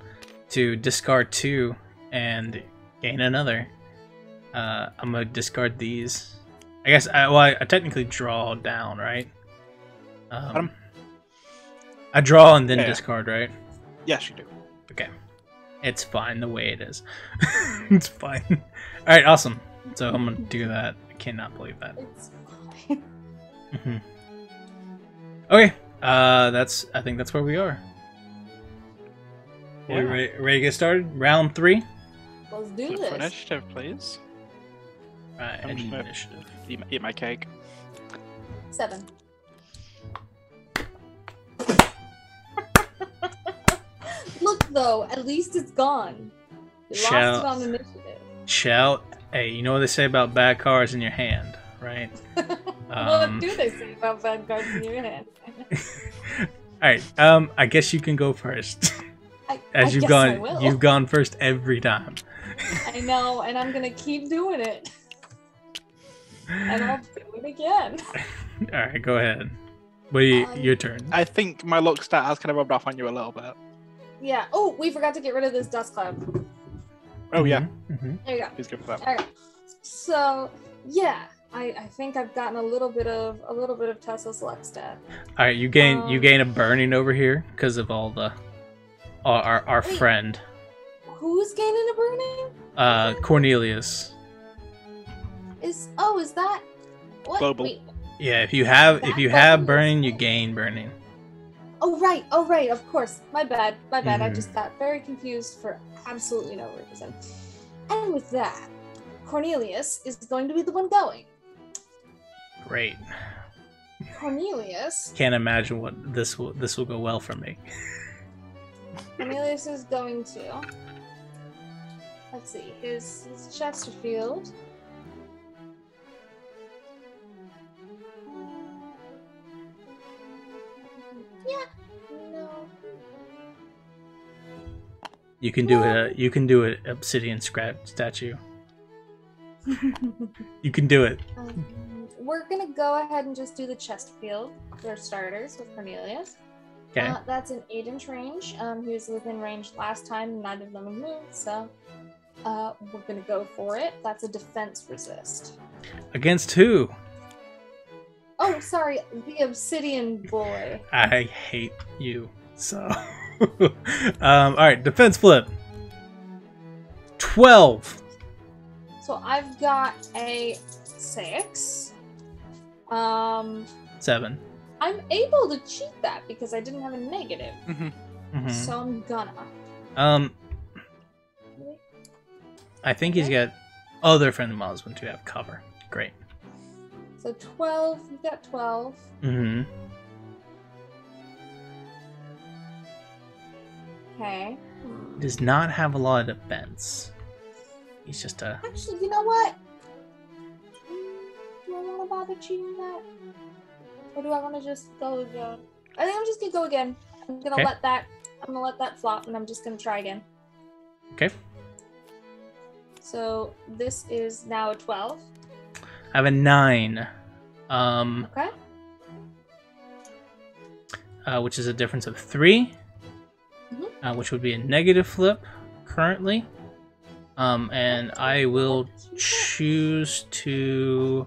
to discard 2 and gain another. I'm gonna discard these. I guess I technically draw down, right? I draw and then discard, right? Yes, you do. Okay, it's fine the way it is. It's fine. All right, awesome. So I'm gonna do that. I cannot believe that. It's fine. Okay, I think that's where we are. Yeah. We ready to get started? Round 3. Let's do Flip for this. initiative, please. Right, I'm I just need gonna initiative. Eat my cake. 7. Look though, at least it's gone. You lost it on initiative. Shout. Hey, you know what they say about bad cards in your hand, right? What do they say about bad cards in your hand? Alright, I guess you can go first. As I guess I will. you've gone first every time. I know, and I'm gonna keep doing it. And I'll do it again. Alright, go ahead. Your turn. I think my luck stat has kind of rubbed off on you a little bit. Yeah. Oh, we forgot to get rid of this dust cloud. Oh yeah. There you go. He's good for that. Alright. So yeah, I think I've gotten a little bit of Tesla's luck stat. Alright, you gain a burning over here because of all the our Wait. friend. Who's gaining a burning? Cornelius. Is that what? Global. Wait. Yeah, if you have Cornelius. burning, you gain burning. Oh right, of course. My bad. I just got very confused for absolutely no reason. And with that, Cornelius is going to be the one going. Great. Cornelius. Can't imagine what this will go well for me. Cornelius is going to. Let's see, his Chesterfield. Yeah. No. You can do it. You can do it. Obsidian statue. You can do it. We're gonna go ahead and just do the Chesterfield for starters with Cornelius. Okay. That's an 8-inch range. He was within range last time, and neither of them have moved, so we're gonna go for it. That's a defense resist. Against who? Oh, sorry, the Obsidian boy. I hate you. So, all right, defense flip. 12. So I've got a 6. 7. I'm able to cheat that because I didn't have a negative. So I'm gonna. I think he's got other friendly models to have cover. Great. So 12, you got 12. Okay. Does not have a lot of defense. He's just a. Actually, you know what? Do I want to bother cheating that? Or do I want to just go again? I think I'm just gonna go again. I'm gonna let that flop, and I'm just gonna try again. Okay. So this is now a 12. I have a 9. Okay. Which is a difference of 3. Which would be a negative flip currently. And I will choose to.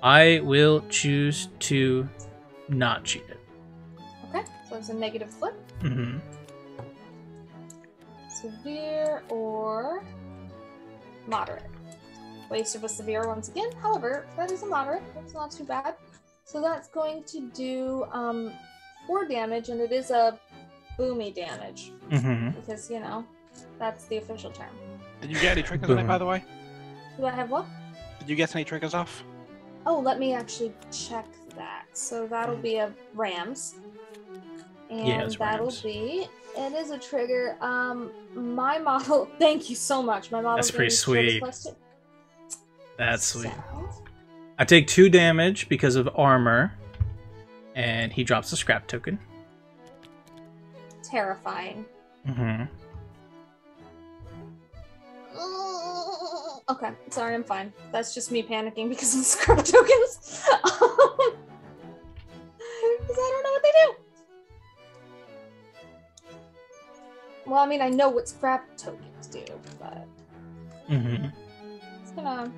I will choose to not cheat it. Okay, so it's a negative flip. Severe or moderate. Waste of a severe once again. However, that is a moderate. That's not too bad. So that's going to do 4 damage, and it is a boomy damage. Because, you know, that's the official term. Did you get any triggers on it, by the way? Do I have what? Did you get any triggers off? Oh, let me actually check that. So that'll be a Rams. And Yeah, it's that'll Rams. be... It is a trigger. My model... Thank you so much. My model... That's pretty sweet. That's sweet. So, I take 2 damage because of armor. And he drops a scrap token. terrifying. Mm-hmm. Okay, sorry, I'm fine. That's just me panicking because of the scrap tokens. Because I don't know what they do. Well, I mean, I know what scrap tokens do, but... Mm-hmm. It's gonna...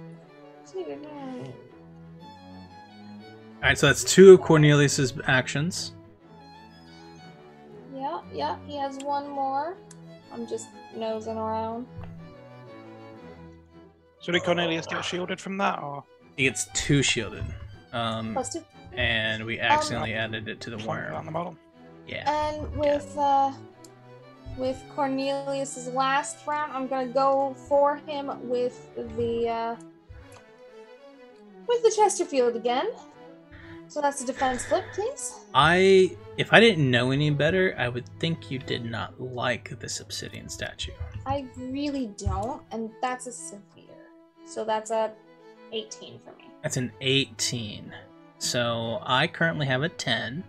Alright, so that's 2 of Cornelius's actions. Yeah, he has 1 more. I'm just nosing around. So did Cornelius get shielded from that, or? He gets 2 shielded. +2. And we accidentally added it to the Flank wire. on the model. Yeah. And with Cornelius's last round, I'm gonna go for him with the Chesterfield again. So that's a defense flip, please. If I didn't know any better, I would think you did not like this obsidian statue. I really don't, and that's a severe. So that's a 18 for me. That's an 18. So I currently have a 10.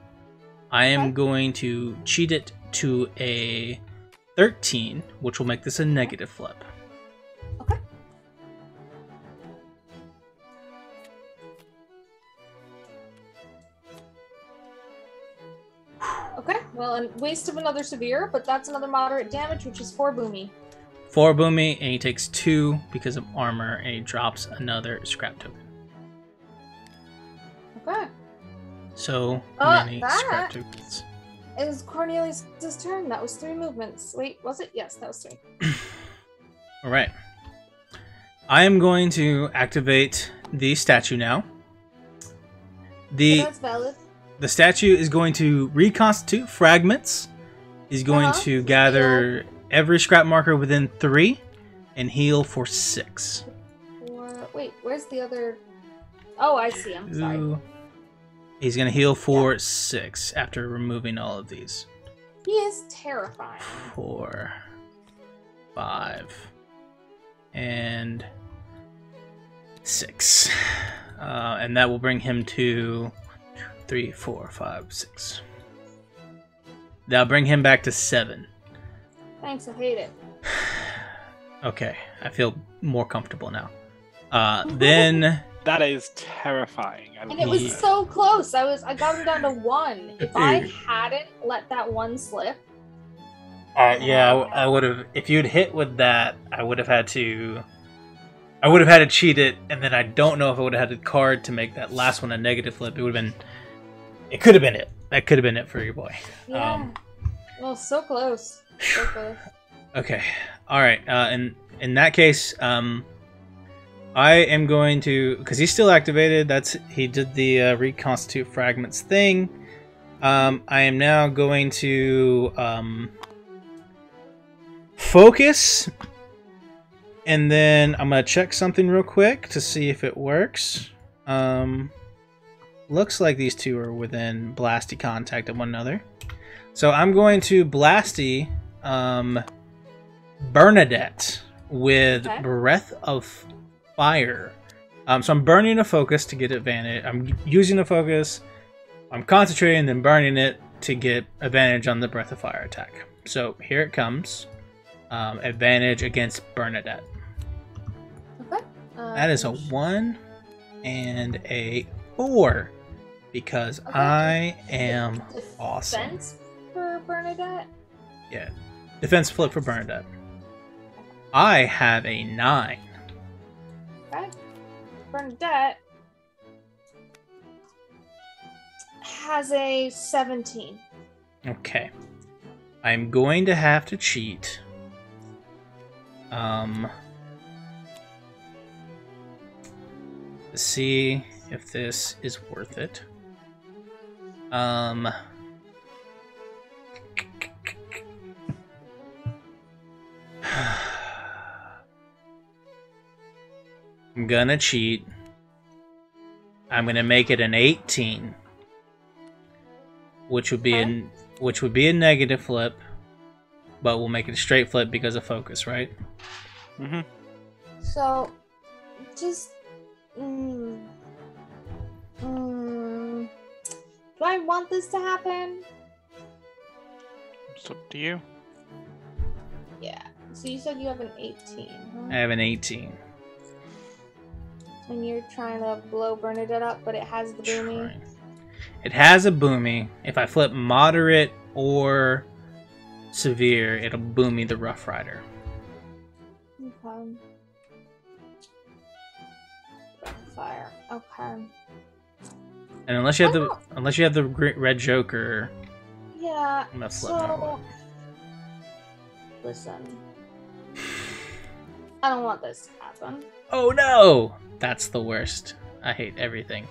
I am going to cheat it to a 13, which will make this a negative flip. Okay. Okay, well, and waste of another severe, but that's another moderate damage, which is 4 boomy. 4 boomy, and he takes 2 because of armor, and he drops another scrap token. Okay. So many that scrap tokens. It was Cornelius' turn. That was 3 movements. Wait, was it? Yes, that was 3. Alright. I am going to activate the statue now. That's valid. The statue is going to reconstitute fragments. He's going to gather every scrap marker within 3 and heal for 6. Wait, where's the other... Oh, I see. I'm sorry. Ooh. He's going to heal for 6 after removing all of these. He is terrifying. 4, 5, and 6. And that will bring him to 3, 4, 5, 6. That'll bring him back to 7. Thanks, I hate it. Okay, I feel more comfortable now. Then... That is terrifying. And it was so close. I got him down to 1. If I hadn't let that 1 slip... yeah, I would have... If you'd hit with that, I would have had to... I would have had to cheat it, and then I don't know if I would have had the card to make that last one a negative flip. It would have been... It could have been it. That could have been it for your boy. Yeah. Well, so close. So close. Okay. Alright, in that case, I am going to... Because he's still activated, he did the reconstitute fragments thing. I am now going to focus, and then I'm going to check something real quick to see if it works. Looks like these 2 are within blasty contact of one another. So I'm going to blasty Bernadette with Breath of Fire. So I'm burning a focus to get advantage. I'm using a focus. I'm concentrating, then burning it to get advantage on the Breath of Fire attack. So here it comes. Advantage against Bernadette. Okay. That is a 1 and a 4. Because I am awesome. Defense for Bernadette? Yeah. Defense flip for Bernadette. I have a 9. Okay. Bernadette has a 17. Okay. I'm going to have to cheat. To see if this is worth it. I'm gonna cheat. I'm gonna make it an 18, which would be a negative flip, but we'll make it a straight flip because of focus, right? Mm-hmm. So, just do I want this to happen? It's up to you. Yeah. So you said you have an 18, huh? I have an 18. And you're trying to blow Bernadette up, but it has the boomy. It has a boomy. If I flip moderate or severe, it'll boomy the Rough Rider. Okay. Fire. Okay. And unless you have the red Joker, Yeah. I'm gonna flip that one. Listen. I don't want this to happen. Oh no! That's the worst. I hate everything.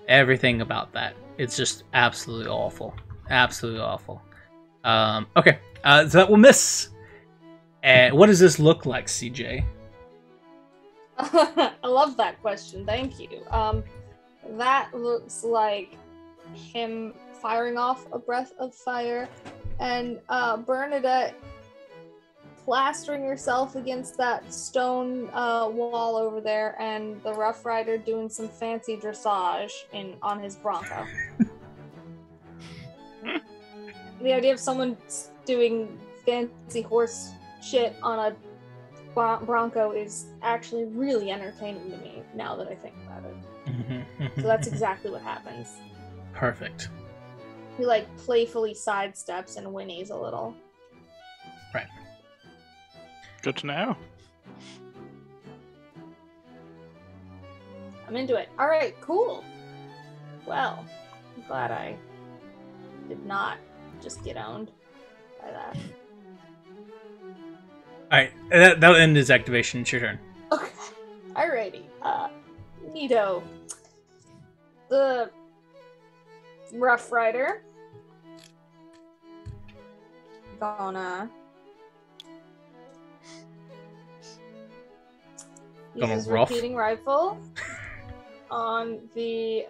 Everything about that. It's just absolutely awful. Absolutely awful. Okay. So that will miss. And what does this look like, CJ? I love that question. Thank you. That looks like him firing off a breath of fire, and Bernadette plastering herself against that stone wall over there, and the Rough Rider doing some fancy dressage on his Bronco. The idea of someone doing fancy horse shit on a Bronco is actually really entertaining to me now that I think about it. So that's exactly what happens. Perfect. He like playfully sidesteps and whinnies a little. Right. Good to know. I'm into it. All right, cool. Well, I'm glad I did not just get owned by that. Alright, that'll end his activation. It's your turn. Okay. Alrighty. Neato. The Rough Rider. Gonna use his repeating rifle on the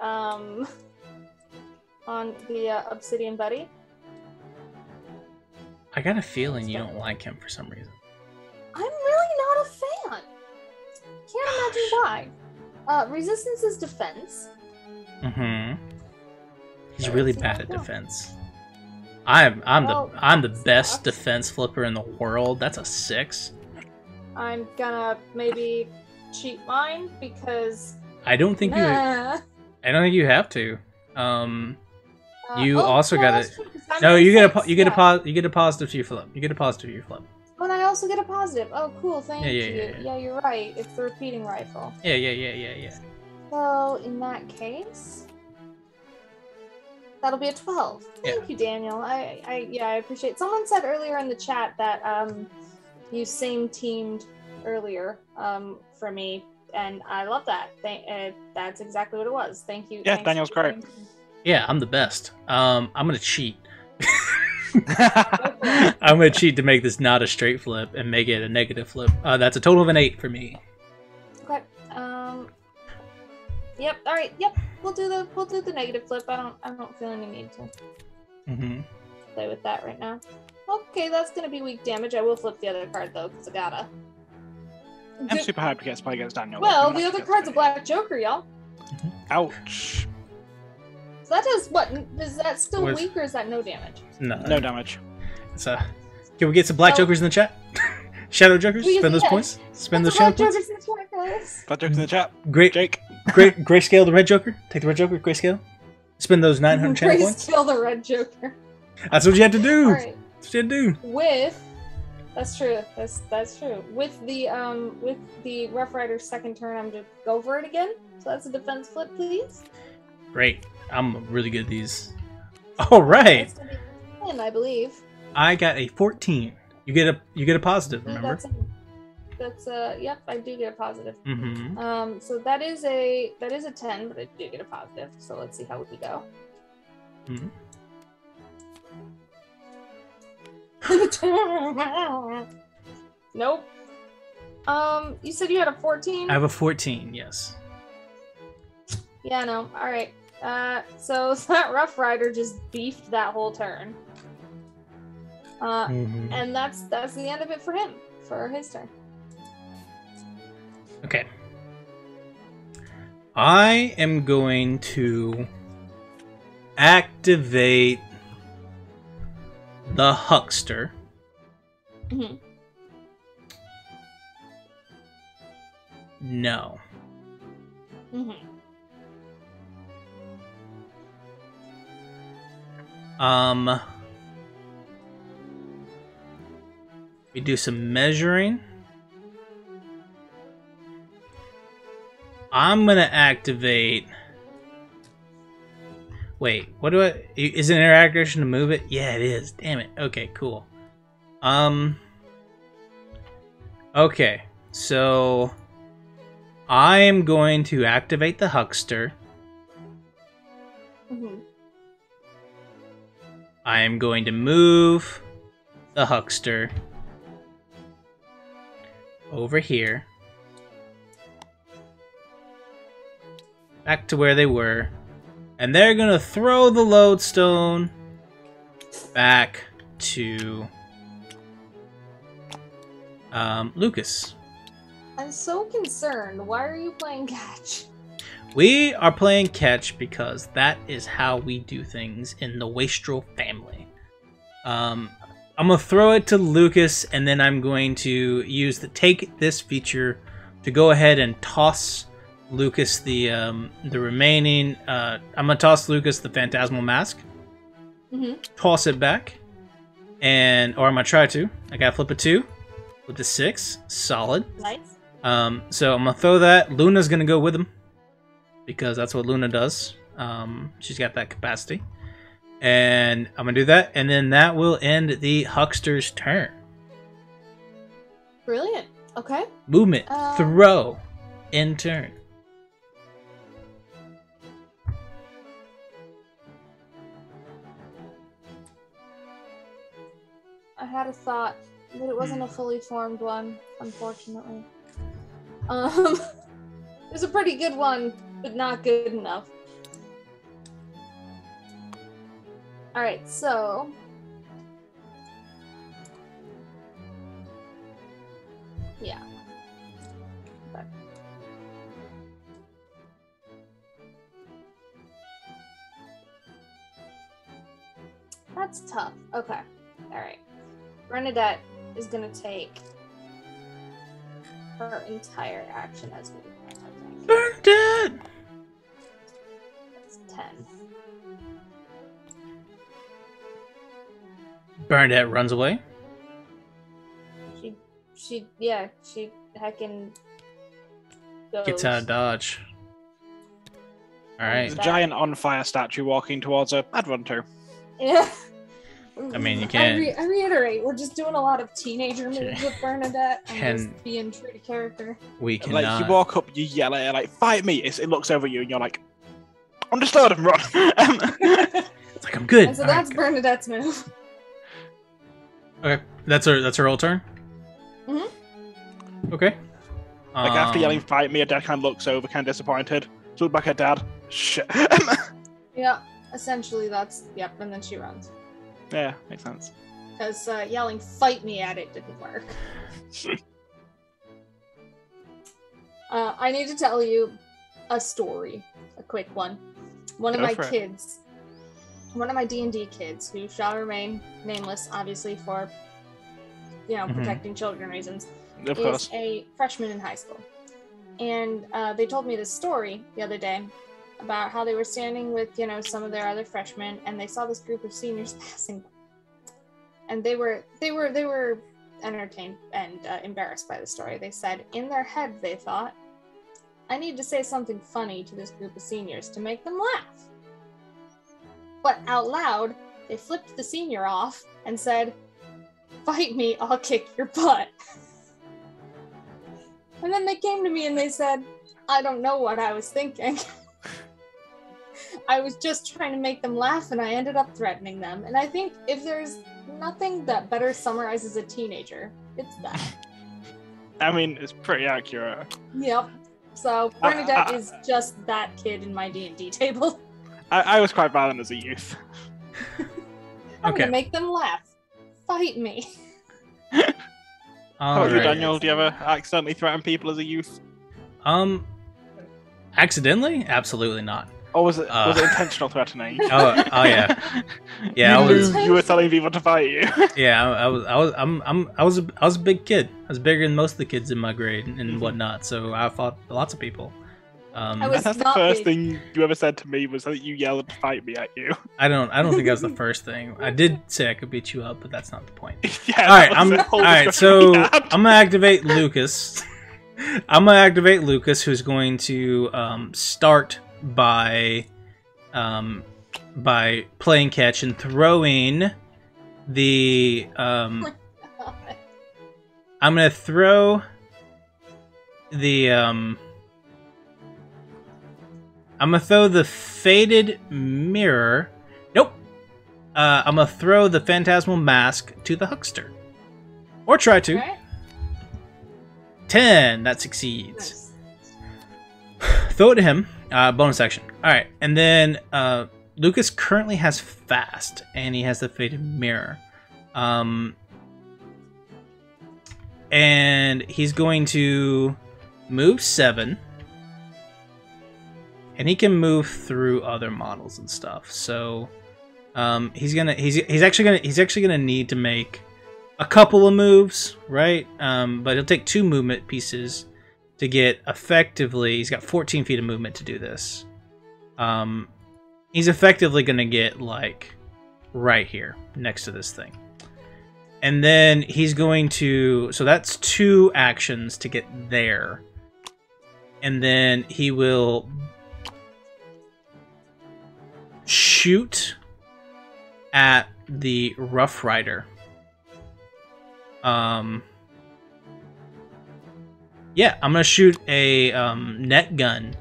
Obsidian Buddy. I got a feeling you don't like him for some reason. I'm really not a fan. Can't imagine why. Resistance is defense. Mm-hmm. He's really bad at defense. I'm the best defense flipper in the world. That's a 6. I'm gonna maybe cheat mine because I don't think you have to. You also got it. No, you get a positive to your flip. You get a positive to your flip. But I also get a positive. Oh, cool. Thank you. Yeah. Yeah, you're right. It's the repeating rifle. Yeah. So in that case, that'll be a 12. Thank you, Daniel. I appreciate it. Someone said earlier in the chat that you same teamed earlier for me, and I love that. That's exactly what it was. Thank you. Yeah, Daniel's great. Yeah, I'm the best. I'm gonna cheat. I'm gonna cheat to make this not a straight flip and make it a negative flip. That's a total of an 8 for me. Okay. Yep. All right. Yep. We'll do the negative flip. I don't feel any need to play with that right now. Okay, that's gonna be weak damage. I will flip the other card though, because I gotta. I'm super hyped to get Spy against Daniel. Well, the other card's a Black Joker, y'all. Ouch. So that does what? Is that still weak or is that no damage? No damage. So, can we get some Black Jokers in the chat? Shadow Jokers? Spend those points? Spend those shadow points? Black Jokers in the chat. Great. Jake. Great. Grayscale the Red Joker. Take the Red Joker, Grayscale. Spend those 900 channel points. Grayscale the Red Joker. That's what you had to do. All right. That's what you had to do. That's true. That's true. With the Rough Rider's second turn, I'm to go for it again. So that's a defense flip, please. Great. I'm really good at these. All right. That's gonna be 10, I believe. I got a 14. You get a positive. Remember? That's yep. I do get a positive. Mm-hmm. So that is a 10, but I do get a positive. So let's see how we go. Mm-hmm. Nope. You said you had a 14? I have a 14, yes. Yeah, no. All right. So that Rough Rider just beefed that whole turn. And that's the end of it for him, for his turn. Okay. I am going to activate the Huckster. Mm-hmm. No. Mm-hmm. We do some measuring. I'm gonna activate. Wait, what do I? Is it an interaction to move it? Yeah, it is. Damn it. Okay, cool. Okay, so I am going to activate the Huckster. Mm-hmm. I am going to move the Huckster over here. Back to where they were. And they're gonna throw the lodestone back to Lucas. I'm so concerned. Why are you playing catch? We are playing catch because that is how we do things in the Wastrel family. I'm gonna throw it to Lucas, and then I'm going to take this feature to go ahead and toss Lucas the remaining. I'm gonna toss Lucas the Phantasmal Mask. Mm-hmm. Toss it back, or I'm gonna try to. I gotta flip a 2 with the 6. Solid. Nice. So I'm gonna throw that. Luna's gonna go with him because that's what Luna does. She's got that capacity, and I'm gonna do that, and then that will end the Huckster's turn. Brilliant. Okay. Movement, throw, end turn. I had a thought, but it wasn't a fully formed one, unfortunately. It was a pretty good one, but not good enough. Alright, so... yeah. Okay. That's tough. Okay. Alright. Bernadette is going to take her entire action as movement, I think. Bernadette! That's 10. Bernadette runs away. She heckin' goes. Gets out of dodge. Alright. There's a giant on fire statue walking towards her. I'd run too. Yeah. I mean, you can't. I reiterate, we're just doing a lot of teenager moves with Bernadette and just being true to character. We cannot. Like, you walk up, you yell at her, like, fight me! It looks over you, and you're like, understood, and run! It's like, I'm good. And so that's Bernadette's move. Okay, that's her whole turn? Mm-hmm. Okay. Like, after yelling, fight me, her dad kind of looks over, kind of disappointed. So look back at dad. Shit. Yeah, essentially that's, yep, and then she runs. Yeah, makes sense. Because yelling fight me at it didn't work. I need to tell you a story, a quick one. One of my kids, one of my D&D kids, who shall remain nameless, obviously for, protecting children reasons, is a freshman in high school. And they told me this story the other day about how they were standing with, some of their other freshmen, and they saw this group of seniors passing by. And they were entertained and embarrassed by the story. They said, in their head, they thought, I need to say something funny to this group of seniors to make them laugh. But out loud, they flipped the senior off and said, fight me, I'll kick your butt. And then they came to me and they said, I don't know what I was thinking. I was just trying to make them laugh and I ended up threatening them. And I think if there's nothing that better summarizes a teenager, it's that. I mean, it's pretty accurate. Yep. So Bernadette is just that kid in my D&D table. I was quite violent as a youth. I'm gonna make them laugh. Fight me. How about you, Alright. Daniel? Do you ever accidentally threaten people as a youth? Accidentally? Absolutely not. Or was it intentional threatening? Oh yeah. Yeah, I was. You were telling people to fight you. Yeah, I was a big kid. I was bigger than most of the kids in my grade and whatnot. So I fought lots of people. was That's the not first big. thing you ever said to me was that you yelled to fight me at you. I don't think that was the first thing. I did say I could beat you up, but that's not the point. Yeah, All right, so I'm gonna activate Lucas. I'm gonna activate Lucas, who's going to start by playing catch and throwing the I'm gonna throw the I'm gonna throw the faded mirror. Nope. I'm gonna throw the phantasmal mask to the huckster, or try to. Right? 10. That succeeds. Throw it to him. Bonus action. Alright, and then Lucas currently has fast, and he has the faded mirror. And he's going to move 7. And he can move through other models and stuff. So he's actually gonna need to make a couple of moves, right? But he'll take 2 movement pieces to get effectively. He's got 14 feet of movement to do this. He's effectively gonna get like right here next to this thing, and then he's going to. So that's 2 actions to get there, and then he will shoot at the Rough Rider. Yeah, I'm gonna shoot a net gun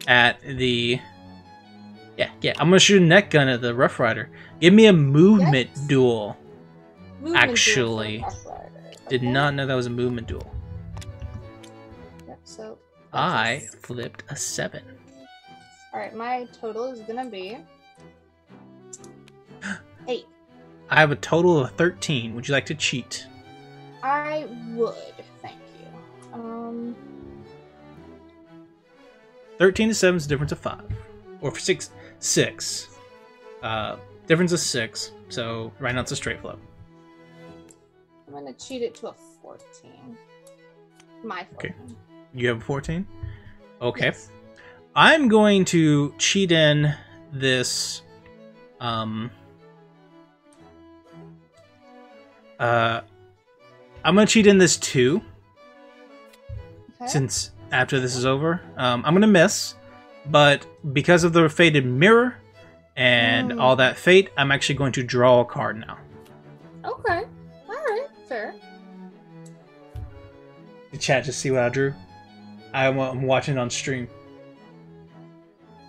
at the. Yeah, I'm gonna shoot a net gun at the Rough Rider. Give me a movement duel. Movement Actually, duel for Rough Rider. did Okay. not know that was a movement duel. Yep, so I flipped a 7. Alright, my total is gonna be 8. I have a total of 13. Would you like to cheat? I would, thank you. 13 to 7 is a difference of 5, or for 6. Difference of 6. So right now it's a straight flip. I'm gonna cheat it to a 14. My 14. Okay. You have a 14? Okay. Yes. I'm going to cheat in this I'm gonna cheat in this 2. Okay. Since after this is over. I'm gonna miss, but because of the faded mirror and all that fate, I'm actually going to draw a card now. Okay. Alright, fair. Did chat just see what I drew? I'm watching on stream.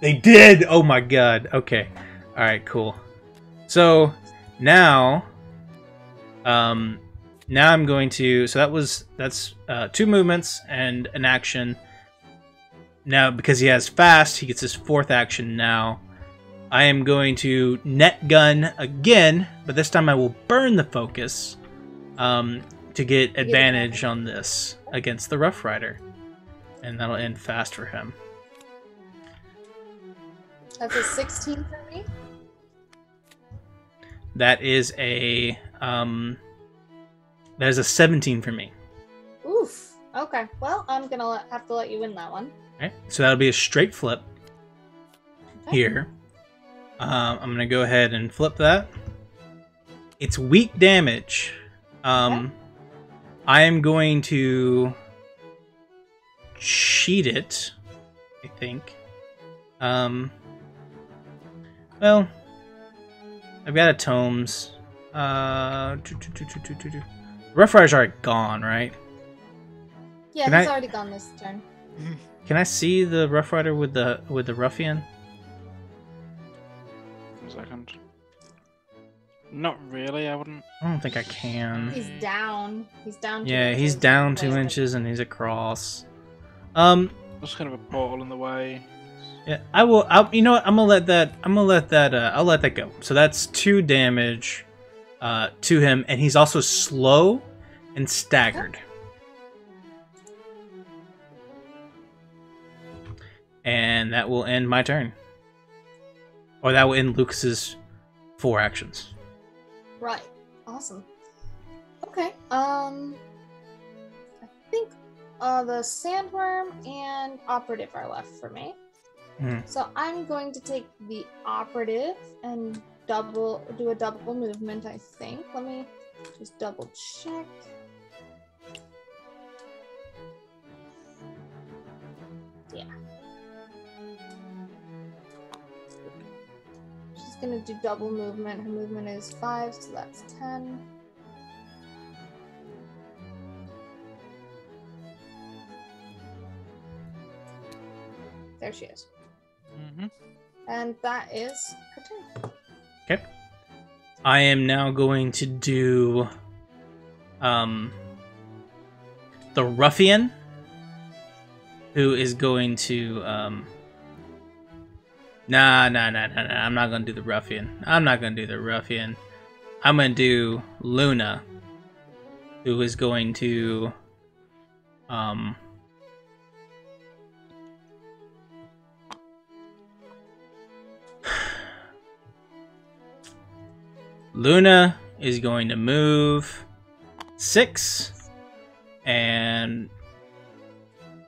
They did! Oh my god. Okay. Alright, cool. So now now I'm going to, so that's 2 movements and an action. Now because he has fast, he gets his 4th action now. I am going to net gun again, but this time I will burn the focus to get advantage on this against the Rough Rider. And that'll end fast for him. That's a 16 for me. That is a 17 for me. Oof. Okay. Well, I'm gonna have to let you win that one. Alright, so that'll be a straight flip here. I'm gonna go ahead and flip that. It's weak damage. I am going to cheat it, I think. Well, I've got a tomes. Rough Rider's already gone, right? Yeah, Can he's I- already gone this turn. Can I see the Rough Rider with the ruffian? 1 second. Not really, I wouldn't. I don't think I can. He's down. He's down. 2 Yeah, inches. he's down 2 Like, inches and he's across. There's kind of a portal in the way. Yeah, I will. You know what? I'm gonna let that. I'll let that go. So that's 2 damage to him, and he's also slow and staggered. And that will end my turn. Or that will end Lucas's 4 actions. Right. Awesome. Okay. I think the sandworm and operative are left for me. So I'm going to take the operative and do a double movement, I think. Let me just double check. Yeah. She's gonna do double movement. Her movement is 5, so that's 10. There she is. And that is her turn. Okay. I am now going to do the ruffian, who is going to Nah. I'm not gonna do the ruffian. I'm gonna do Luna, who is going to Luna is going to move 6 and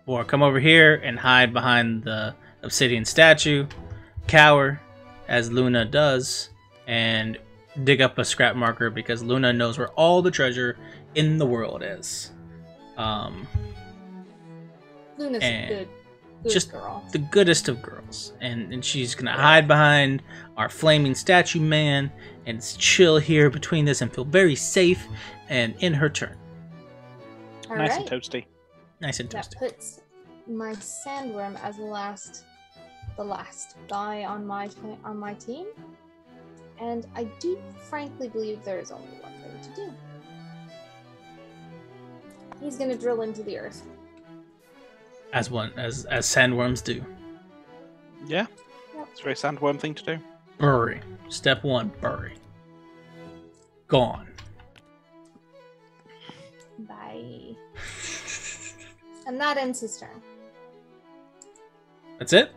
or come over here and hide behind the obsidian statue, cower as Luna does, and dig up a scrap marker because Luna knows where all the treasure in the world is. Luna's good just girl. The goodest of girls, and she's gonna hide behind our flaming statue man and chill here between this and feel very safe and in her turn. Nice and toasty. Nice and toasty. That puts my sandworm as the last guy on my team, and I do frankly believe there is only one thing to do. He's gonna drill into the earth. As sandworms do. Yeah. It's a very sandworm thing to do. Bury. Step 1, bury. Gone. Bye. And that ends his turn. That's it?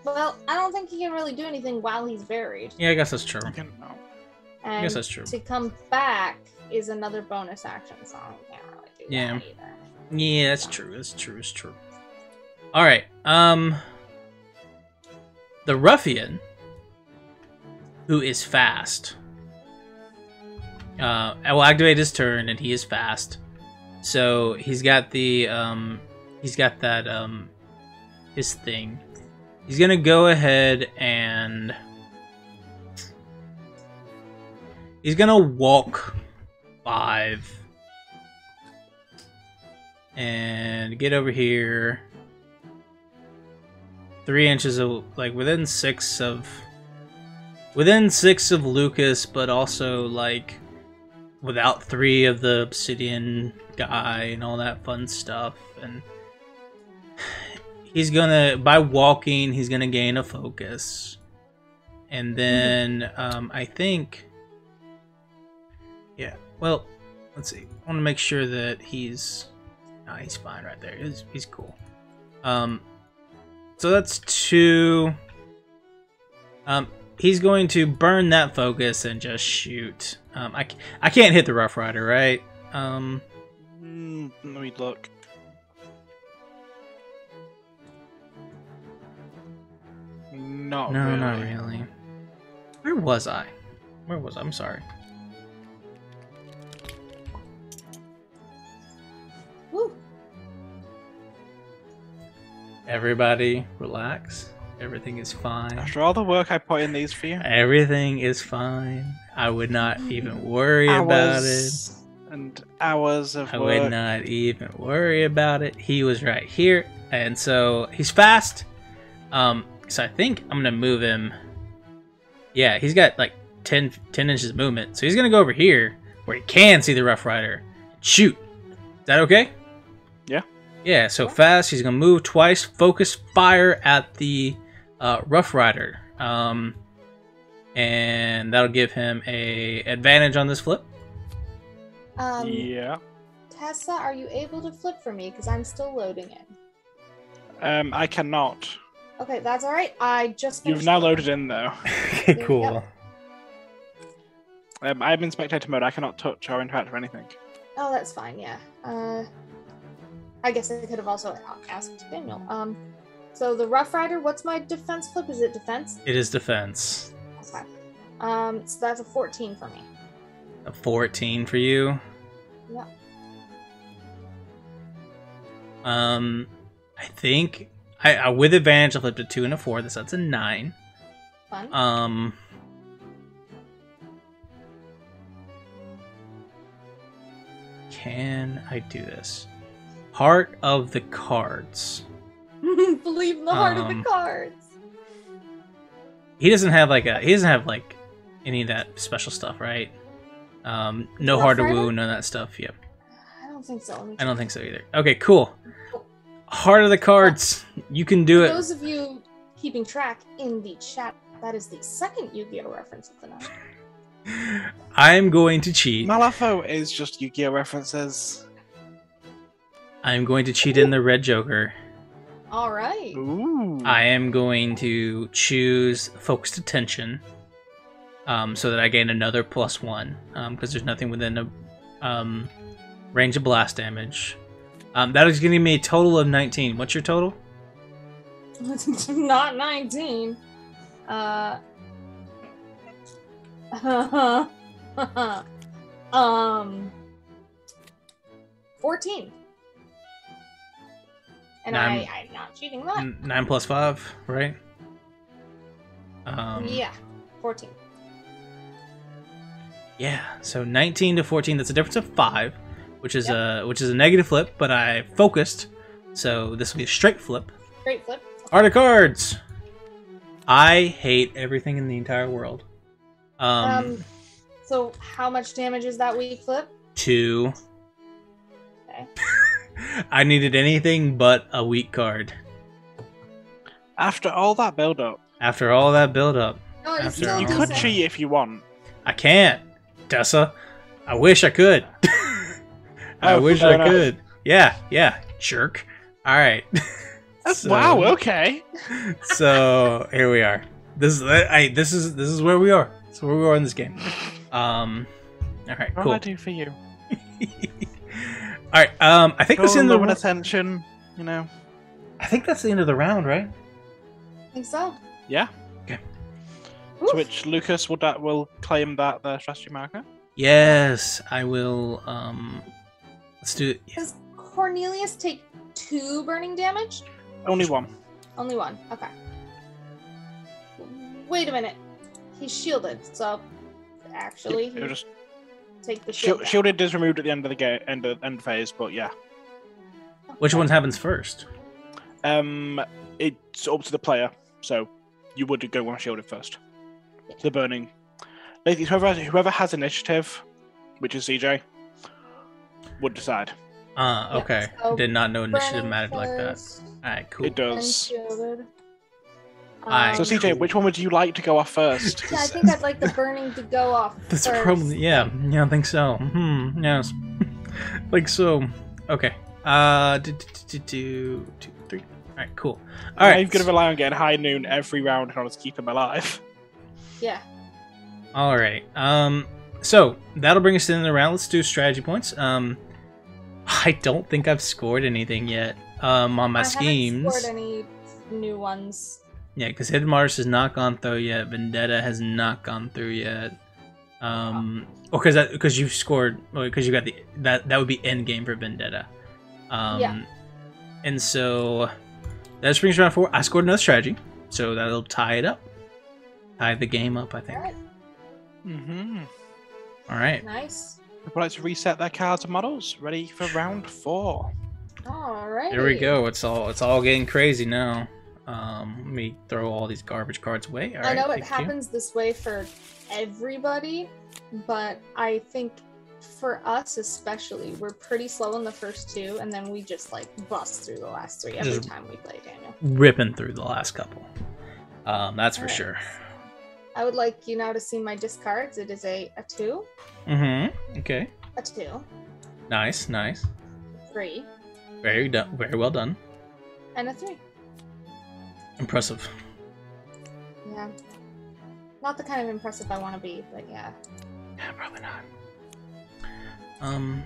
Well, I don't think he can really do anything while he's buried. Yeah, I guess that's true. And I guess that's true. To come back is another bonus action, so I can't really do that either. Yeah, that's true. It's true. Alright, the ruffian, who is fast, I will activate his turn, and he is fast. So he's got the, his thing. He's gonna go ahead and he's gonna walk 5 and get over here 3 inches of, like, within 6 of Lucas, but also like without 3 of the obsidian guy and all that fun stuff. And he's gonna, by walking, he's gonna gain a focus, and then I think, yeah, well, let's see, I want to make sure that he's fine right there. He's cool. So that's 2. He's going to burn that focus and just shoot. I can't hit the Rough Rider, right? Let me look. No, not really. Where was I? I'm sorry. Woo. Everybody, relax. Everything is fine. After all the work I put in these for you. Everything is fine. I would not even worry about it. And hours of work. I would not even worry about it. He was right here. And so he's fast. So I think I'm gonna move him. Yeah, he's got like 10 inches of movement. So he's gonna go over here where he can see the Rough Rider and shoot. Is that okay? Yeah. Yeah, so fast. He's gonna move twice. Focus fire at the Rough Rider, and that'll give him a advantage on this flip. Yeah. Tessa, are you able to flip for me? Because I'm still loading it. I cannot. Okay, that's all right. I just You've now loaded in though. Okay, cool. I'm in spectator mode. I cannot touch or interact with anything. Oh, that's fine. Yeah. I guess I could have also asked Daniel. So the Rough Rider, what's my defense flip? Is it defense? It is defense. That's fine. So that's a 14 for me. A 14 for you. Yeah. I think I with advantage I flipped a 2 and a 4. That's a 9. Fun. Can I do this? Heart of the cards. Believe in the heart of the cards. He doesn't have like any of that special stuff, right? No heart of wound, none of that stuff. Yep. I don't think so. I don't think so either. Okay, cool. Heart of the cards. You can do it. For those of you keeping track in the chat, that is the second Yu-Gi-Oh reference of the night. I'm going to cheat. Malifaux is just Yu-Gi-Oh references. I'm going to cheat in the red Joker. All right. Ooh. I am going to choose focused attention, so that I gain another +1, because there's nothing within the range of blast damage. That is giving me a total of 19. What's your total? Not 19. 14. And I'm not cheating that. 9 + 5, right? Yeah, 14. Yeah, so 19 to 14. That's a difference of 5, which is a negative flip. But I focused, so this will be a straight flip. Straight flip. Art of cards. I hate everything in the entire world. So how much damage is that weak flip? 2. Okay. I needed anything but a weak card. After all that build-up. After all that build-up. No, it's You could cheat if you want. I can't, Tessa. I wish I could. I wish I could. Yeah, jerk. All right. Wow. Okay. So here we are. This is where we are. This is where we are in this game. All right. Cool. What do I do for you? All right. I think that's the end of the attention. You know. I think that's the end of the round, right? I think so. Yeah. Okay. To which Lucas will claim that the strategy marker. Yes, I will. Let's do it. Does Cornelius take 2 burning damage? Only 1. Only 1. Okay. Wait a minute. He's shielded, so actually It'll just take the shield. Shielded is removed at the end of the game, end phase, but yeah. Okay. Which one happens first? It's up to the player, so you would go unshielded first. Yeah. The burning. Basically, whoever has initiative, which is CJ, would decide. Okay. Yeah, so did not know initiative mattered like that. Alright, cool. It does. So Alright, CJ, cool. which one would you like to go off first? Yeah, I think I'd like the burning to go off That's first. probably I think so. Yes. Like so. Okay. 2, 3. Alright, cool. Alright. You're gonna rely on getting high noon every round in order to keep him alive. Yeah. Alright. So that'll bring us to the end of the round. Let's do strategy points. I don't think I've scored anything yet. On my schemes. I haven't scored any new ones. Yeah, because Hidden Mars has not gone through yet. Vendetta has not gone through yet. Because you've scored, because you got that would be end game for Vendetta. Yeah. And so that brings round 4. I scored another strategy, so that'll tie it up. Tie the game up, I think. Alright. All right. Nice. People like to reset their cards and models. Ready for round 4. Alright. Here we go. It's all getting crazy now. Let me throw all these garbage cards away. I know it happens this way for everybody, but I think for us especially, we're pretty slow in the first two, and then we just like bust through the last three every time we play, Daniel. Ripping through the last couple. That's for sure. I would like you now to see my discards. It is a 2. Mm-hmm. Okay. A 2. Nice, nice. 3. Very well done. And a 3. Impressive. Yeah. Not the kind of impressive I want to be, but yeah. Yeah, probably not.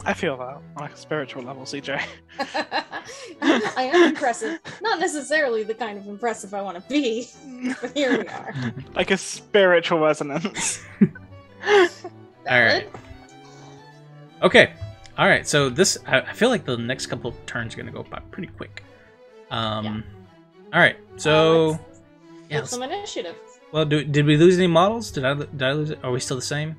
I feel that on like a spiritual level, CJ. I am impressive. Not necessarily the kind of impressive I want to be, but here we are. Like a spiritual resonance. Alright. Okay. Alright, so this, I feel like the next couple of turns are going to go by pretty quick. Alright, so... yeah, some initiative. Well, did we lose any models? Did I lose it? Are we still the same?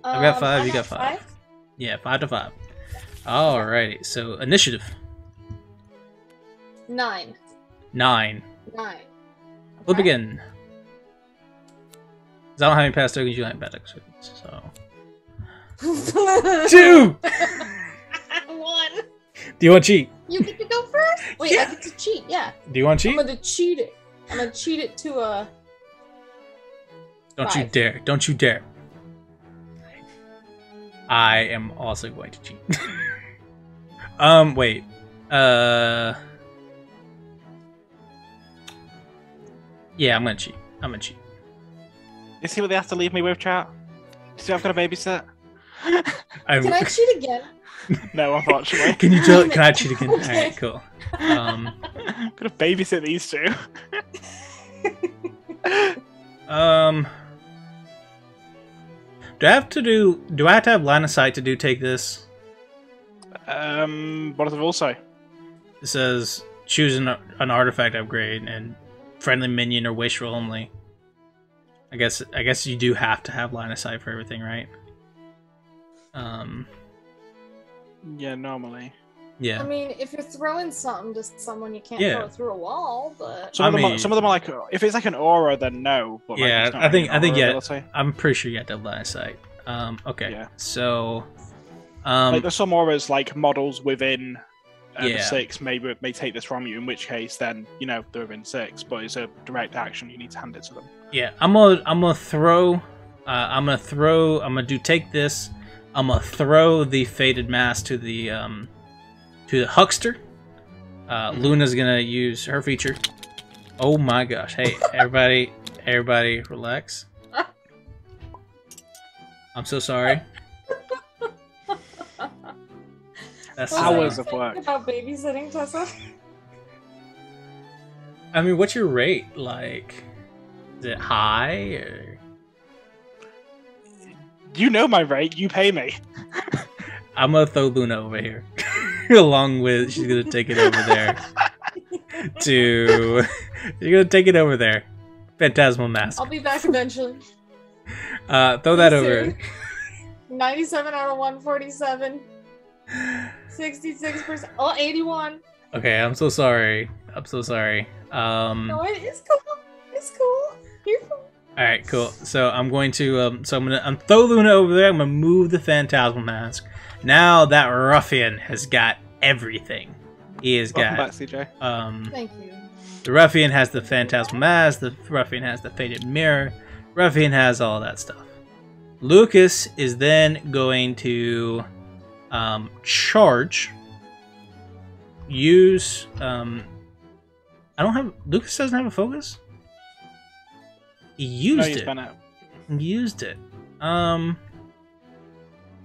I've got 5, you got 5. Yeah, 5 to 5. Alrighty, so initiative. 9. 9. Okay. We'll begin. Because I don't have any pass tokens, you don't have pass tokens, so... 2! 1. Do you want to cheat? You get to go first? Wait, I get to cheat, yeah. Do you want to cheat? I'm gonna cheat it. I'm gonna cheat it to a... Don't 5. you dare. Don't you dare. I am also going to cheat. Wait. Yeah, I'm gonna cheat. You see what they have to leave me with, chat? You see I've got a babysit? Can I cheat again? No, unfortunately. Can you do it? Can I cheat again? Okay. Alright, cool. I'm gonna babysit these two. Do I have to have line of sight to take this? What does it all say? It says choose an artifact upgrade and friendly minion or wish roll only. I guess you do have to have line of sight for everything, right? Yeah, normally. Yeah. I mean, if you're throwing something to someone, you can't throw it through a wall, but... Some of them are like, if it's like an aura, then no. But like, yeah, it's not I think yeah. ability. I'm pretty sure you have to have line of sight. Okay. Yeah. So, like there's some auras like models within Yeah. 6 may take this from you, in which case then, you know, they're within 6, but it's a direct action, you need to hand it to them. Yeah, I'm gonna throw, I'm gonna take this, I'm gonna throw the Faded Mask to the Huckster. Luna's gonna use her feature. Oh my gosh, hey, everybody relax. I'm so sorry. That's hours of work. About babysitting, Tessa? I mean, what's your rate? Like, is it high or? You know my rate. You pay me. I'm gonna throw Luna over here, along with she's gonna take it over there. You're gonna take it over there. Phantasmal Mask. I'll be back eventually. Throw that over. 97 out of 147. 66%. Oh, 81. Okay, I'm so sorry. I'm so sorry. No, it's cool. It's cool. You're cool. All right, cool. So I'm going to I'm throw Luna over there. I'm gonna move the Phantasmal Mask. Now that ruffian has got everything. He has Welcome got. back, CJ. Thank you. The ruffian has the Phantasmal Mask. The ruffian has the Faded Mirror. Ruffian has all that stuff. Lucas is then going to charge. Use. I don't have. Lucas doesn't have a focus. He used it. He used it.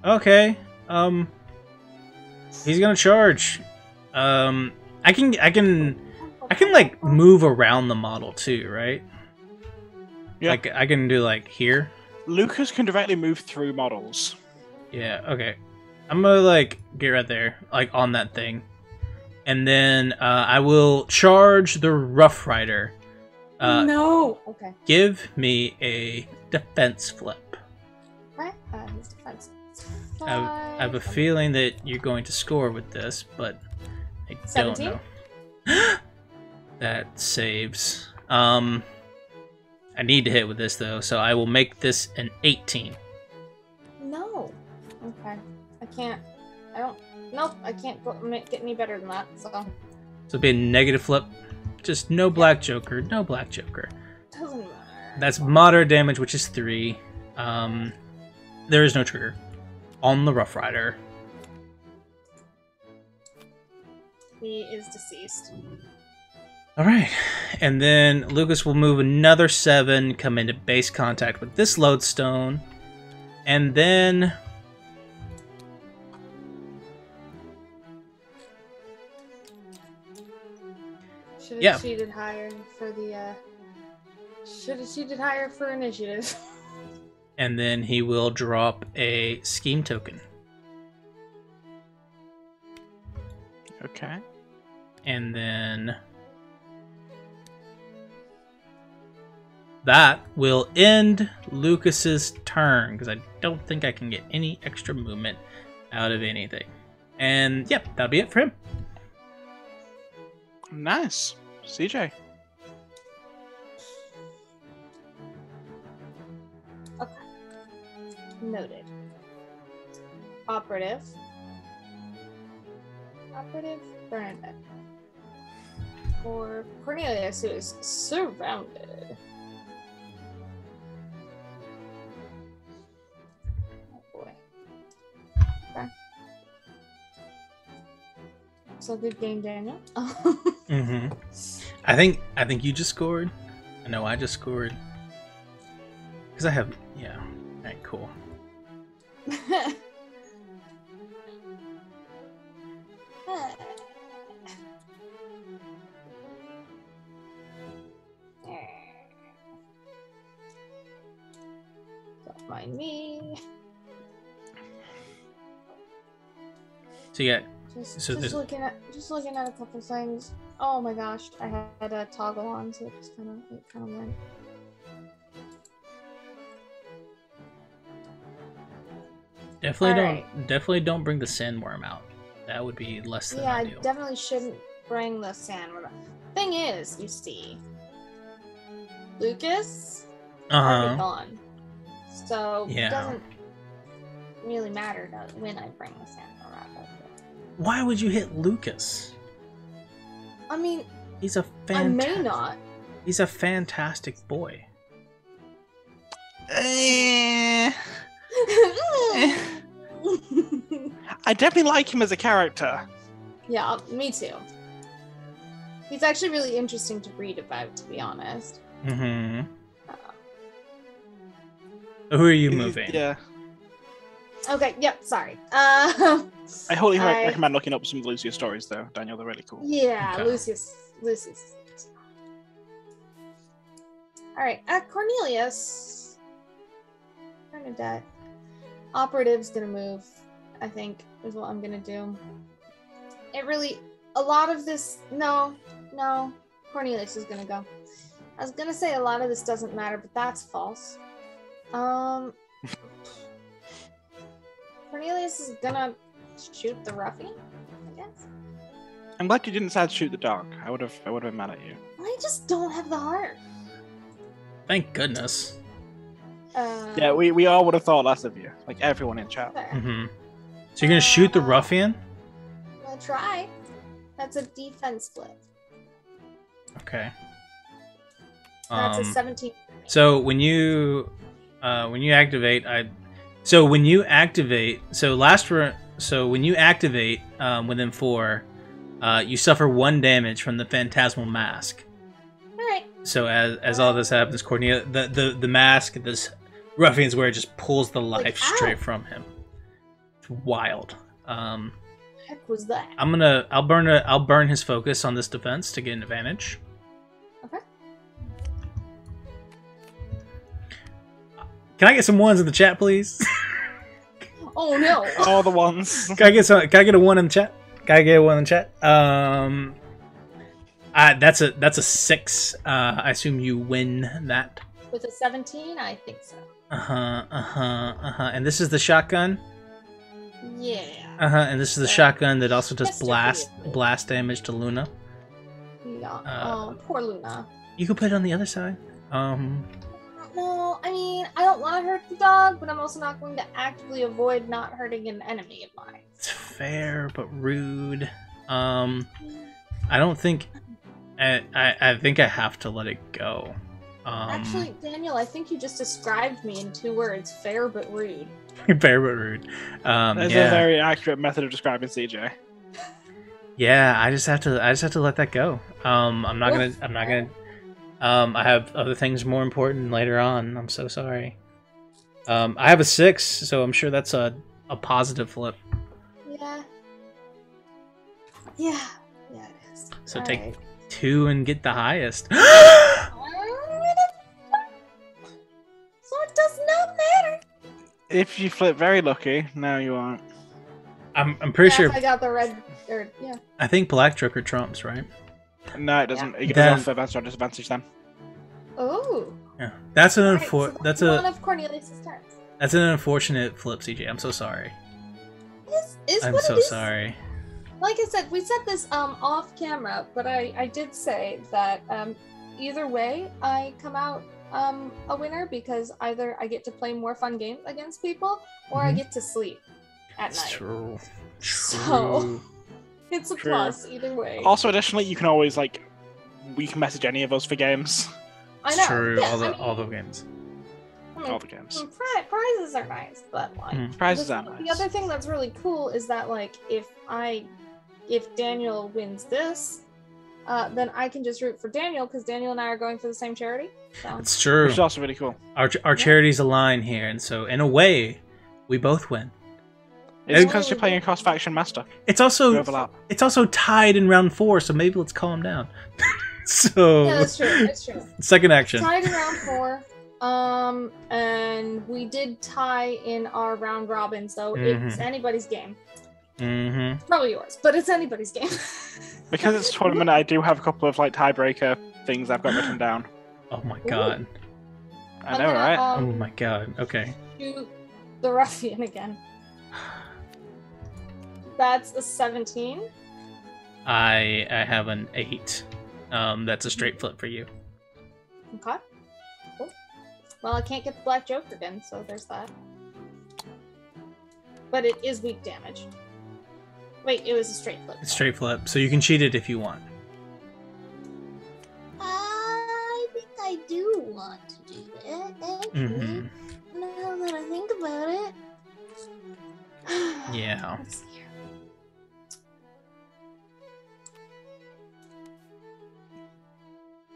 Okay. He's gonna charge. I can like move around the model too, right? Yeah. Like I can do like here. Lucas can directly move through models. Yeah. Okay. I'm gonna like get right there, like on that thing, and then I will charge the Rough Rider. No. Okay. Give me a defense flip. Right. His defense. I have a feeling that you're going to score with this, but I 17? don't know. That saves. I need to hit with this though, so I will make this an 18. No. Okay. can't. I don't. Nope, I can't get any better than that. So. So it'd be a negative flip. Just no black joker. No black joker. Doesn't matter. That's moderate damage, which is 3. There is no trigger on the Rough Rider. He is deceased. All right, and then Lucas will move another 7, come into base contact with this lodestone, and then Should have cheated higher for the. Should have cheated higher for initiative. And then he will drop a scheme token. Okay. And then that will end Lucas's turn, because I don't think I can get any extra movement out of anything. And yep, that'll be it for him. Nice. CJ. Okay. Noted. Operative. Bernadette. For Cornelius, who is surrounded. Oh boy. Okay. So good game, Daniel. Mm-hmm. I think you just scored. I know I just scored. Because I have, yeah. Alright, cool. Don't mind me. So yeah. Just looking at a couple things. Oh my gosh, I had a toggle on, so it kind of went. Definitely don't bring the sandworm out. That would be less than ideal. Yeah, I definitely shouldn't bring the sandworm out. Thing is, you see, Lucas already gone, so it doesn't really matter when I bring the sandworm out. Why would you hit Lucas? I mean, he's a I may not. He's a fantastic boy. I definitely like him as a character. Yeah, me too. He's actually really interesting to read about, to be honest. Mm-hmm. Who are you moving? Yeah. Okay, yep, sorry. I wholly recommend looking up some of Lucius stories, though, Daniel. They're really cool. Yeah, okay. Lucius. Alright, Cornelius. Bernadette. Operative's gonna move, I think, is what I'm gonna do. A lot of this, no, Cornelius is gonna go. I was gonna say a lot of this doesn't matter, but that's false. Cornelius is gonna shoot the ruffian, I guess. I'm glad you didn't decide to shoot the dog. I would have been mad at you. I just don't have the heart. Thank goodness. Yeah, we all would have thought less of you. Like everyone in chat. Mm-hmm. So you're gonna shoot the ruffian? I'll try. That's a defense flip. Okay. That's a 17. So when you activate, when you activate within 4, you suffer 1 damage from the phantasmal mask. Alright. So as all this happens, Cornelia, the mask this ruffian's wear just pulls the life straight from him. It's wild. Heck was that? I'll burn his focus on this defense to get an advantage. Okay. Can I get some ones in the chat, please? Oh no! All the ones. Can I get a 1 in the chat? That's a 6. I assume you win that. With a 17, I think so. And this is the shotgun. Yeah. And this is the shotgun that also does blast damage to Luna. Yeah. Poor Luna. You could put it on the other side. No, No, I mean, I don't want to hurt the dog, but I'm also not going to actively avoid not hurting an enemy of mine. It's fair, but rude. I don't think... I think I have to let it go. Actually, Daniel, I think you just described me in 2 words. Fair, but rude. Fair, but rude. That's a very accurate method of describing CJ. Yeah, I just have to let that go. I'm not gonna. I have other things more important later on. I'm so sorry. I have a 6, so I'm sure that's a positive flip. Yeah. Yeah. Yeah, it is. So All take right. 2 and get the highest. So it does not matter. If you flip very lucky, no, you aren't. I'm pretty sure. If I got the red, yeah. I think Black Joker trumps, right? No, it doesn't. It goes Then- off advantage or disadvantage then. Oh. Yeah, that's an Alright, so that's one a of Cornelius's turns. that's an unfortunate flip, CJ. I'm so sorry. Is I'm what so it is. sorry. Like I said, we said this off camera, but I did say that either way I come out a winner because either I get to play more fun games against people or I get to sleep at It's night. true. So it's a True. plus either way. Also, additionally, you can always we can message any of us for games. I It's know. true. Yeah, all the games. I mean, All the games. prizes are nice, but like Prizes the, are nice. The other thing that's really cool is that like if Daniel wins this, then I can just root for Daniel because Daniel and I are going for the same charity. So. It's true. Which is also really cool. Our charities align here, and so in a way, we both win. It's because you're playing across faction master. It's You also overlap. tied in round 4, so maybe let's calm down. So Yeah, that's true. That's true. second action. Tied in round 4. And we did tie in our round robin, so it's anybody's game. Mm-hmm. Probably yours, but it's anybody's game. Because it's a tournament, I do have a couple of tiebreaker things I've got written down. Oh my god. I know, right? Oh my god. Okay. Shoot the ruffian again. That's a 17. I have an 8. That's a straight flip for you. Okay. Cool. Well, I can't get the black joker again, so there's that. But it is weak damage. Wait, it was a straight flip. It's straight flip, so you can cheat it if you want. I think I do want to do that, actually. Now that I think about it. Yeah. Let's see here.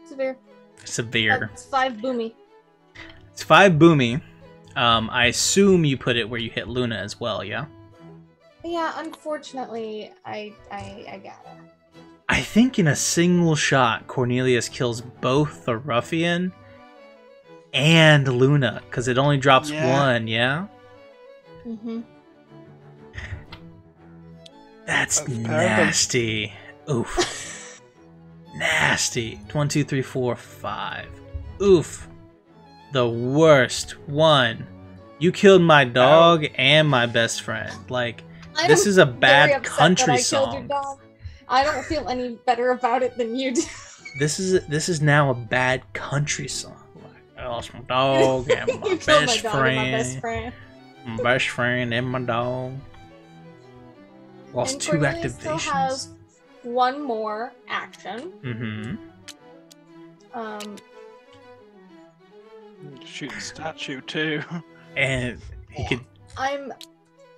Severe. Severe. That's 5 boomy. It's 5 boomy. I assume you put it where you hit Luna as well, yeah? Yeah, unfortunately, I gotta. I think in a single shot, Cornelius kills both the ruffian and Luna, because it only drops 1, yeah? Mm-hmm. That's nasty. Oof. Nasty. 1, 2, 3, 4, 5. Oof. The worst one. You killed my dog and my best friend. Like, this is a bad country song. I don't feel any better about it than you do. This is now a bad country song. Like, I lost my dog and my You killed best my dog friend. and my best friend. My best friend and my dog. Lost And 2 Cornelius activations. still has 1 more action. Mm-hmm. Shoot the statue too. And he could. I'm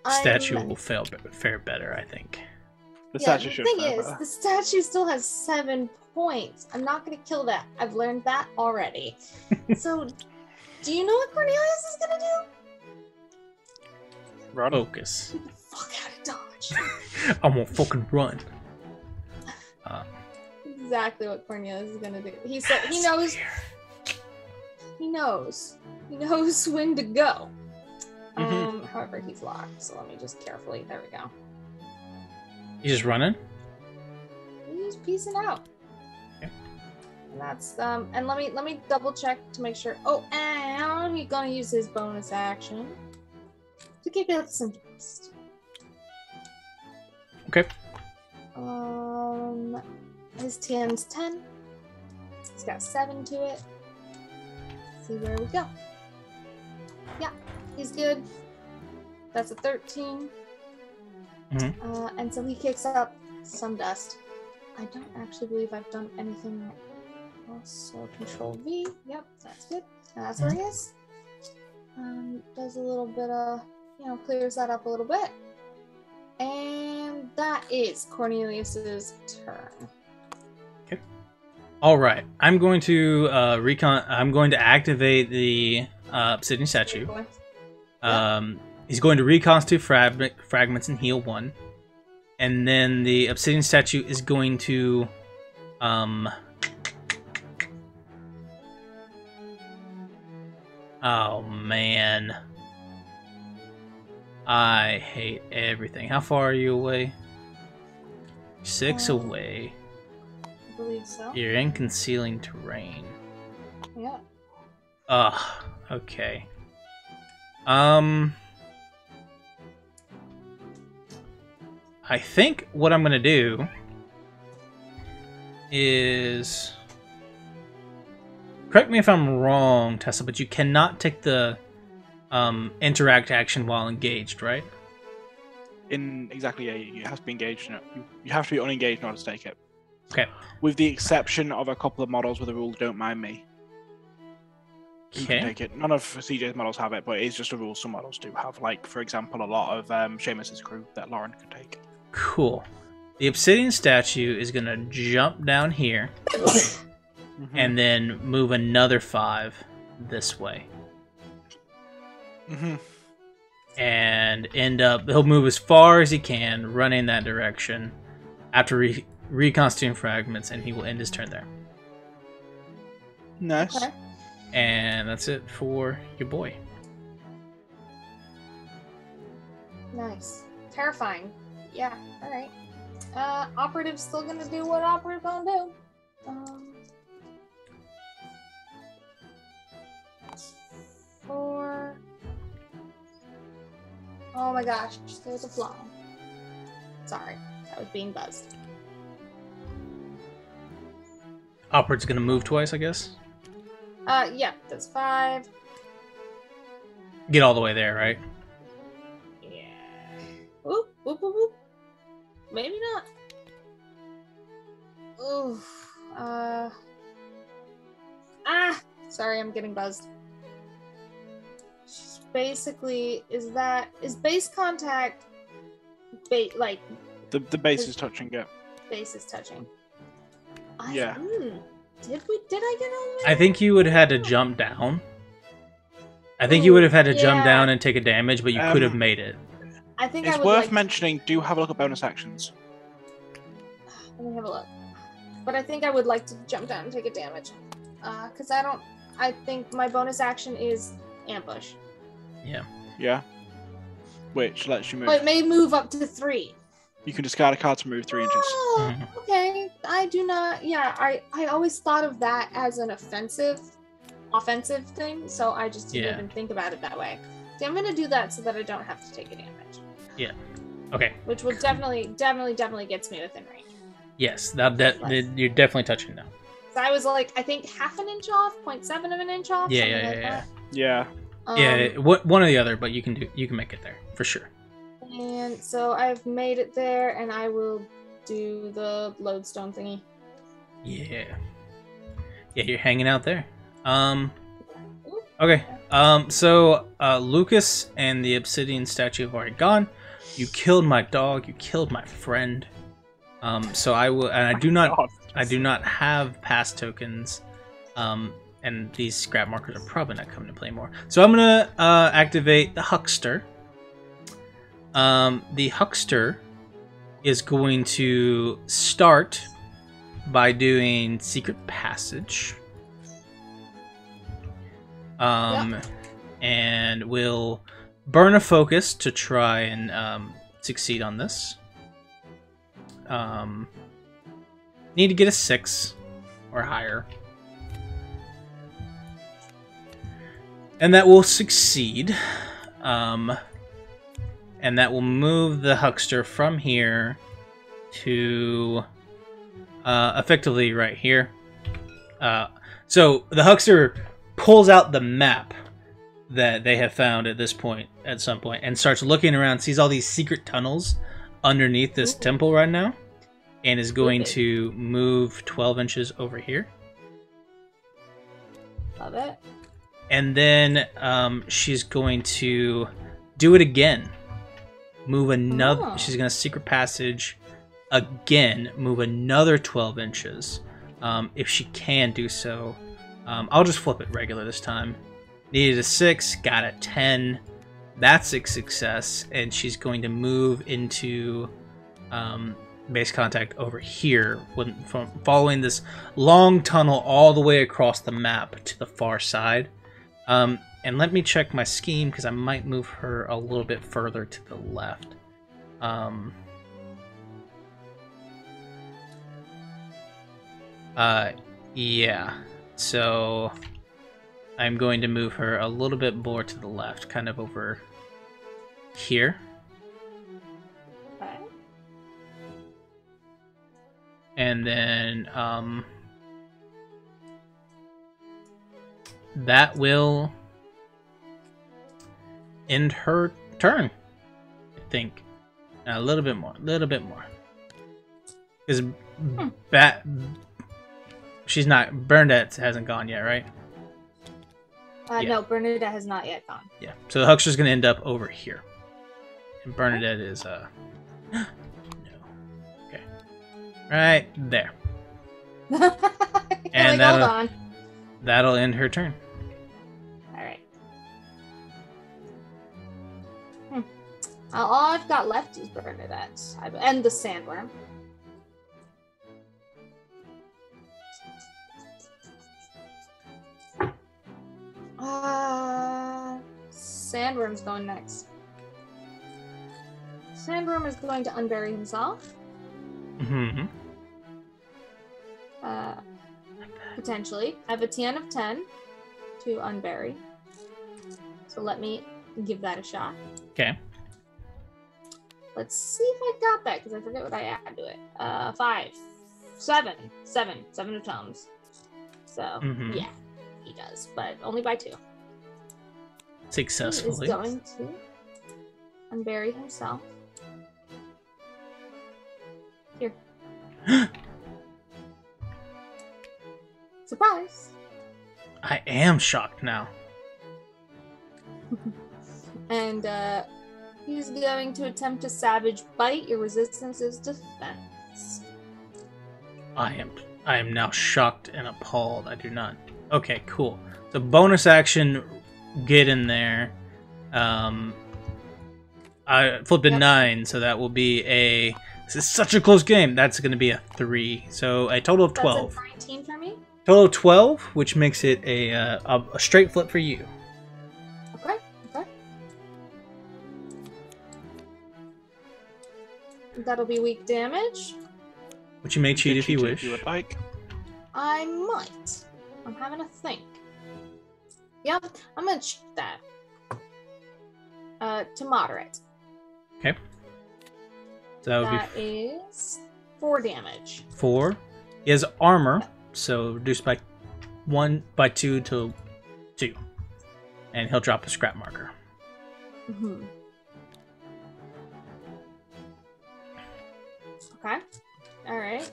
Statue will fare better, I think. The yeah, statue the should thing fare is, better. the statue still has 7 points. I'm not gonna kill that. I've learned that already. So, do you know what Cornelius is gonna do? Run. Focus. Get the fuck out of Dodge. I'm gonna fucking run. Exactly what Cornelius is gonna do. He said he knows. He knows. He knows when to go. However, he's locked. So let me just carefully. There we go. You just running? He's piecing out. Okay. And that's and let me double check to make sure. Oh, and he's gonna use his bonus action to kick out some dust. Okay. His TM's 10. It's got 7 to it. see where we go. Yeah, he's good. That's a 13. And so he kicks up some dust. I don't actually believe I've done anything else. So Control V. Yep, that's good. That's where he is. Does a little bit of, clears that up a little bit. And that is Cornelius's turn. Okay. All right. I'm going to I'm going to activate the obsidian statue. He's going to reconstitute fragments and heal 1. And then the obsidian statue is going to oh man. I hate everything. How far are you away? 6 away. I believe so. You're in concealing terrain. Yeah. Ugh. Okay. I think what I'm gonna do is, correct me if I'm wrong, Tessa, but you cannot take the interact action while engaged, right? Exactly, yeah. You have to be engaged. You have to be unengaged in order to take it. Okay. With the exception of a couple of models with the rule "Don't mind me." You can take it. None of CJ's models have it, but it's just a rule some models do have. Like, for example, a lot of Seamus's crew that Lauren can take. Cool. The obsidian statue is gonna jump down here and then move another 5 this way. And end up, he'll move as far as he can, running that direction after reconstituting fragments, and he will end his turn there. Nice. Okay. And that's it for your boy. Nice. Terrifying. Yeah, alright. Operative's still gonna do what Operative gonna do. Oh my gosh, there's a flaw. Sorry, I was being buzzed. Operative's gonna move twice, I guess? Yeah, that's 5. Get all the way there, right? Yeah. Whoop, whoop, whoop, whoop. Maybe not. Oof. Sorry, I'm getting buzzed. Basically, is base contact like the base is touching it? Base is touching. Yeah. Did I get on there? I think you would have had to jump down. I think you would have had to jump down and take a damage, but you could have made it. I think it's worth mentioning. Do have a look at bonus actions. Let me have a look. But I think I would like to jump down and take a damage, because I think my bonus action is ambush. Yeah. Yeah. Which lets you move. But it may move up to 3. You can discard a card to move 3 inches. Oh, okay. I do not. Yeah, I always thought of that as an offensive thing, so I just didn't even think about it that way. See, I'm gonna do that so that I don't have to take a damage. Yeah. Okay. Which will definitely gets me within range. Yes, you're definitely touching now. So I was like, I think half an inch off, 0.7 of an inch off. Yeah. Yeah. One or the other, but you can make it there for sure. And so I've made it there, and I will do the lodestone thingy. Yeah, you're hanging out there. Okay. So Lucas and the obsidian statue have already gone. You killed my dog. You killed my friend. So I will, and I do not have past tokens. And these scrap markers are probably not coming to play more. So I'm gonna activate the Huckster. The Huckster is going to start by doing Secret Passage. And will burn a focus to try and succeed on this. Need to get a 6 or higher. And that will succeed. And that will move the Huckster from here to effectively right here. So the Huckster pulls out the map that they have found at some point, and starts looking around, sees all these secret tunnels underneath this temple right now, and is going to move 12 inches over here. Love it. And then she's going to do it again. Move another. She's going to secret passage again. Move another 12 inches. If she can do so. I'll just flip it regular this time. Needed a 6. Got a 10. That's a success. And she's going to move into base contact over here. From following this long tunnel all the way across the map to the far side. And let me check my scheme, because I might move her a little bit further to the left. Yeah. So I'm going to move her a little bit more to the left, kind of over here. Okay. And then that will end her turn, I think. A little bit more. Because she's not... Bernadette hasn't gone yet, right? Yeah. No, Bernadette has not yet gone. Yeah, so the Huckster's going to end up over here. And Bernadette is... no. Okay. Right there. And that'll end her turn. Alright. All I've got left is Bernadette. And the sandworm. Sandworm's going next. Sandworm is going to unbury himself. Mm-hmm. Potentially. I have a TN of 10 to unbury. So let me give that a shot. Okay. Let's see if I got that, because I forget what I add to it. 5. 7 of tomes. So, yeah, he does, but only by 2. Successfully. He is going to unbury himself. Here. Surprise! I am shocked now. And, he's going to attempt a savage bite. Your resistance is defense. I am now shocked and appalled. I do not. Okay, cool. So bonus action, get in there. I flipped a 9, so that will be a... This is such a close game. That's going to be a 3. So a total of 12. That's a 19 for me? Total of 12, which makes it a straight flip for you. Okay. That'll be weak damage. Which you may cheat if you wish. If you would like. I might. I'm having a think. Yep, I'm gonna cheat that. To moderate. Okay. So that is 4 damage. 4. He has armor, so reduced by 2 to 2. And he'll drop a scrap marker. Okay. Alright.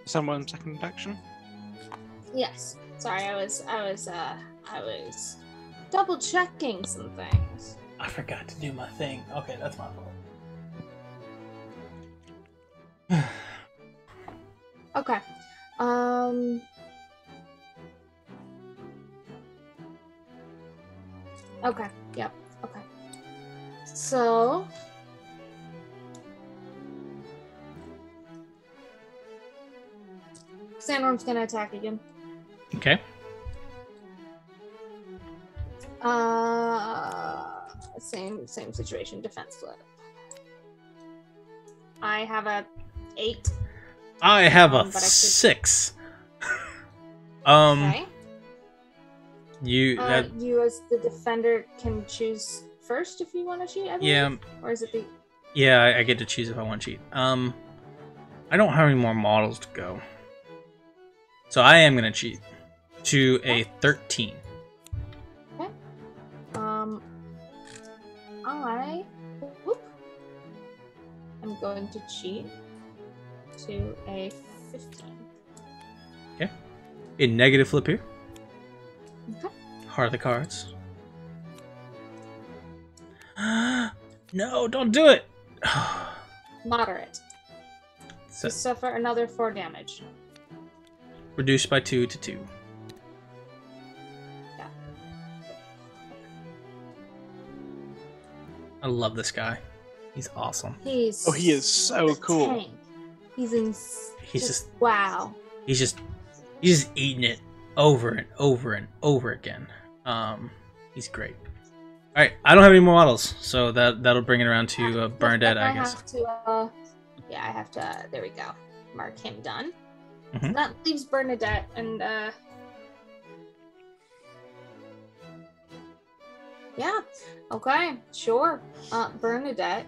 Someone second action? Yes. Sorry, I was double checking some things. I forgot to do my thing. Okay, that's my fault. Okay. Okay. Yep. Okay. So Sandworm's gonna attack again. Okay. Same situation. Defense flip. I have a 8. I have a 6. Okay. You as the defender can choose first if you want to cheat. I believe? Yeah. Or is it the? Yeah, I get to choose if I want to cheat. I don't have any more models to go. So I am going to cheat to a 13. Okay. I'm going to cheat to a 15. Okay. A negative flip here. Okay. Heart of the cards. No, don't do it! Moderate. So, You suffer another 4 damage. reduced by 2 to 2. Yeah. I love this guy. He's awesome. He's he is so cool. tank. He's in. He's just wow. He's just eating it over and over and over again. He's great. All right, I don't have any more models, so that'll bring it around to Bernadette, I guess. I have to. There we go. Mark him done. Mhm. So that leaves Bernadette, and yeah. Okay, sure. Bernadette.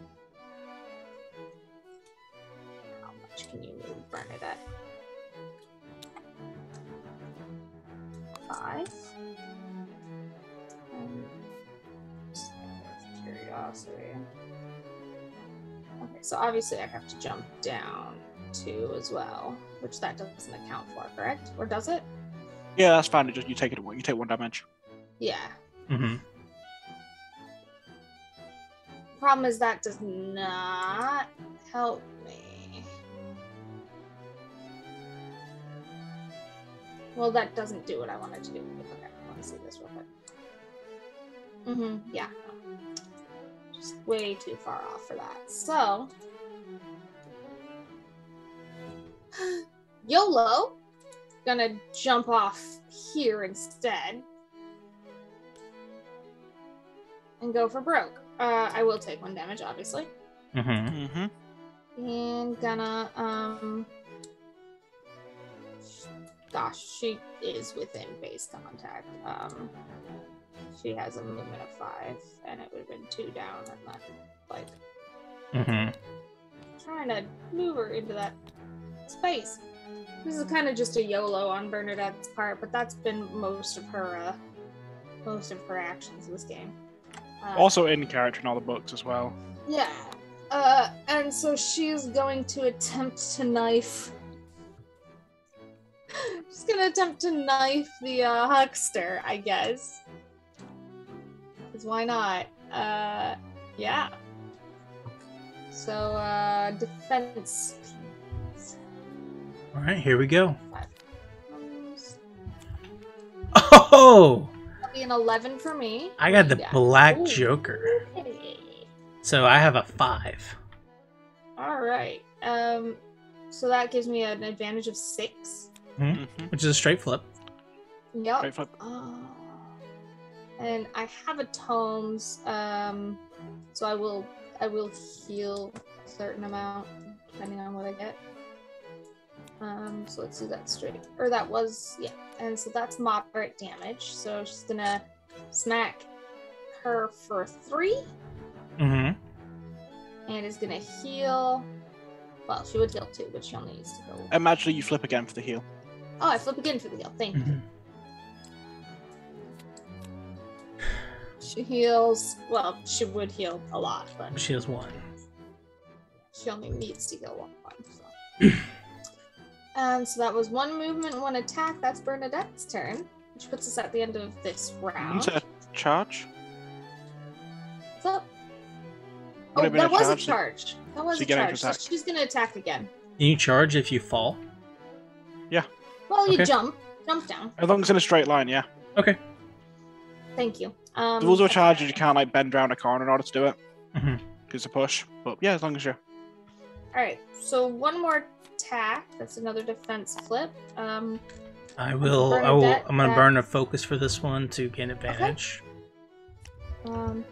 How much can you move, Bernadette? 5. Curiosity. Okay, so obviously I have to jump down 2 as well, which that doesn't account for, correct? Or does it? Yeah, that's fine. You take it. You take 1 damage. Yeah. Mm-hmm. Problem is that does not help me. Well, that doesn't do what I wanted to do. Okay, let me see this real quick. Yeah. Just way too far off for that. So, YOLO, gonna jump off here instead and go for broke. I will take 1 damage, obviously. Mm-hmm. And gonna, gosh, she is within base contact. She has a movement of 5, and it would have been 2 down, and then, like, trying to move her into that space. This is kind of just a YOLO on Bernadette's part, but that's been most of her actions this game. Also in character in all the books as well. Yeah. And so she's going to attempt to knife. She's gonna attempt to knife the huckster, I guess. Because why not? Yeah. So, defense. All right, here we go. 5. Oh! That'll be an 11 for me. I got the Black Ooh. Joker. Hey. So I have a 5. All right. So that gives me an advantage of 6. Which is a straight flip. Yep. Straight flip. And I have a tomes, so I will heal a certain amount depending on what I get. So let's do that straight. Or that was, yeah. And so that's moderate damage. So she's gonna smack her for 3. And is gonna heal. Well, she would heal 2, but she only needs to go. Imagine you flip again for the heal. Oh, I flip again for the heal. Thank you. She heals. Well, she would heal a lot, but She has 1. she only needs to heal 1. So. So that was 1 movement, 1 attack. That's Bernadette's turn, which puts us at the end of this round. Is it a charge? What's up? Would Oh, have been that a was a charge, charge. That was so a you get an charge. So extra attack. she's gonna attack again. Can you charge if you fall? Yeah. Well, you Okay. jump down. As long as it's in a straight line, yeah. Okay. Thank you. The rules of a charge is you can't like bend around a corner in order to do it. Mhm. It's a push. But yeah, as long as you're. All right. So 1 more attack. That's another defense flip. I will. Bernadette, I'm gonna burn a focus for this one to gain advantage. And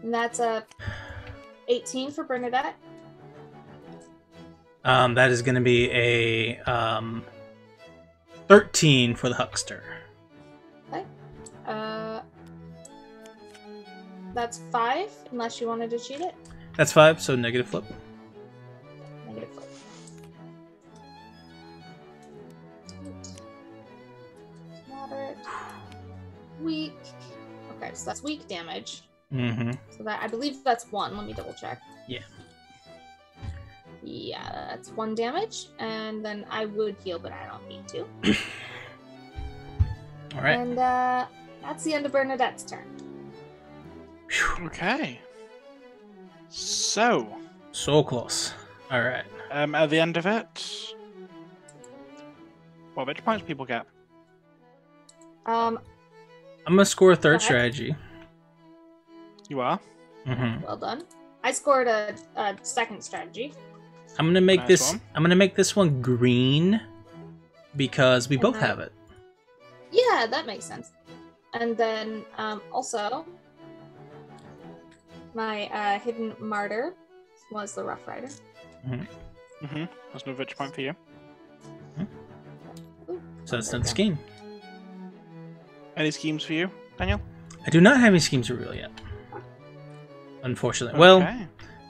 that's a 18 for Bernadette. That is gonna be a 13 for the huckster. Okay. That's 5, unless you wanted to cheat it. That's 5, so negative flip. Negative flip. Moderate. Weak. Okay, so that's weak damage. Mm-hmm. So that I believe that's 1. Let me double check. Yeah. Yeah, that's 1 damage, and then I would heal, but I don't need to. All right. And that's the end of Bernadette's turn. Okay. So close. All right. at the end of it, what which points people get? I'm gonna score a third Okay. strategy. You are. Mm-hmm. Well done. I scored a second strategy. I'm gonna make Nice this. one. I'm gonna make this one green because we both have it. Yeah, that makes sense. And then also, my hidden martyr was the Rough Rider. Mm-hmm. That's no victory point for you. Ooh, So that's there not we the go. scheme. Any schemes for you, Daniel? I do not have any schemes to reveal yet. Unfortunately. Well, Okay.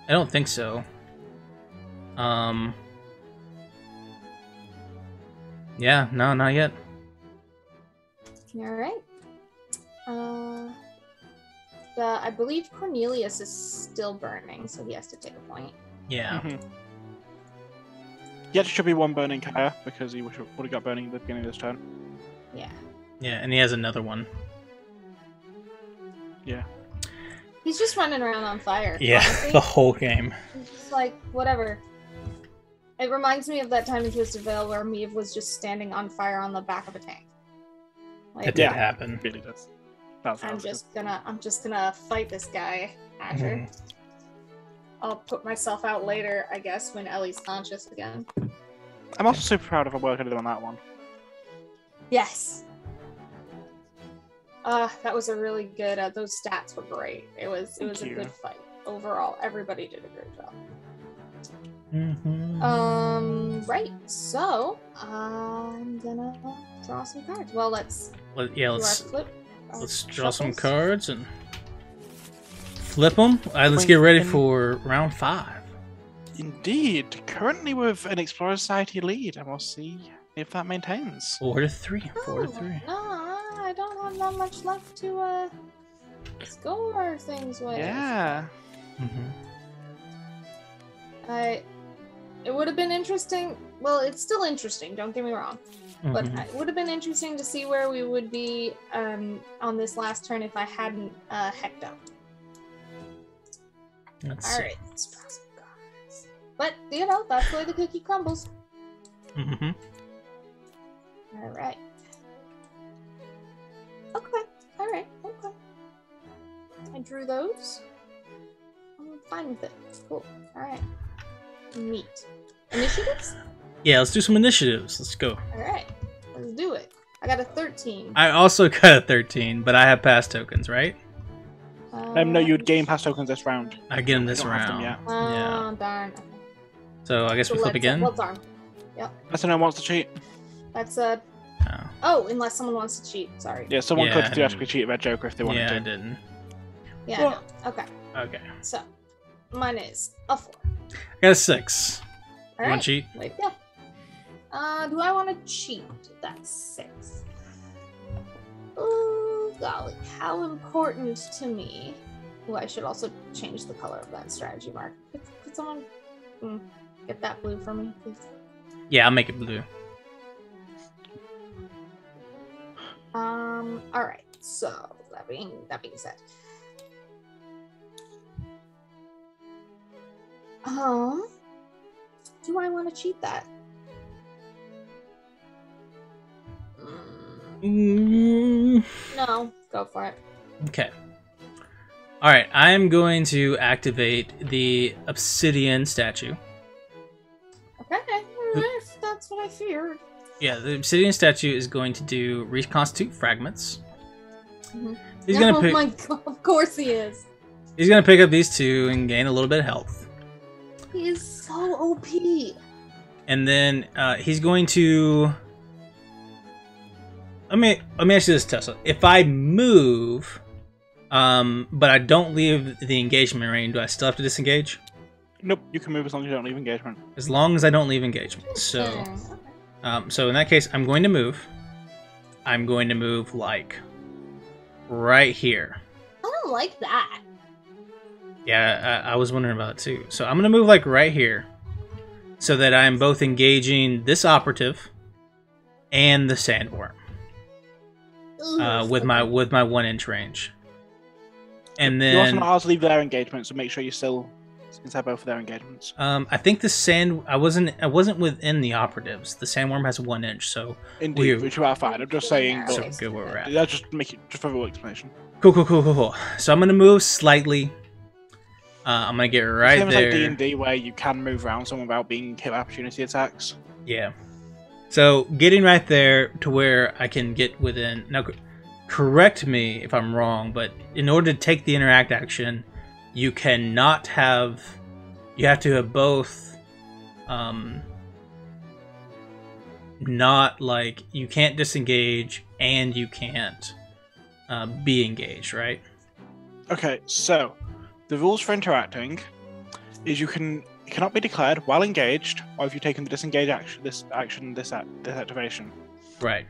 I don't think so. Yeah, no, not yet. All right. I believe Cornelius is still burning, so he has to take a point. Yeah. Mhm. Yet should be one burning Kaya because he would have got burning at the beginning of this turn. Yeah. Yeah, and he has another one. Yeah. He's just running around on fire. Yeah, honestly. the whole game. He's just like, whatever. It reminds me of that time in Twisted Veil where Meave was just standing on fire on the back of a tank. Like, It did happen. Really does. That's I'm just gonna fight this guy, Asher. Mhm. I'll put myself out later, I guess, when Ellie's conscious again. I'm also super proud of the work I did on that one. Yes. That was a really good. Those stats were great. It was a you. good fight overall. Everybody did a great job. Mhm. Right. So I'm gonna draw some cards. Well, let's do our flip. Let's draw some shuffles. cards and flip them. All right, let's get ready for round 5. Indeed. Currently with an Explorer Society lead, and we'll see if that maintains. 4 to 3. 4 to 3. No, I don't have that much left to score things with. Yeah. Mm-hmm. It would have been interesting. Well, it's still interesting. Don't get me wrong. But Mhm. it would have been interesting to see where we would be on this last turn if I hadn't hecked up. Let's All see. right, let's draw some cards. But you know, that's the way the cookie crumbles. Mm-hmm. All right. Okay. All right. Okay. I drew those. I'm fine with it. Cool. All right. Neat. Initiatives? Yeah, let's do some initiatives. Let's go. All right. Let's do it. I got a 13. I also got a 13, but I have pass tokens, right? No, you'd gain pass tokens this round. I get them You this don't have them round. yet. Yeah. Oh, darn. Okay. So I guess we So flip again. Well, darn. Unless anyone wants to cheat. That's Oh. Oh, unless someone wants to cheat. Sorry. Yeah, someone Yeah. could theoretically cheat about Joker if they wanted Yeah, I to. didn't. Yeah. Well- no. Okay. Okay. So, mine is a 4. I got a 6. All You right. want to cheat? Wait, yeah. Do I want to cheat? That's 6. Oh, golly. How important to me. Oh, I should also change the color of that strategy mark. Could someone get that blue for me, please? Yeah, I'll make it blue. Alright. So, that being said. Do I want to cheat that? No, go for it. Okay. Alright, I'm going to activate the obsidian statue. Okay, that's what I feared. Yeah, the obsidian statue is going to do reconstitute fragments. Mhm. He's gonna Oh pick. my god, of course he is. He's gonna pick up these 2 and gain a little bit of health. He is so OP. And then he's going to. Let me ask you this, Tessa. If I move, But I don't leave the engagement range. Do I still have to disengage? Nope, you can move as long as you don't leave engagement. As long as I don't leave engagement. So, so in that case, I'm going to move. I'm going to move, like, right here. I don't like that. Yeah, I was wondering about it too. So I'm going to move, like, right here. So that I'm both engaging this operative and the sandworm. With my 1-inch range. And then... You also not allowed to leave their engagement, so make sure you still have both of their engagements. I think the I wasn't within the operatives. The sandworm has 1 inch, so indeed, which you are fine. I'm just saying. So good where we're at. That's just for a little explanation. Cool. So I'm gonna move slightly. I'm gonna get right it's there. Like D&D, where you can move around someone without being hit by opportunity attacks. Yeah. So getting right there to where I can get within. Now, correct me if I'm wrong, but in order to take the interact action, you cannot have. You have to have both. Not like you can't disengage and you can't be engaged, right? Okay, so the rules for interacting is it cannot be declared while engaged, or if you've taken the disengage action, this activation. Right.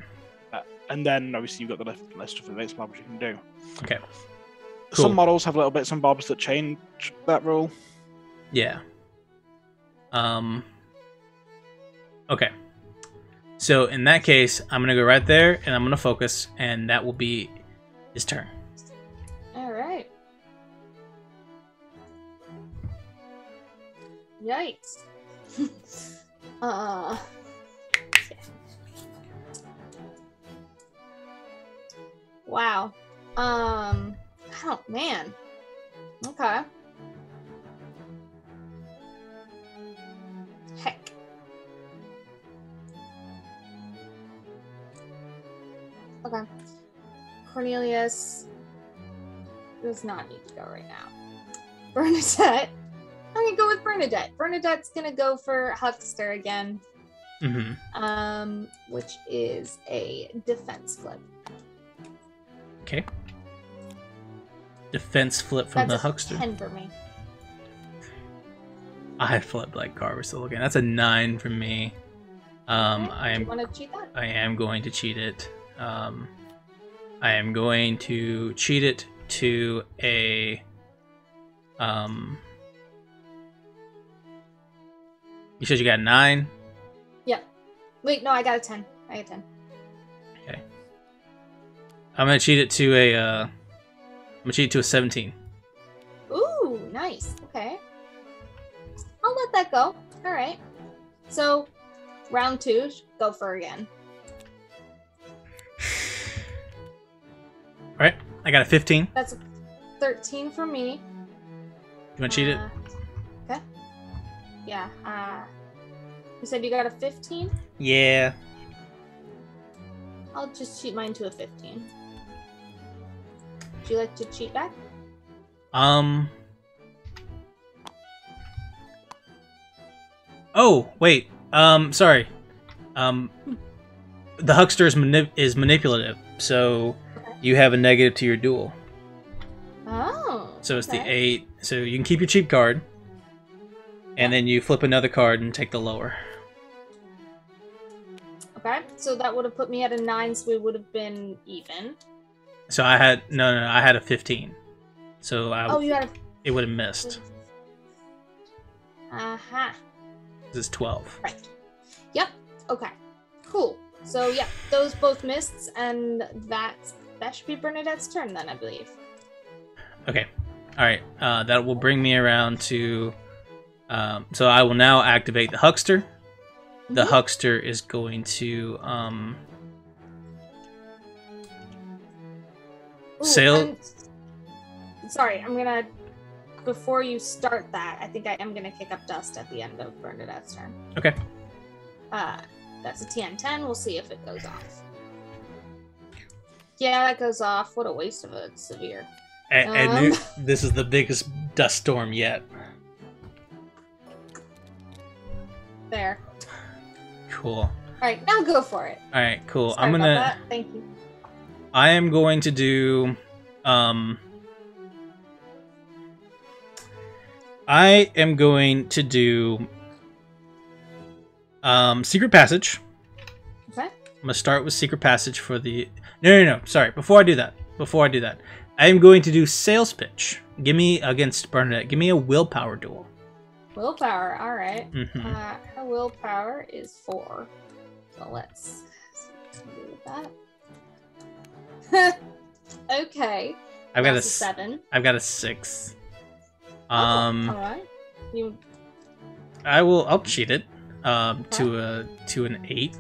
And then obviously you've got the list of events mobs you can do. Okay. Cool. Some models have little bits and bobs that change that rule. Yeah. Okay. So in that case, I'm gonna go right there and I'm gonna focus, and that will be his turn. All right. Yikes. Wow. Oh man. Okay. Heck. Okay. Cornelius does not need to go right now. Bernadette. I'm gonna go with Bernadette. Bernadette's gonna go for Huckster again. Mm-hmm. Which is a defense flip. Okay. Defense flip from That's the Huckster. 10 for me. I flipped like garbage still again. That's a 9 from me. Do you want to cheat that? I am going to cheat it. I am going to cheat it to a You said you got 9? Yep. Wait, no, I got a 10. I got 10. Okay. I'm gonna cheat it to a I'm gonna cheat it to a 17. Ooh, nice. Okay. I'll let that go. Alright. So round 2, go for again. Alright, I got a 15. That's a 13 for me. You wanna cheat it? Okay. Yeah. You said you got a 15? Yeah. I'll just cheat mine to a 15. Would you like to cheat back? Oh, wait. Sorry. The Huckster is manipulative, so you have a negative to your duel. Oh. So it's the 8. So you can keep your cheap card, and then you flip another card and take the lower. Okay, so that would have put me at a 9, so we would have been even. So I had I had a 15. So you had a... it would have missed. This is 12. Right. Yep. Okay. Cool. So yeah, those both missed, and that should be Bernadette's turn then, I believe. Okay. All right. That will bring me around to. So I will now activate the Huckster. The Huckster is going to sail. Sorry, I'm gonna. Before you start that, I think I am gonna kick up dust at the end of Bernadette's turn. Okay. That's a TN10. We'll see if it goes off. Yeah, that goes off. What a waste of a severe. And this is the biggest dust storm yet. There. Cool. All right, now go for it. All right, cool. Sorry I'm gonna. about that. Thank you. I am going to do. I am going to do Secret Passage. Okay. I'm gonna start with Secret Passage for the... No. Sorry. Before I do that, I am going to do Sales Pitch. Give me, against Bernadette, give me a willpower duel. Willpower, alright. Mm-hmm. Her willpower is 4. So let's do that. Okay. I've got a 7. I've got a 6. Alright. I'll cheat it. To an 8.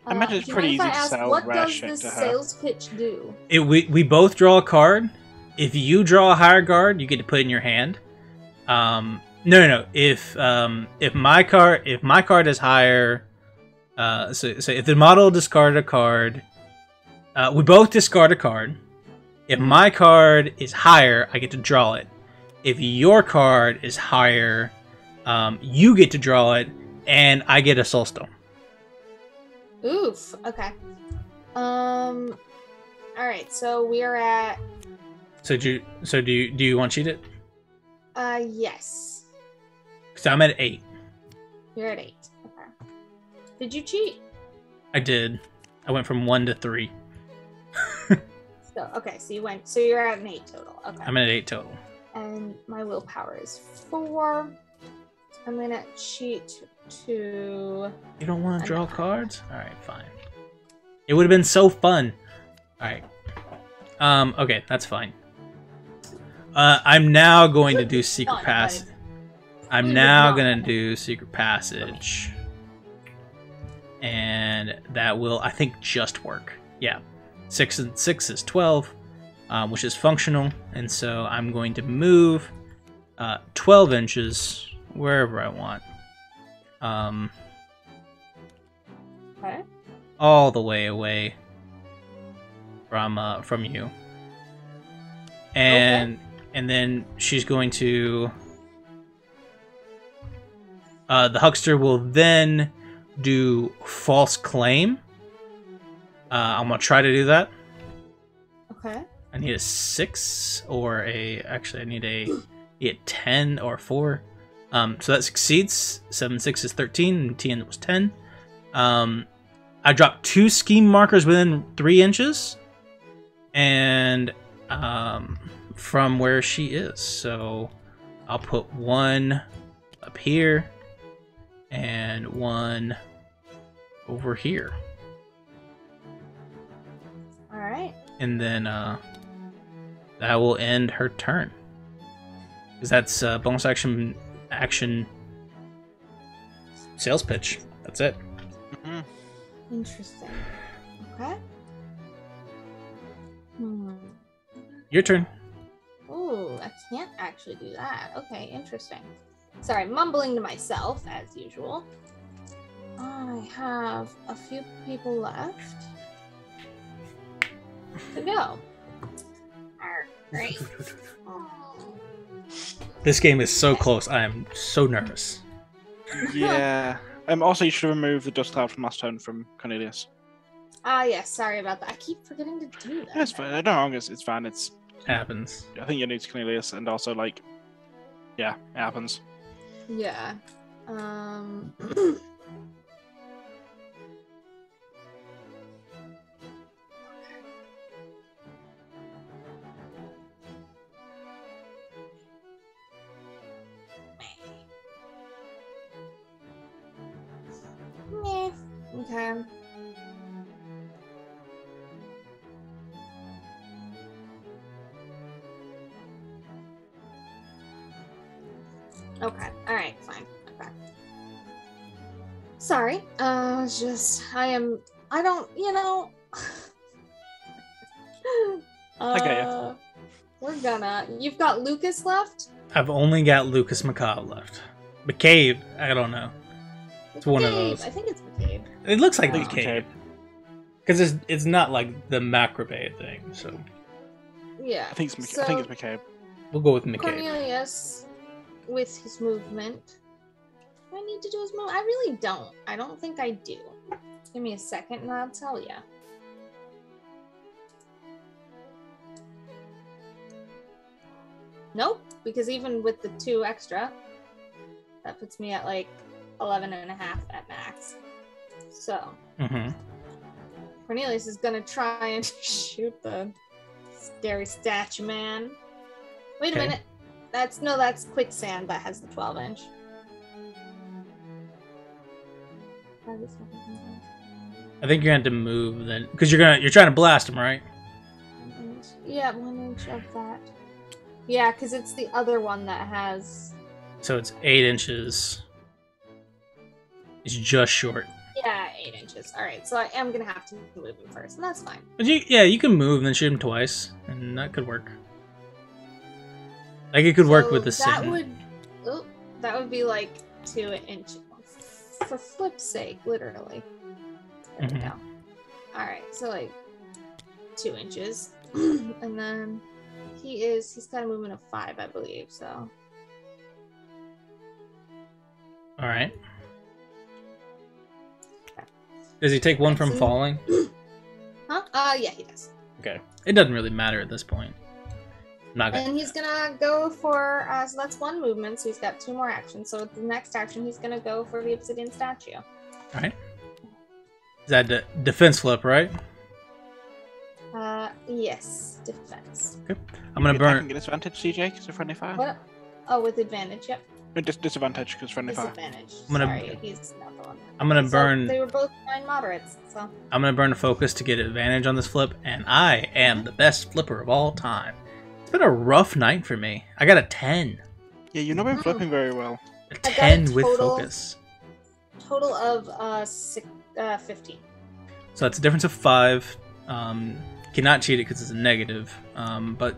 I imagine it's pretty easy to sell what rare does shit this to her. sales pitch do? We both draw a card. If you draw a higher card, you get to put it in your hand. No. If my card is higher, so if the model discarded a card, we both discard a card. If my card is higher, I get to draw it. If your card is higher, you get to draw it, and I get a soulstone. Oof. Okay. All right. So we are at. So do you want to cheat it? Yes. So I'm at 8. You're at 8. Okay. Did you cheat? I did. I went from 1 to 3. So okay. So you're at an 8 total. Okay. I'm at 8 total. And my willpower is 4. I'm gonna cheat to... You don't want to draw cards? Alright, fine. It would have been so fun. Alright. Okay, that's fine. I'm now going to do Secret Passage. I'm now going to do Secret Passage. And that will, I think, just work. Yeah. 6 and 6 is 12, which is functional. And so I'm going to move 12 inches wherever I want. Okay. All the way away from you. And then she's going to the huckster will then do false claim. I'm gonna try to do that. Okay. I need a 6 or actually I need a 10 or 4. So that succeeds. 7 6 is 13 and 10 was 10. I dropped 2 scheme markers within 3 inches and from where she is. So I'll put 1 up here and 1 over here. Alright. And then that will end her turn. Because that's bonus action sales pitch. That's it. Mm-hmm. Interesting. Okay. Your turn. Ooh, I can't actually do that. Okay, interesting. Sorry, mumbling to myself, as usual. I have a few people left to go. Alright. This game is so close. I am so nervous. Yeah. Also, you should remove the dust cloud from last turn from Cornelius. Ah, yes. Sorry about that. I keep forgetting to do that. It's fine. No, it's fine. It's happens. I think you're new to Cornelius, and also like, yeah, it happens. Yeah. Meh. Okay. Okay. All right. Fine. Okay. Sorry. I don't. You know. I get you. You've got Lucas left. I've only got Lucas Macabre left. McCabe, I don't know. It's one of those. I think it's McCabe. It looks like McCabe. Because it's not like the Macrobay thing, so. Yeah. I think it's McCabe. We'll go with McCabe. Cornelius, with his movement. Do I need to do his move? I really don't. I don't think I do. Give me a second and I'll tell you. Nope, because even with the 2 extra, that puts me at like 11 and a half at max. So, Cornelius is gonna try and shoot the scary statue man. Wait a minute. That's quicksand that has the 12-inch. I think you're going to have to move then, because you're trying to blast him, right? Yeah, 1 inch of that. Yeah, because it's the other one that has. So it's 8 inches. It's just short. Yeah, 8 inches. All right, so I am gonna have to move him first, and that's fine. But you can move and then shoot him twice, and that could work. Like it could work with the that sitting. that would be like 2 inches. For flip's sake, literally. There we go. All right, so like 2 inches, and then he's got a movement of 5, I believe. So. All right. Does he take 1 from falling? Huh? Yeah, he does. Okay. It doesn't really matter at this point. And he's gonna go for, so that's 1 movement, so he's got 2 more actions. So with the next action, he's gonna go for the obsidian statue. Alright. Is that defense flip, right? Yes, defense. Okay. I'm gonna burn. Get disadvantage, CJ, because of friendly fire. What? Oh, with advantage, yep. Disadvantage because friendly fire. Disadvantage. Sorry, he's not the one. I'm gonna burn. They were both 9 moderates, so. I'm gonna burn a focus to get advantage on this flip, and I am the best flipper of all time. It's been a rough night for me. I got a 10. Yeah, you've not been flipping very well. A 10 with focus. Total of 15. So that's a difference of 5. Cannot cheat it because it's a negative, but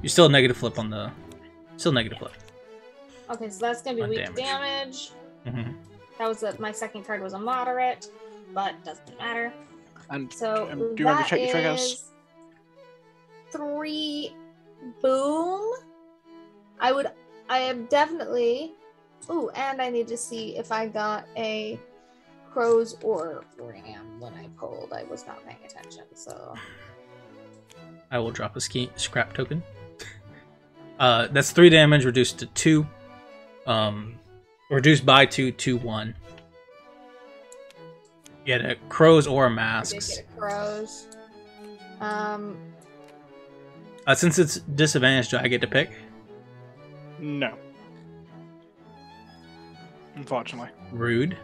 you're still a negative flip on the. Still negative flip. Okay, so that's gonna be weak damage. That was my second card was a moderate, but doesn't matter. And so do you remember to check your triggers? 3 boom. I am definitely. Ooh, and I need to see if I got a crows or ram when I pulled. I was not paying attention, so. I will drop a scrap token. That's 3 damage reduced to 2. Reduced by 2 to 1. You had a crows or masks. I did get a crows. Since it's disadvantaged, do I get to pick? No. Unfortunately. Rude.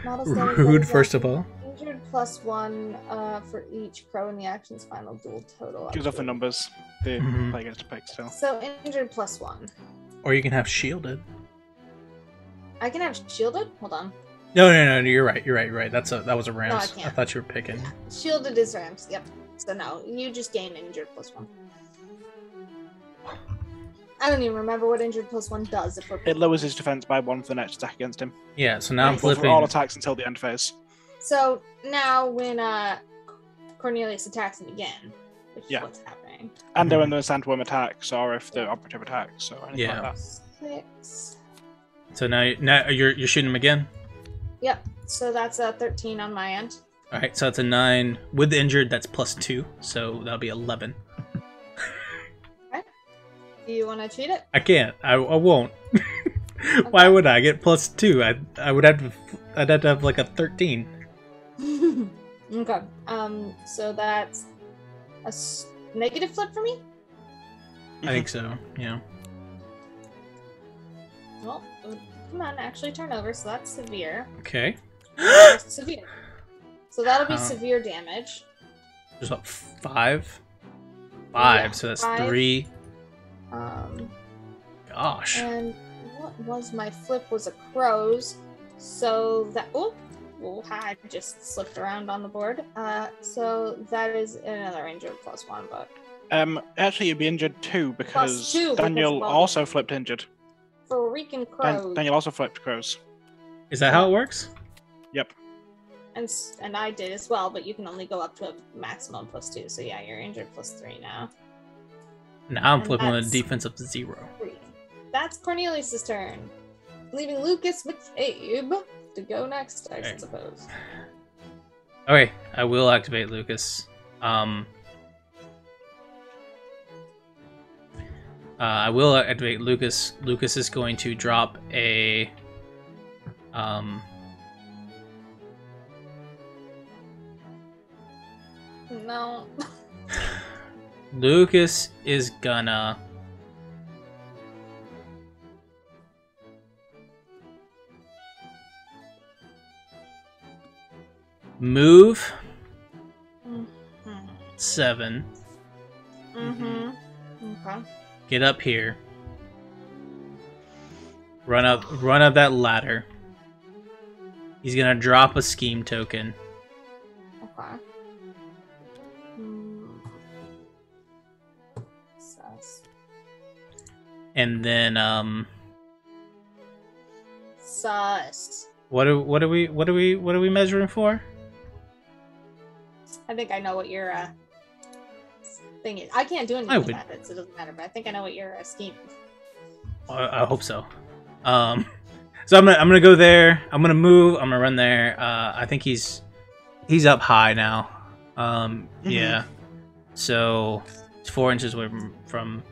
Rude, first of all. Injured +1 for each crow in the action's final duel total. Gives off the numbers. The player gets to pick still. So injured +1. Or you can have shielded. I can have shielded? Hold on. No, you're right. That was a Rams. No, I can't. I thought you were picking. Shielded is Rams, yep. So no, you just gain injured +1. I don't even remember what injured +1 does. If we're it lowers his defense by 1 for the next attack against him. Yeah, so now I'm flipping. For all attacks until the end phase. So now when Cornelius attacks him again, which is what's happening. And when the sandworm attacks, or if the operative attacks, or anything like that. 6. So now you're shooting him again? Yep. So that's a 13 on my end. Alright, so that's a 9. With the injured, that's +2. So that'll be 11. Okay. Do you want to cheat it? I can't. I won't. Why would I get +2? I'd have to have like a 13. Okay. So that's a negative flip for me? I think so, yeah. Well, come on, actually turn over, so that's severe. Okay. Severe. So that'll be severe damage. There's what, 5? 5, Yeah, so that's 5. 3. Gosh. And what was my flip was a crow's. So that I just slipped around on the board. So that is another injured +1, but actually you'd be injured 2 because +2 Daniel because, also flipped injured. freaking crows. Daniel also flipped crows. Is that how it works? Yep. And I did as well, but you can only go up to a maximum +2. So yeah, you're injured +3 now. Now I'm flipping with a defense of 0. 3. That's Cornelius' turn. Leaving Lucas with Abe to go next, I suppose. Okay, I will activate Lucas. I will activate Lucas. Lucas is going to drop a No. Lucas is gonna move 7. Okay. Get up here. Run up that ladder. He's gonna drop a scheme token. Okay. Sus. And then Sus. what are we measuring for? I think I know what your thing is. I can't do anything with that, so it doesn't matter. But I think I know what your scheme is. I hope so. So I'm gonna go there. I'm gonna move. I'm gonna run there. I think he's up high now. Yeah. So it's 4 inches away from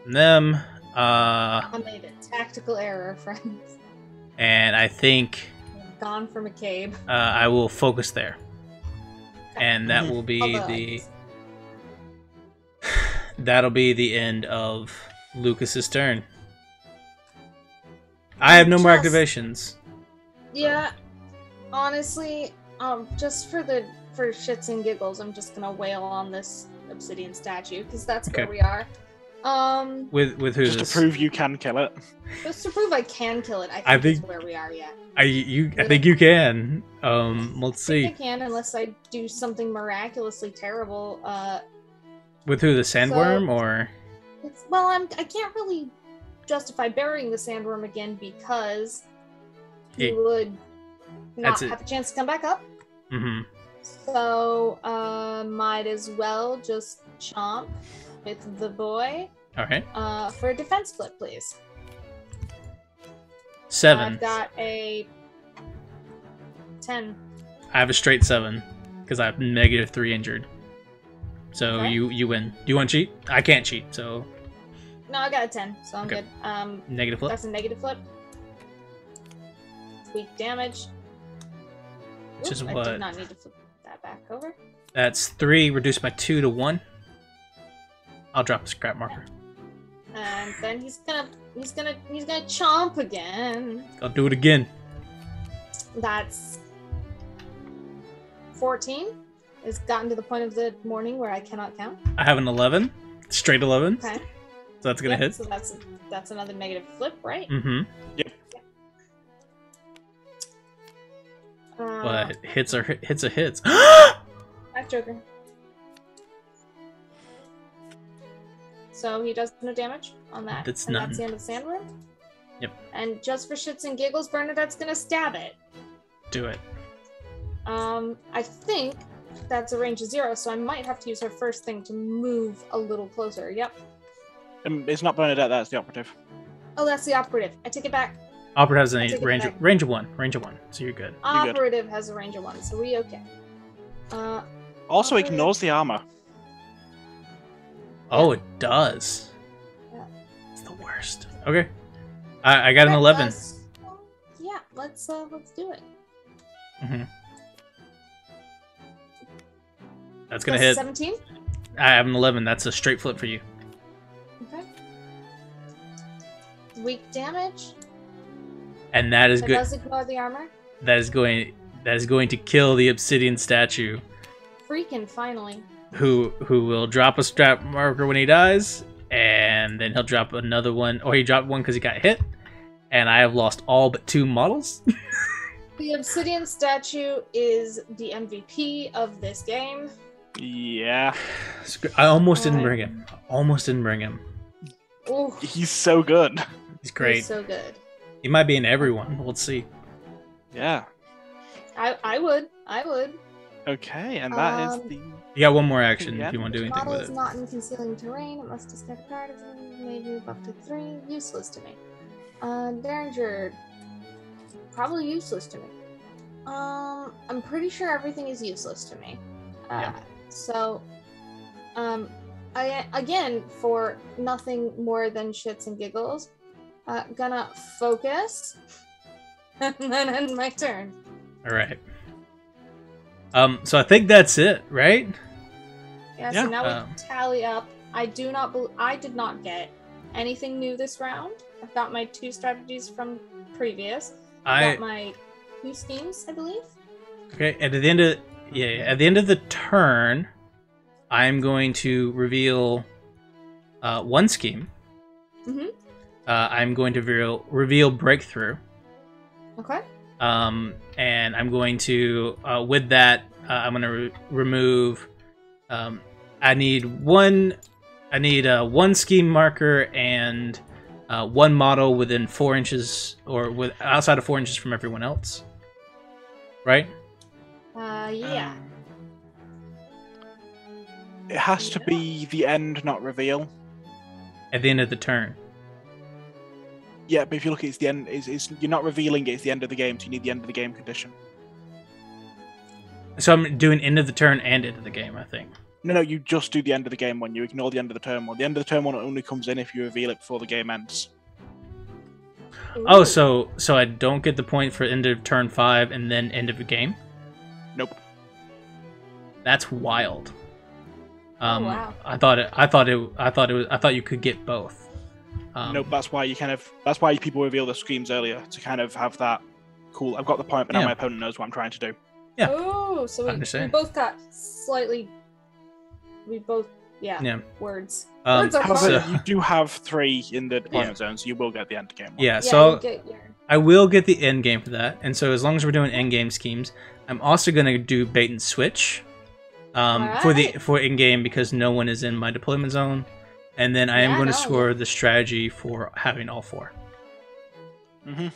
them. I made a tactical error, friends. And I think Gone for McCabe. I will focus there, and that will be that'll be the end of Lucas's turn. I have no more activations. Yeah, honestly, just for shits and giggles, I'm just gonna wail on this obsidian statue because that's where we are. With who? Just to prove you can kill it. Just to prove I can kill it. I think that's where we are. Yeah. I think you can. Let's see. I can unless I do something miraculously terrible. With who? The sandworm or? I can't really justify burying the sandworm again because he would not have a chance to come back up. Mm-hmm. So might as well just chomp with the boy. All right. For a defense flip, please. 7. I've got a 10. I have a straight 7 because I have -3 injured. So Okay. you win. Do you want to cheat? I can't cheat, so. No, I got a 10, so I'm good. Negative flip. That's a negative flip. Weak damage. Which is I what? did not need to flip that back over. That's 3 reduced by 2 to 1. I'll drop the scrap marker. And then he's gonna chomp again. I'll do it again. That's 14. It's gotten to the point of the morning where I cannot count. I have an 11, straight 11. Okay. So that's gonna hit. So that's another negative flip, right? Mm-hmm. Yep. But hits are hits. Back Joker. So he does no damage on that. That's and none. that's the end of the sandworm. Yep. And just for shits and giggles, Bernadette's gonna stab it. Do it. I think that's a range of 0, so I might have to use her first thing to move a little closer. Yep. It's not Bernadette, that's the operative. Oh, that's the operative. I take it back. Operative has a I take it range back. range of 1. Range of 1. So you're good. Operative has a range of 1, so we okay. Also operative- ignores the armor. Oh, it does. Yeah. It's the worst. Okay. I got an 11. Yeah, let's do it. Mm-hmm. That's gonna hit. 17. I have an 11. That's a straight flip for you. Okay. Weak damage. And that is That good. does ignore the armor. That is going to kill the obsidian statue, Freaking finally. who will drop a strap marker when he dies, and then he'll drop another one, or he dropped one because he got hit, and I have lost all but 2 models. The obsidian statue is the MVP of this game. Yeah. I almost didn't bring him. Ooh, He's so good. He's great. he's so good. He might be in everyone. We'll see. Yeah. I would. Okay, and that is the... You got one more action Yeah. if you want to do anything Model with is it. not in concealing terrain. It must discard a card. May move up to 3. Useless to me. Danger. Probably useless to me. I'm pretty sure everything is useless to me. Yeah. So, I again, for nothing more than shits and giggles, gonna focus, and then end my turn. All right. So I think that's it, right? Yeah. So now we tally up. I did not get anything new this round. I've got my 2 strategies from previous. I got my 2 schemes, I believe. Okay, and at the end of the turn, I'm going to reveal 1 scheme. Mm-hmm. I'm going to reveal breakthrough. Okay. And I'm going to with that I'm going to remove. I need one scheme marker and 1 model within 4 inches or outside of 4 inches from everyone else. Right? Yeah. It has to be the end, not reveal. At the end of the turn. Yeah, but if you look at it's the end, you're not revealing it, it's the end of the game, so you need the end of the game condition. So I'm doing end of the turn and end of the game, I think. No, you just do the end of the game one. You ignore the end of the turn one. The end of the turn one only comes in if you reveal it before the game ends. Oh, so I don't get the point for end of turn 5 and then end of the game? Nope. That's wild. Wow. I thought you could get both. Nope, that's why people reveal the schemes earlier, to kind of have that cool, I've got the point, but now my opponent knows what I'm trying to do. Yeah. Oh, so we both got slightly. Words. Words are however, you do have 3 in the deployment zone, so you will get the end game one. Yeah, so I will get the end game for that. And so as long as we're doing end game schemes, I'm also going to do bait and switch for in game because no one is in my deployment zone. And then I am going to score the strategy for having all 4. Mm-hmm.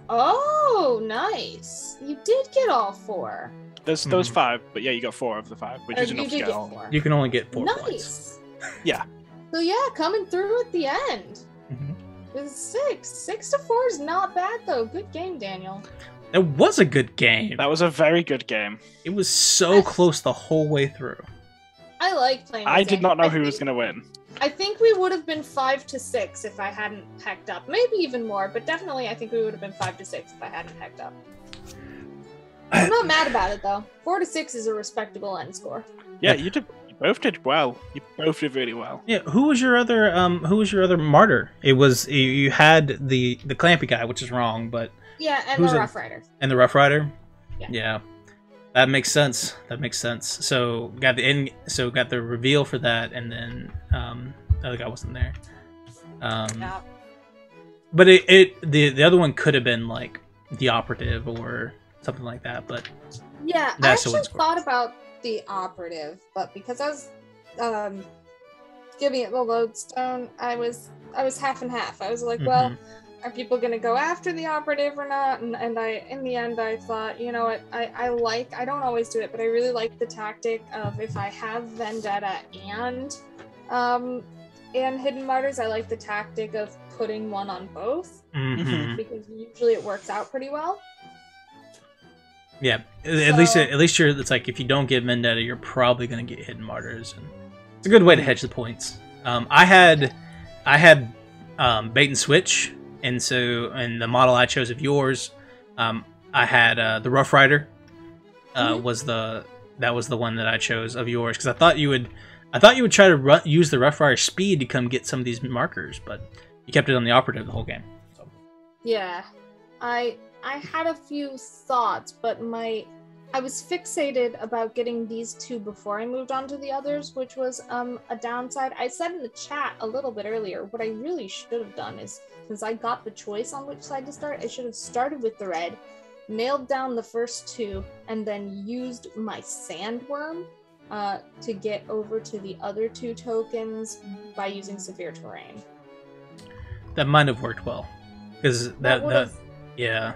Oh, nice! You did get all 4. There's those 5, but yeah, you got 4 of the 5, which is enough to get all. 4. You can only get 4 nice. Points. Yeah. So yeah, coming through at the end. With 6. 6 to 4 is not bad though. Good game, Daniel. It was a good game. That was a very good game. It was so close the whole way through. I like playing. I did not know who was going to win. I think we would have been 5 to 6 if I hadn't hecked up. Maybe even more, but definitely I think we would have been 5 to 6 if I hadn't hecked up. I'm not mad about it though. 4 to 6 is a respectable end score. Yeah, you both did well. You both did really well. Yeah, who was your other martyr? It was you had the Clampy guy, which is wrong, but yeah, and the Rough Rider. And the Rough Rider? Yeah. That makes sense. So got the reveal for that, and then the other guy wasn't there. But the other one could have been like the operative or something like that. But yeah, I actually thought about the operative, but because I was giving it the lodestone, I was half and half. I was like, well, are people gonna go after the operative or not? And I, in the end, I thought, you know what, I don't always do it, but I really like the tactic of if I have Vendetta and Hidden Martyrs, I like the tactic of putting one on both because usually it works out pretty well. Yeah, at least you're. It's like if you don't get Vendetta, you're probably gonna get Hidden Martyrs, and it's a good way to hedge the points. I had bait and switch. And so, in the model I chose of yours, I had the Rough Rider. Was the one that I chose of yours because I thought you would try to use the Rough Rider speed to come get some of these markers, but you kept it on the operative the whole game. So. Yeah, I had a few thoughts, but I was fixated about getting these 2 before I moved on to the others, which was a downside. I said in the chat a little bit earlier, what I really should have done is, since I got the choice on which side to start, I should have started with the red, nailed down the first 2, and then used my sandworm to get over to the other 2 tokens by using severe terrain. That might have worked well, because yeah.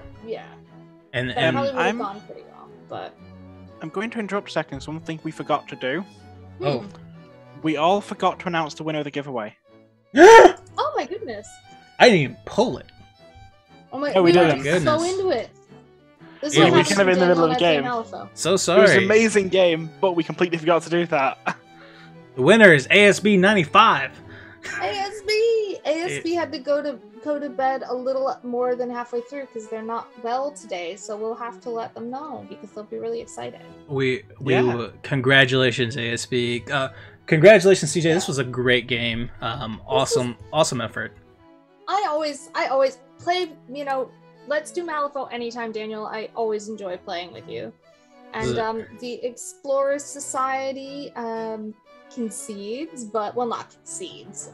And that probably would have gone pretty well, but I'm going to interrupt a second. Something we forgot to do. Oh. We all forgot to announce the winner of the giveaway. Oh my goodness. I didn't even pull it. Oh my! Oh, we didn't. were so into it. This we kind of in the middle of the game. So sorry. It was an amazing game, but we completely forgot to do that. The winner is ASB 95. ASB had to go to bed a little more than halfway through because they're not well today, so we'll have to let them know because they'll be really excited. Congratulations, ASB. Congratulations, CJ. This was a great game. Awesome effort. I always play. Let's do Malifaux anytime, Daniel. I always enjoy playing with you. And the Explorers Society concedes, but not concedes.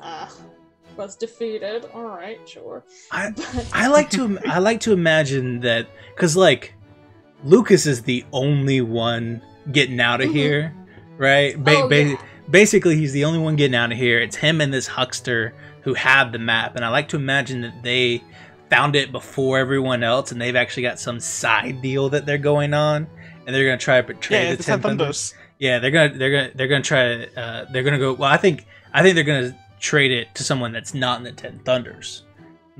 Was defeated. All right, sure. I like to imagine that because like Lucas is the only one getting out of here, right? Basically, he's the only one getting out of here. It's him and this huckster who have the map, and I like to imagine that they found it before everyone else, and they've actually got some side deal that they're going on, and they're gonna try to betray the 10 Thunders. Yeah, they're gonna try to. They're gonna go. Well, I think they're gonna trade it to someone that's not in the 10 Thunders.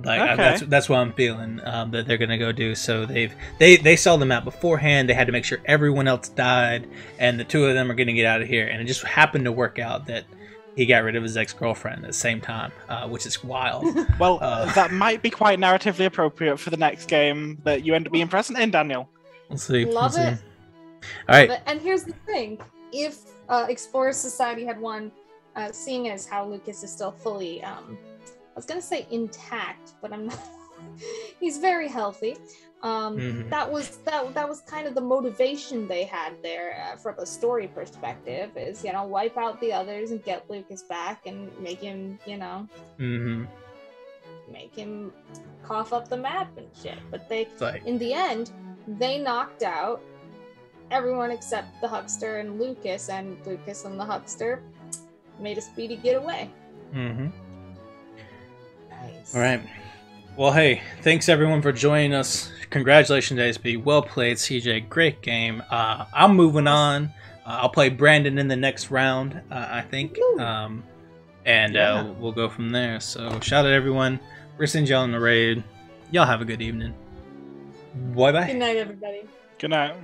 Like that's what I'm feeling that they're gonna go do. So they saw the map beforehand. They had to make sure everyone else died, and the two of them are gonna get out of here. And it just happened to work out that he got rid of his ex-girlfriend at the same time, which is wild. Well, that might be quite narratively appropriate for the next game that you end up being present in, Daniel. We'll see. Love it. All right. And here's the thing: if Explorers Society had won, seeing as how Lucas is still fully, I was gonna say intact, but I'm not. He's very healthy. That was kind of the motivation they had there from a story perspective, is wipe out the others and get Lucas back and make him make him cough up the map and shit. But in the end, they knocked out everyone except the huckster and Lucas and the huckster made a speedy getaway. Nice. All right. Well, hey, thanks everyone for joining us. Congratulations, ASB. Well played, CJ. Great game. I'm moving on. I'll play Brandon in the next round, I think. We'll go from there. So, shout out everyone. We're sending y'all in the raid. Y'all have a good evening. Bye-bye. Good night, everybody. Good night.